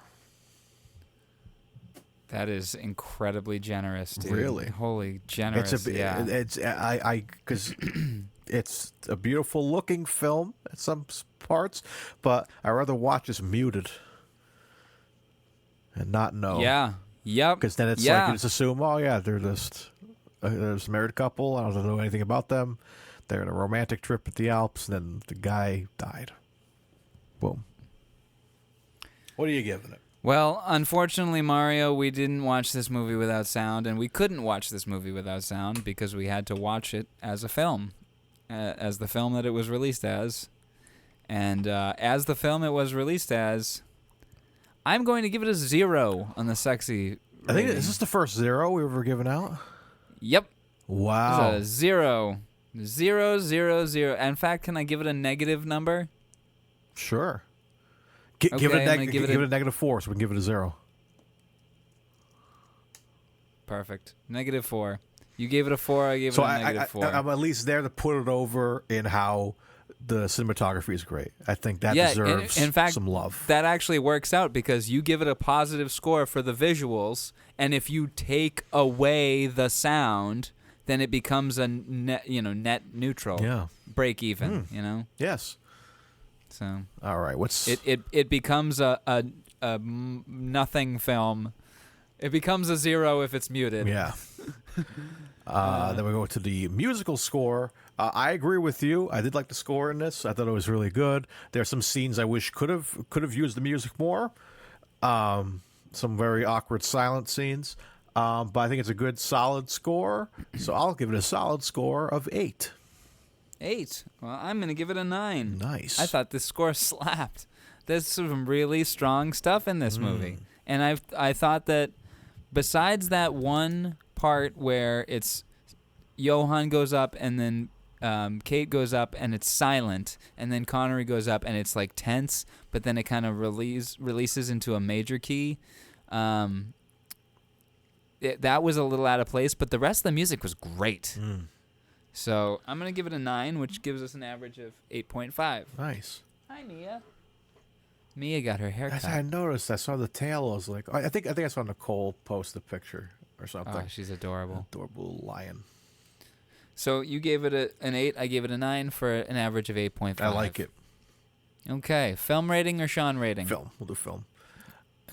That is incredibly generous, dude. Really? Holy generous. Yeah. Because it's a beautiful looking film at some parts, but I'd rather watch this muted and not know. Yeah. Yep. Because then it's like you just assume, oh yeah, they're just there's a married couple. I don't know anything about them. They're on a romantic trip at the Alps, and then the guy died. Boom. What are you giving it? Well, unfortunately, Mario, we didn't watch this movie without sound, and we couldn't watch this movie without sound because we had to watch it as a film, as the film that it was released as. And as the film it was released as, I'm going to give it a 0 on the sexy I think rating. is this the first 0 we've ever given out? Yep. Wow. It's a 0. 0, 0, 0. In fact, can I give it a negative number? Sure. Okay, give it I'm gonna give it a negative 4, so we can give it a 0. Perfect. Negative 4. You gave it a 4, I gave it a negative 4. I'm at least there to put it over in how the cinematography is great. I think that deserves in fact, some love. That actually works out because you give it a positive score for the visuals, and if you take away the sound, then it becomes a net neutral. Yeah. Break even, Yes. So All right. What's it becomes a nothing film. It becomes a 0 if it's muted. Yeah. Then we go to the musical score. I agree with you. I did like the score in this. I thought it was really good. There are some scenes I wish could have used the music more. Some very awkward silent scenes. But I think it's a good, solid score. So I'll give it a solid score of 8. 8. Well, I'm going to give it a 9. Nice. I thought this score slapped. There's some really strong stuff in this movie. And I thought that besides that one part where it's Johan goes up and then Kate goes up and it's silent, and then Connery goes up and it's like tense, but then it kind of releases into a major key. That was a little out of place, but the rest of the music was great. So I'm going to give it a 9, which gives us an average of 8.5. Nice. Hi, Mia. Mia got her hair cut. I noticed. I saw the tail. I was like, I think I saw Nicole post a picture or something. Oh, she's adorable. Adorable lion. So you gave it an 8. I gave it a 9 for an average of 8.5. I like it. Okay. Film rating or Sean rating? Film. We'll do film.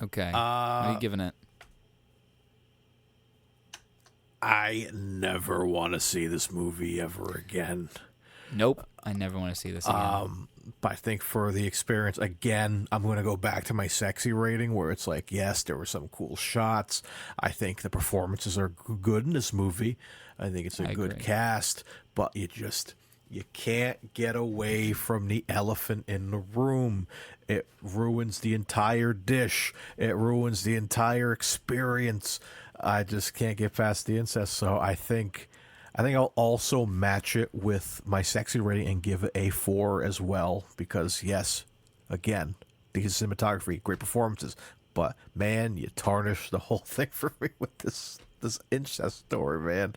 Okay. What are you giving it? I never want to see this movie ever again. Nope. I never want to see this again. But I think for the experience, again, I'm going to go back to my sexy rating where it's like, yes, there were some cool shots. I think the performances are good in this movie. I think it's a good cast, but you can't get away from the elephant in the room. It ruins the entire dish. It ruins the entire experience. I just can't get past the incest. So I think I'll also match it with my sexy rating and give it a 4 as well. Because yes, again, the cinematography, great performances, but man, you tarnish the whole thing for me with this incest story, man.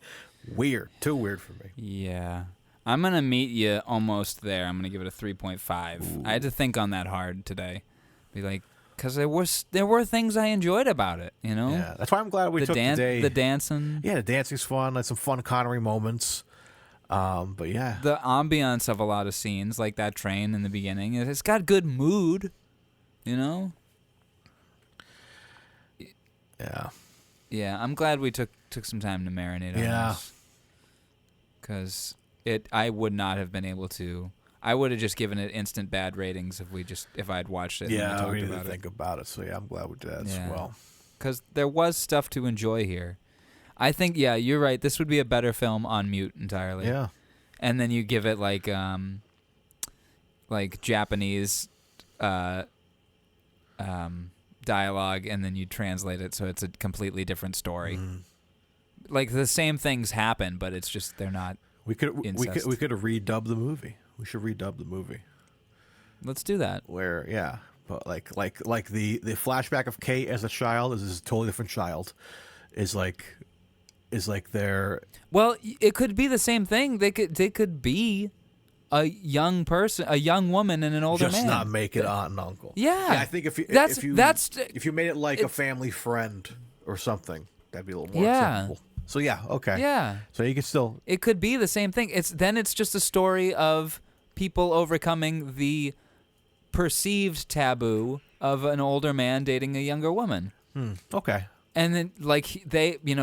Weird, too weird for me. Yeah. I'm going to meet you almost there. I'm going to give it a 3.5. I had to think on that hard today. Be like, because there were things I enjoyed about it, Yeah, that's why I'm glad we took the day. The dancing. Yeah, the dancing's fun. Like some fun Connery moments. But yeah. The ambiance of a lot of scenes, like that train in the beginning, it's got good mood, Yeah. Yeah, I'm glad we took some time to marinate on this. Because I would not have been able to. I would have just given it instant bad ratings if I had watched it. Yeah, and we we need talked to about think about it. So yeah, I'm glad we did that as well. Because there was stuff to enjoy here. I think, yeah, you're right. This would be a better film on mute entirely. Yeah. And then you give it like Japanese dialogue, and then you translate it so it's a completely different story. Like the same things happen, but it's just they're not We could incest. we could have redubbed the movie. We should redub the movie. Let's do that. Where but like the flashback of Kate as a child is a totally different child. Is like their Well, it could be the same thing. They could be a young person, a young woman, and an older just man. not make it aunt and uncle. Yeah. I think if you made it like a family friend or something, that'd be a little more acceptable. So okay. Yeah. So you could still. It could be the same thing. It's just a story of people overcoming the perceived taboo of an older man dating a younger woman. Okay. And then,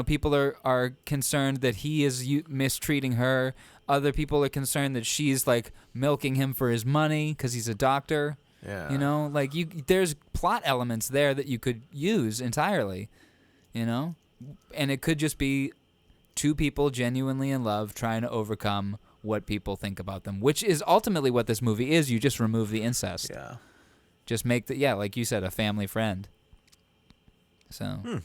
people are concerned that he is mistreating her. Other people are concerned that she's, like, milking him for his money because he's a doctor. Yeah. There's plot elements there that you could use entirely, And it could just be two people genuinely in love trying to overcome what people think about them, which is ultimately what this movie is. You just remove the incest. Yeah. Just make like you said, a family friend. So.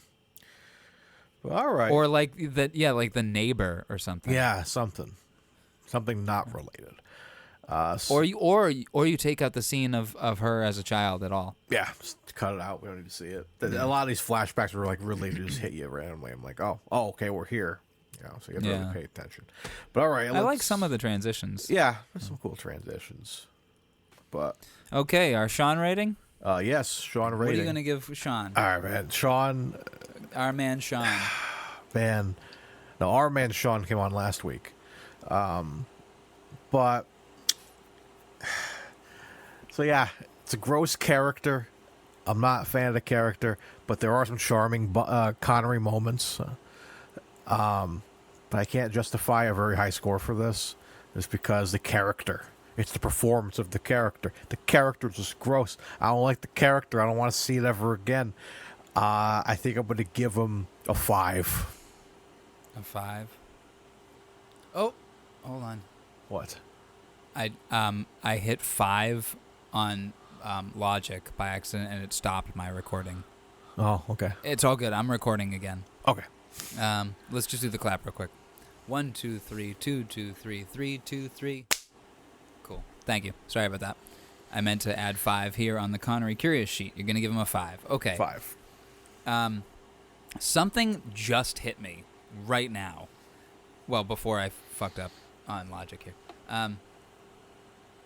All right. Or like the neighbor or something. Yeah, something not related. Or you take out the scene of her as a child at all. Yeah, just cut it out. We don't need to see it. A lot of these flashbacks were like really just hit you randomly. I'm like, oh, okay, we're here. So you have to really pay attention. But all right, I like some of the transitions. Yeah, there's some cool transitions. But okay, our Sean rating. Yes, Sean rating. What are you gonna give Sean? All right, man, Sean. Our man Sean. Man, no, our man Sean came on last week, but so yeah, it's a gross character. I'm not a fan of the character, but there are some charming Connery moments. But I can't justify a very high score for this, just because the character. It's the performance of the character. The character's just gross. I don't like the character. I don't want to see it ever again. I think I'm going to give him a 5. A 5. Oh, hold on. What? I hit 5 on Logic by accident, and it stopped my recording. Oh, okay. It's all good. I'm recording again. Okay. Let's just do the clap real quick. 1, 2, 3, 2, 2, 3, 3, 2, 3. Cool. Thank you. Sorry about that. I meant to add 5 here on the Connery Curious sheet. You're going to give him a 5. Okay. 5. Something just hit me right now. Well, before I fucked up on Logic here.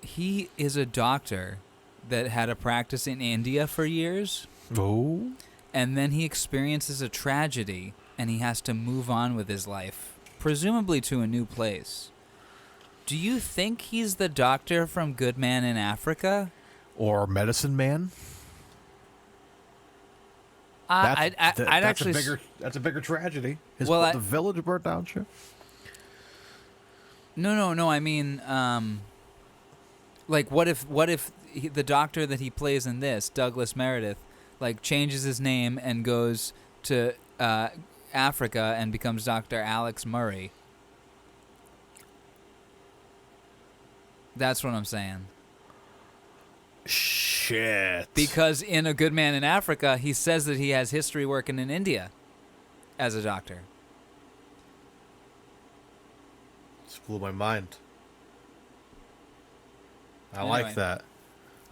He is a doctor that had a practice in India for years. Oh. And then he experiences a tragedy, and he has to move on with his life, presumably to a new place. Do you think he's the doctor from Good Man in Africa? Or Medicine Man? I'd actually... That's a bigger tragedy. The village burnt down, sure. No. I mean, like, what if the doctor that he plays in this, Douglas Meredith, like, changes his name and goes to Africa and becomes Dr. Alex Murray? That's what I'm saying. Shit. Because in A Good Man in Africa, he says that he has history working in India as a doctor. Just blew my mind. I Anyway. like that.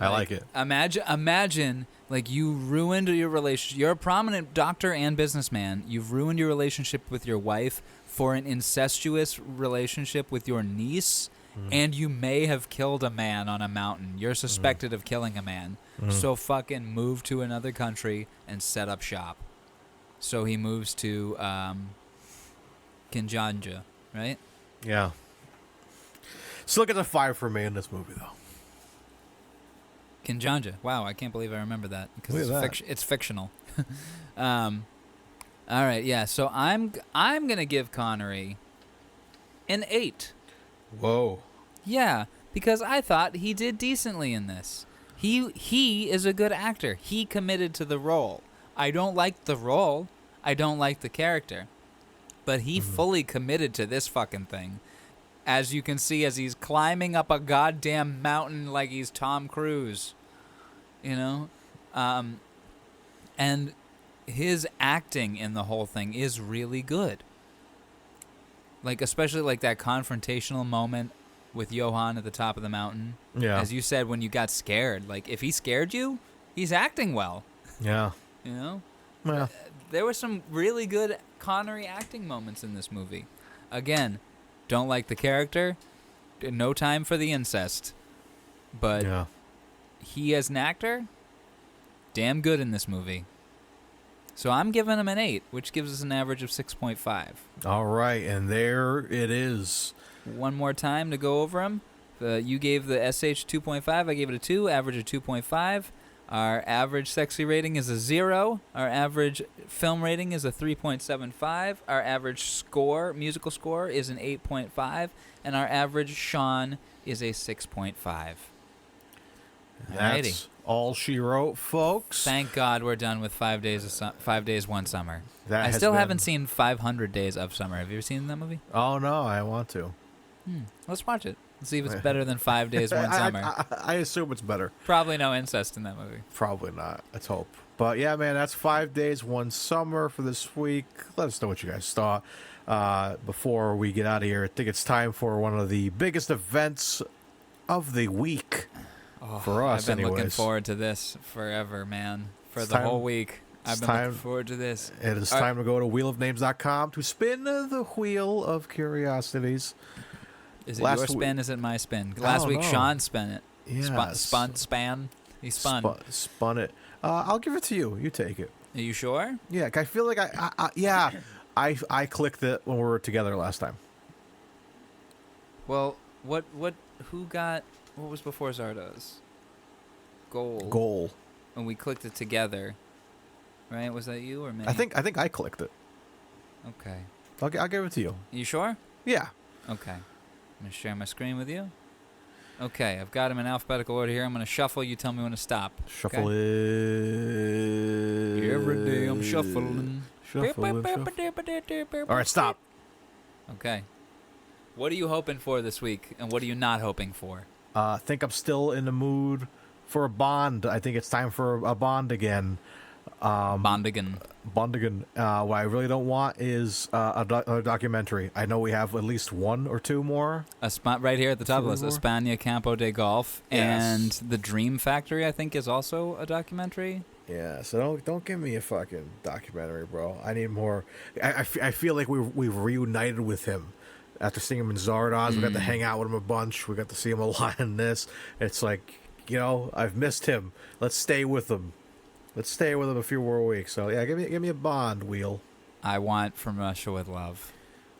I like it. Imagine, like, you ruined your relationship. You're a prominent doctor and businessman. You've ruined your relationship with your wife for an incestuous relationship with your niece, and you may have killed a man on a mountain. You're suspected of killing a man. So fucking move to another country and set up shop. So he moves to Kinjanja, right? Yeah. Still get a 5 for me in this movie, though. Kinjanja. Wow, I can't believe I remember that because Look at that. it's fictional. All right, yeah. So I'm gonna give Connery an 8. Whoa. Yeah, because I thought he did decently in this. He is a good actor. He committed to the role. I don't like the role. I don't like the character, but he fully committed to this fucking thing. As you can see, as he's climbing up a goddamn mountain like he's Tom Cruise, and his acting in the whole thing is really good. like especially like that confrontational moment with Johan at the top of the mountain. Yeah. As you said, when you got scared, like if he scared you, he's acting well. Yeah. You know, Well, there were some really good Connery acting moments in this movie. Again, don't like the character. No time for the incest, but yeah. he as an actor, damn good in this movie. So I'm giving him an 8, which gives us an average of 6.5. All right, and there it is. One more time to go over them. You gave the SH 2.5. I gave it a 2, average of 2.5. Our average sexy rating is a 0. Our average film rating is a 3.75. Our average score, musical score, is an 8.5. And our average Sean is a 6.5. That's all she wrote, folks. Thank God we're done with 5 days, 5 days, one summer. That I has still been- haven't seen 500 Days of Summer. Have you ever seen that movie? Oh, no, I want to. Let's watch it. Let's see if it's better than 5 Days, One Summer. I assume it's better. Probably no incest in that movie. Probably not. Let's hope. But yeah, man, that's 5 days, 1 summer for this week. Let us know what you guys thought. Before we get out of here, I think it's time for one of the biggest events of the week for us. I've been looking anyways. forward to this forever, man. For It's the time- whole week. I've been looking forward to this. It is All right. time to go to wheelofnames.com to spin the wheel of curiosities. Is it Last your spin? Is it my spin? Last week, know. Sean spun it. Yes. Span. He spun. Spun it. I'll give it to you. You take it. Are you sure? Yeah, I feel like I clicked it when we were together last time. Well, what was before Zardoz? Goal. And we clicked it together. Right? Was that you or me? I think I clicked it. Okay. I'll give it to you. You sure? Yeah. Okay. I'm going to share my screen with you. Okay, I've got them in alphabetical order here. I'm going to shuffle. You tell me when to stop. Shuffle okay? it. Every day I'm shuffling. Shuffle. All right, stop. Okay. What are you hoping for this week, and what are you not hoping for? I think I'm still in the mood for a Bond. I think it's time for a Bond again. Bondigan. What I really don't want is a documentary. I know we have at least one or two more. A spot right here at the top of the list. More? España Campo de Golf. Yes. And The Dream Factory, I think, is also a documentary. Yeah, so don't give me a fucking documentary, bro. I need more. I feel like we've reunited with him after seeing him in Zardoz. We got to hang out with him a bunch. We got to see him a lot in this. It's like, I've missed him. Let's stay with him. Let's stay with him a few more weeks. So yeah, give me a Bond wheel. I want From Russia with Love.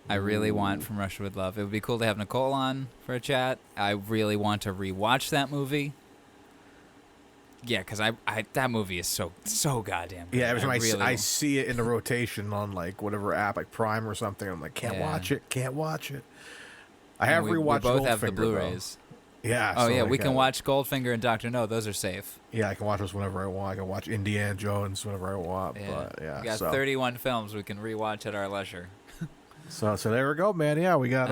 I really want From Russia with Love. It would be cool to have Nicole on for a chat. I really want to rewatch that movie. Yeah, because that movie is so goddamn good. Yeah, every time I really see it in the rotation on like whatever app, like Prime or something, I'm like, can't watch it. I have we rewatched both Goldfinger, have the though. Blu-rays. Yeah. Oh, so, yeah, like, we can watch Goldfinger and Dr. No. Those are safe. Yeah, I can watch those whenever I want. I can watch Indiana Jones whenever I want. Yeah. But yeah, We got so 31 films we can rewatch at our leisure. so there we go, man. Yeah, we got.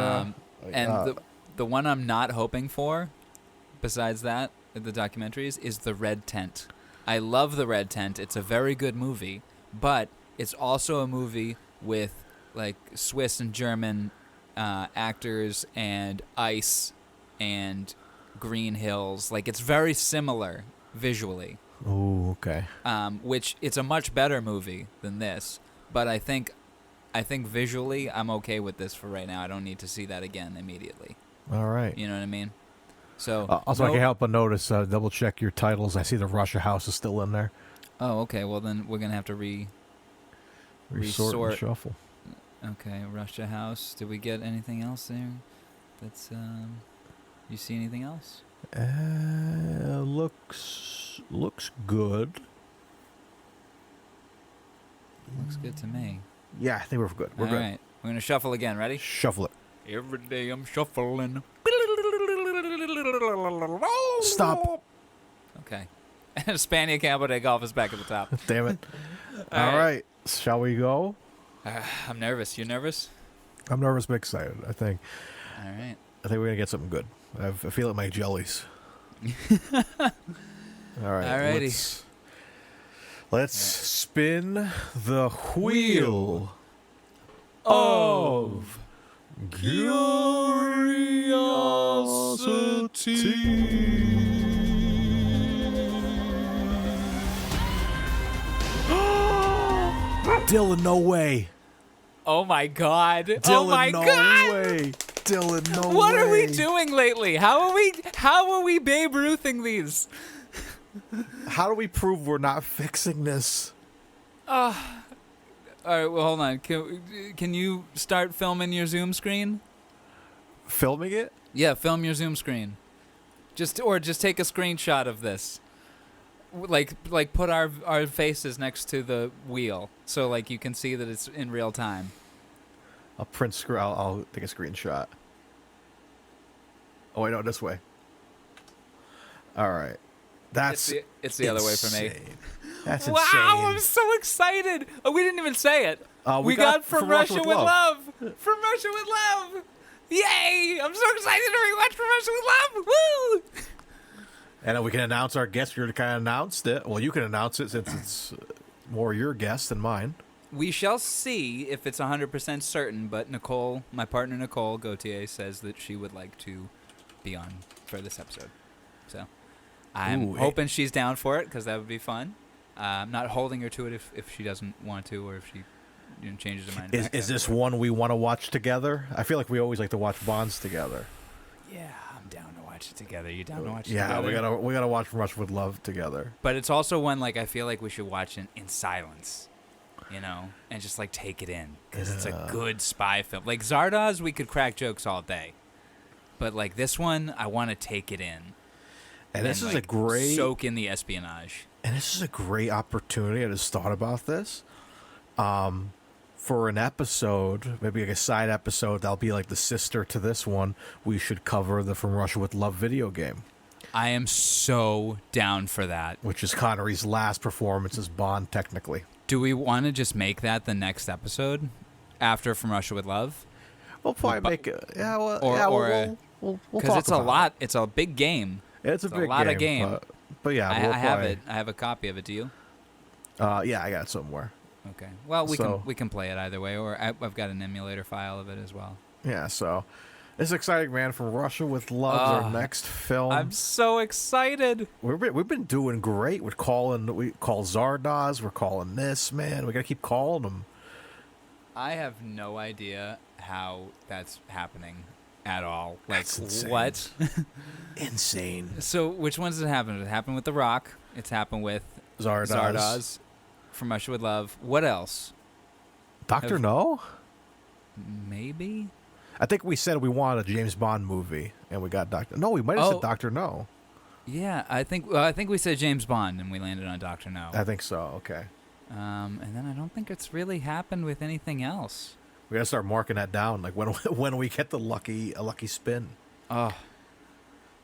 And the one I'm not hoping for, besides that, the documentaries, is The Red Tent. I love The Red Tent. It's a very good movie, but it's also a movie with like Swiss and German actors and ice and green hills. Like, it's very similar visually. Oh, okay. Which it's a much better movie than this, but I think visually I'm okay with this for right now. I don't need to see that again immediately. All right. You know what I mean? So also, I can't help but notice. Double check your titles. I see the Russia House is still in there. Oh, okay. Well, then we're gonna have to Resort and resort. shuffle. Okay, Russia House. Did we get anything else there? That's You see anything else? Looks good. Looks good to me. Yeah, I think we're good. We're All good. right, we're gonna shuffle again. Ready? Shuffle it. Every day I'm shuffling. Stop. Okay. And Spania Campo de Golf is back at the top. Damn it. All All right. right. Shall we go? I'm nervous. You nervous? I'm nervous but excited. I think All right. we're going to get something good. I feel it in my jellies. All right. Alrighty. Let's spin the wheel of Dylan, no way. Oh my God. Dylan, Oh my no God. way. Dylan, no way. What are we doing lately? How are we Babe Ruthing these? How do we prove we're not fixing this? All right, well, hold on. Can you start filming your Zoom screen? Filming it? Yeah, film your Zoom screen. Just take a screenshot of this. Like put our faces next to the wheel so like you can see that it's in real time. I'll print screen. I'll take a screenshot. Oh, wait, no, this way. All right. That's it's the other way for me. That's wow, insane. I'm so excited. Oh, we didn't even say it. We got From Russia with Love. From Russia with Love. Yay! I'm so excited to rewatch From Russia with Love. Woo! And we can announce our guest. You kind of announced it. Well, you can announce it since it's more your guest than mine. We shall see if it's 100% certain, but Nicole, my partner Nicole Gauthier, says that she would like to be on for this episode. So I'm hoping she's down for it because that would be fun. I'm not holding her to it if she doesn't want to or if she changes her mind. Is this one we want to watch together? I feel like we always like to watch Bonds together. Yeah, I'm down to watch it together. You down to watch it together? together? we gotta watch From Russia with Love together. But it's also one like I feel like we should watch in silence, and just like take it in because it's a good spy film. Like Zardoz, we could crack jokes all day, but like this one, I want to take it in. And this is a great soak in the espionage. And this is a great opportunity. I just thought about this. For an episode, maybe like a side episode, that'll be like the sister to this one. We should cover the From Russia with Love video game. I am so down for that. Which is Connery's last performance as Bond, technically. Do we want to just make that the next episode after From Russia with Love? We'll probably make it. Yeah, well, we'll because it's a lot. It's a big game. It's a big lot game, of game. But yeah, I have it. I have a copy of it. Do you? Yeah, I got it somewhere. Okay. Well, we can play it either way, or I've got an emulator file of it as well. Yeah. So it's exciting, man. From Russia with Love, our next film. I'm so excited. We've been doing great. We call Zardoz. We're calling this, man. We gotta keep calling them. I have no idea how that's happening at all. Like insane. What? Insane. So which ones did it happen? It happened with The Rock. It's happened with Zardoz. From Russia with Love. What else? Dr. No? Maybe? I think we said we wanted a James Bond movie, and we got Dr. No, we might have said Dr. No. Yeah, I think we said James Bond, and we landed on Dr. No. I think so, okay. And then I don't think it's really happened with anything else. We gotta start marking that down, like when we get a lucky spin. Oh.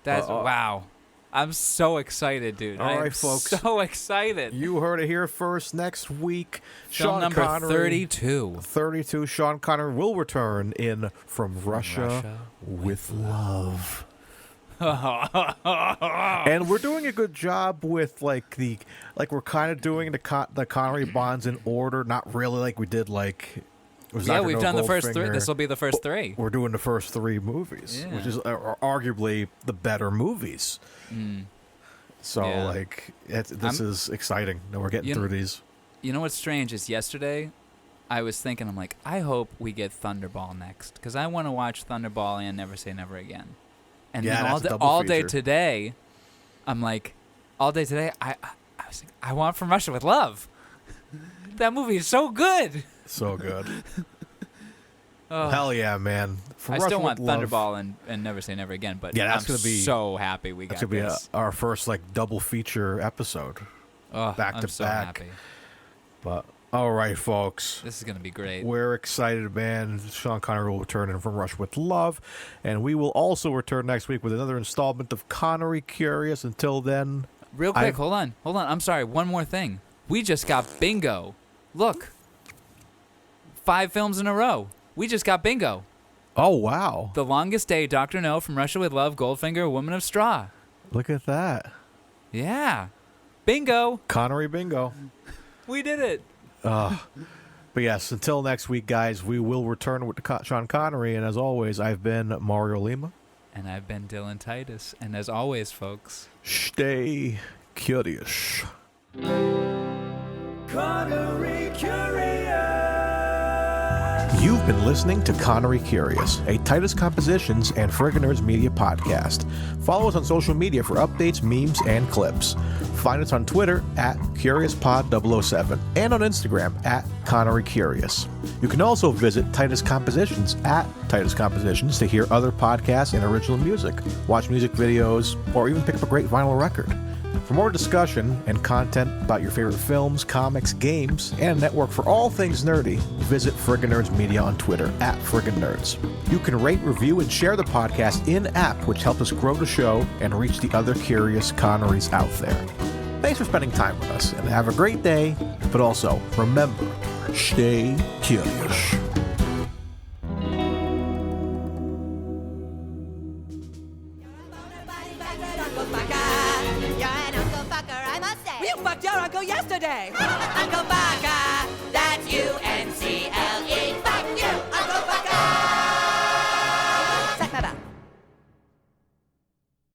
That's, wow. I'm so excited, dude. All right, folks. So excited. You heard it here first. Next week, film Sean number Connery, 32. 32. Sean Connery will return in From Russia with Love. And we're doing a good job with we're kind of doing the Connery Bonds in order, not really like we did we've done the first three. This will be the first three. We're doing the first three movies, which is arguably the better movies. So this is exciting that we're getting through these. You know what's strange is yesterday I was thinking, I'm like, I hope we get Thunderball next because I want to watch Thunderball and Never Say Never Again. And then all day today, I'm like, all day today, I was like, I want From Russia with Love. That movie is so good. So good. Hell yeah, man. I still want Thunderball and Never Say Never Again, but that's I'm gonna be so happy we got this. That's going to be our first double feature episode. Back to so back. Happy. But all right, folks. This is going to be great. We're excited, man. Sean Connery will return in From Russia with Love, and we will also return next week with another installment of Connery Curious. Until then, real quick, hold on. I'm sorry. One more thing. We just got bingo. Look. 5 films in a row. We just got bingo. Oh, wow. The Longest Day, Dr. No, From Russia with Love, Goldfinger, Woman of Straw. Look at that. Yeah. Bingo. Connery bingo. We did it. Big But yes, until next week, guys, we will return with Sean Connery. And as always, I've been Mario Lima. And I've been Dylan Titus. And as always, folks, stay curious. Connery Curious. You've been listening to Connery Curious, a Titus Compositions and Friggin' Nerds Media podcast. Follow us on social media for updates, memes, and clips. Find us on Twitter at CuriousPod007 and on Instagram at Connery Curious. You can also visit Titus Compositions at Titus Compositions to hear other podcasts and original music, watch music videos, or even pick up a great vinyl record. For more discussion and content about your favorite films, comics, games, and a network for all things nerdy, visit Friggin' Nerds Media on Twitter at Friggin' Nerds. You can rate, review, and share the podcast in-app, which helps us grow the show and reach the other curious Connerys out there. Thanks for spending time with us, and have a great day, but also, remember, stay curious. You fucked your uncle yesterday. Uncle Baka, that's you.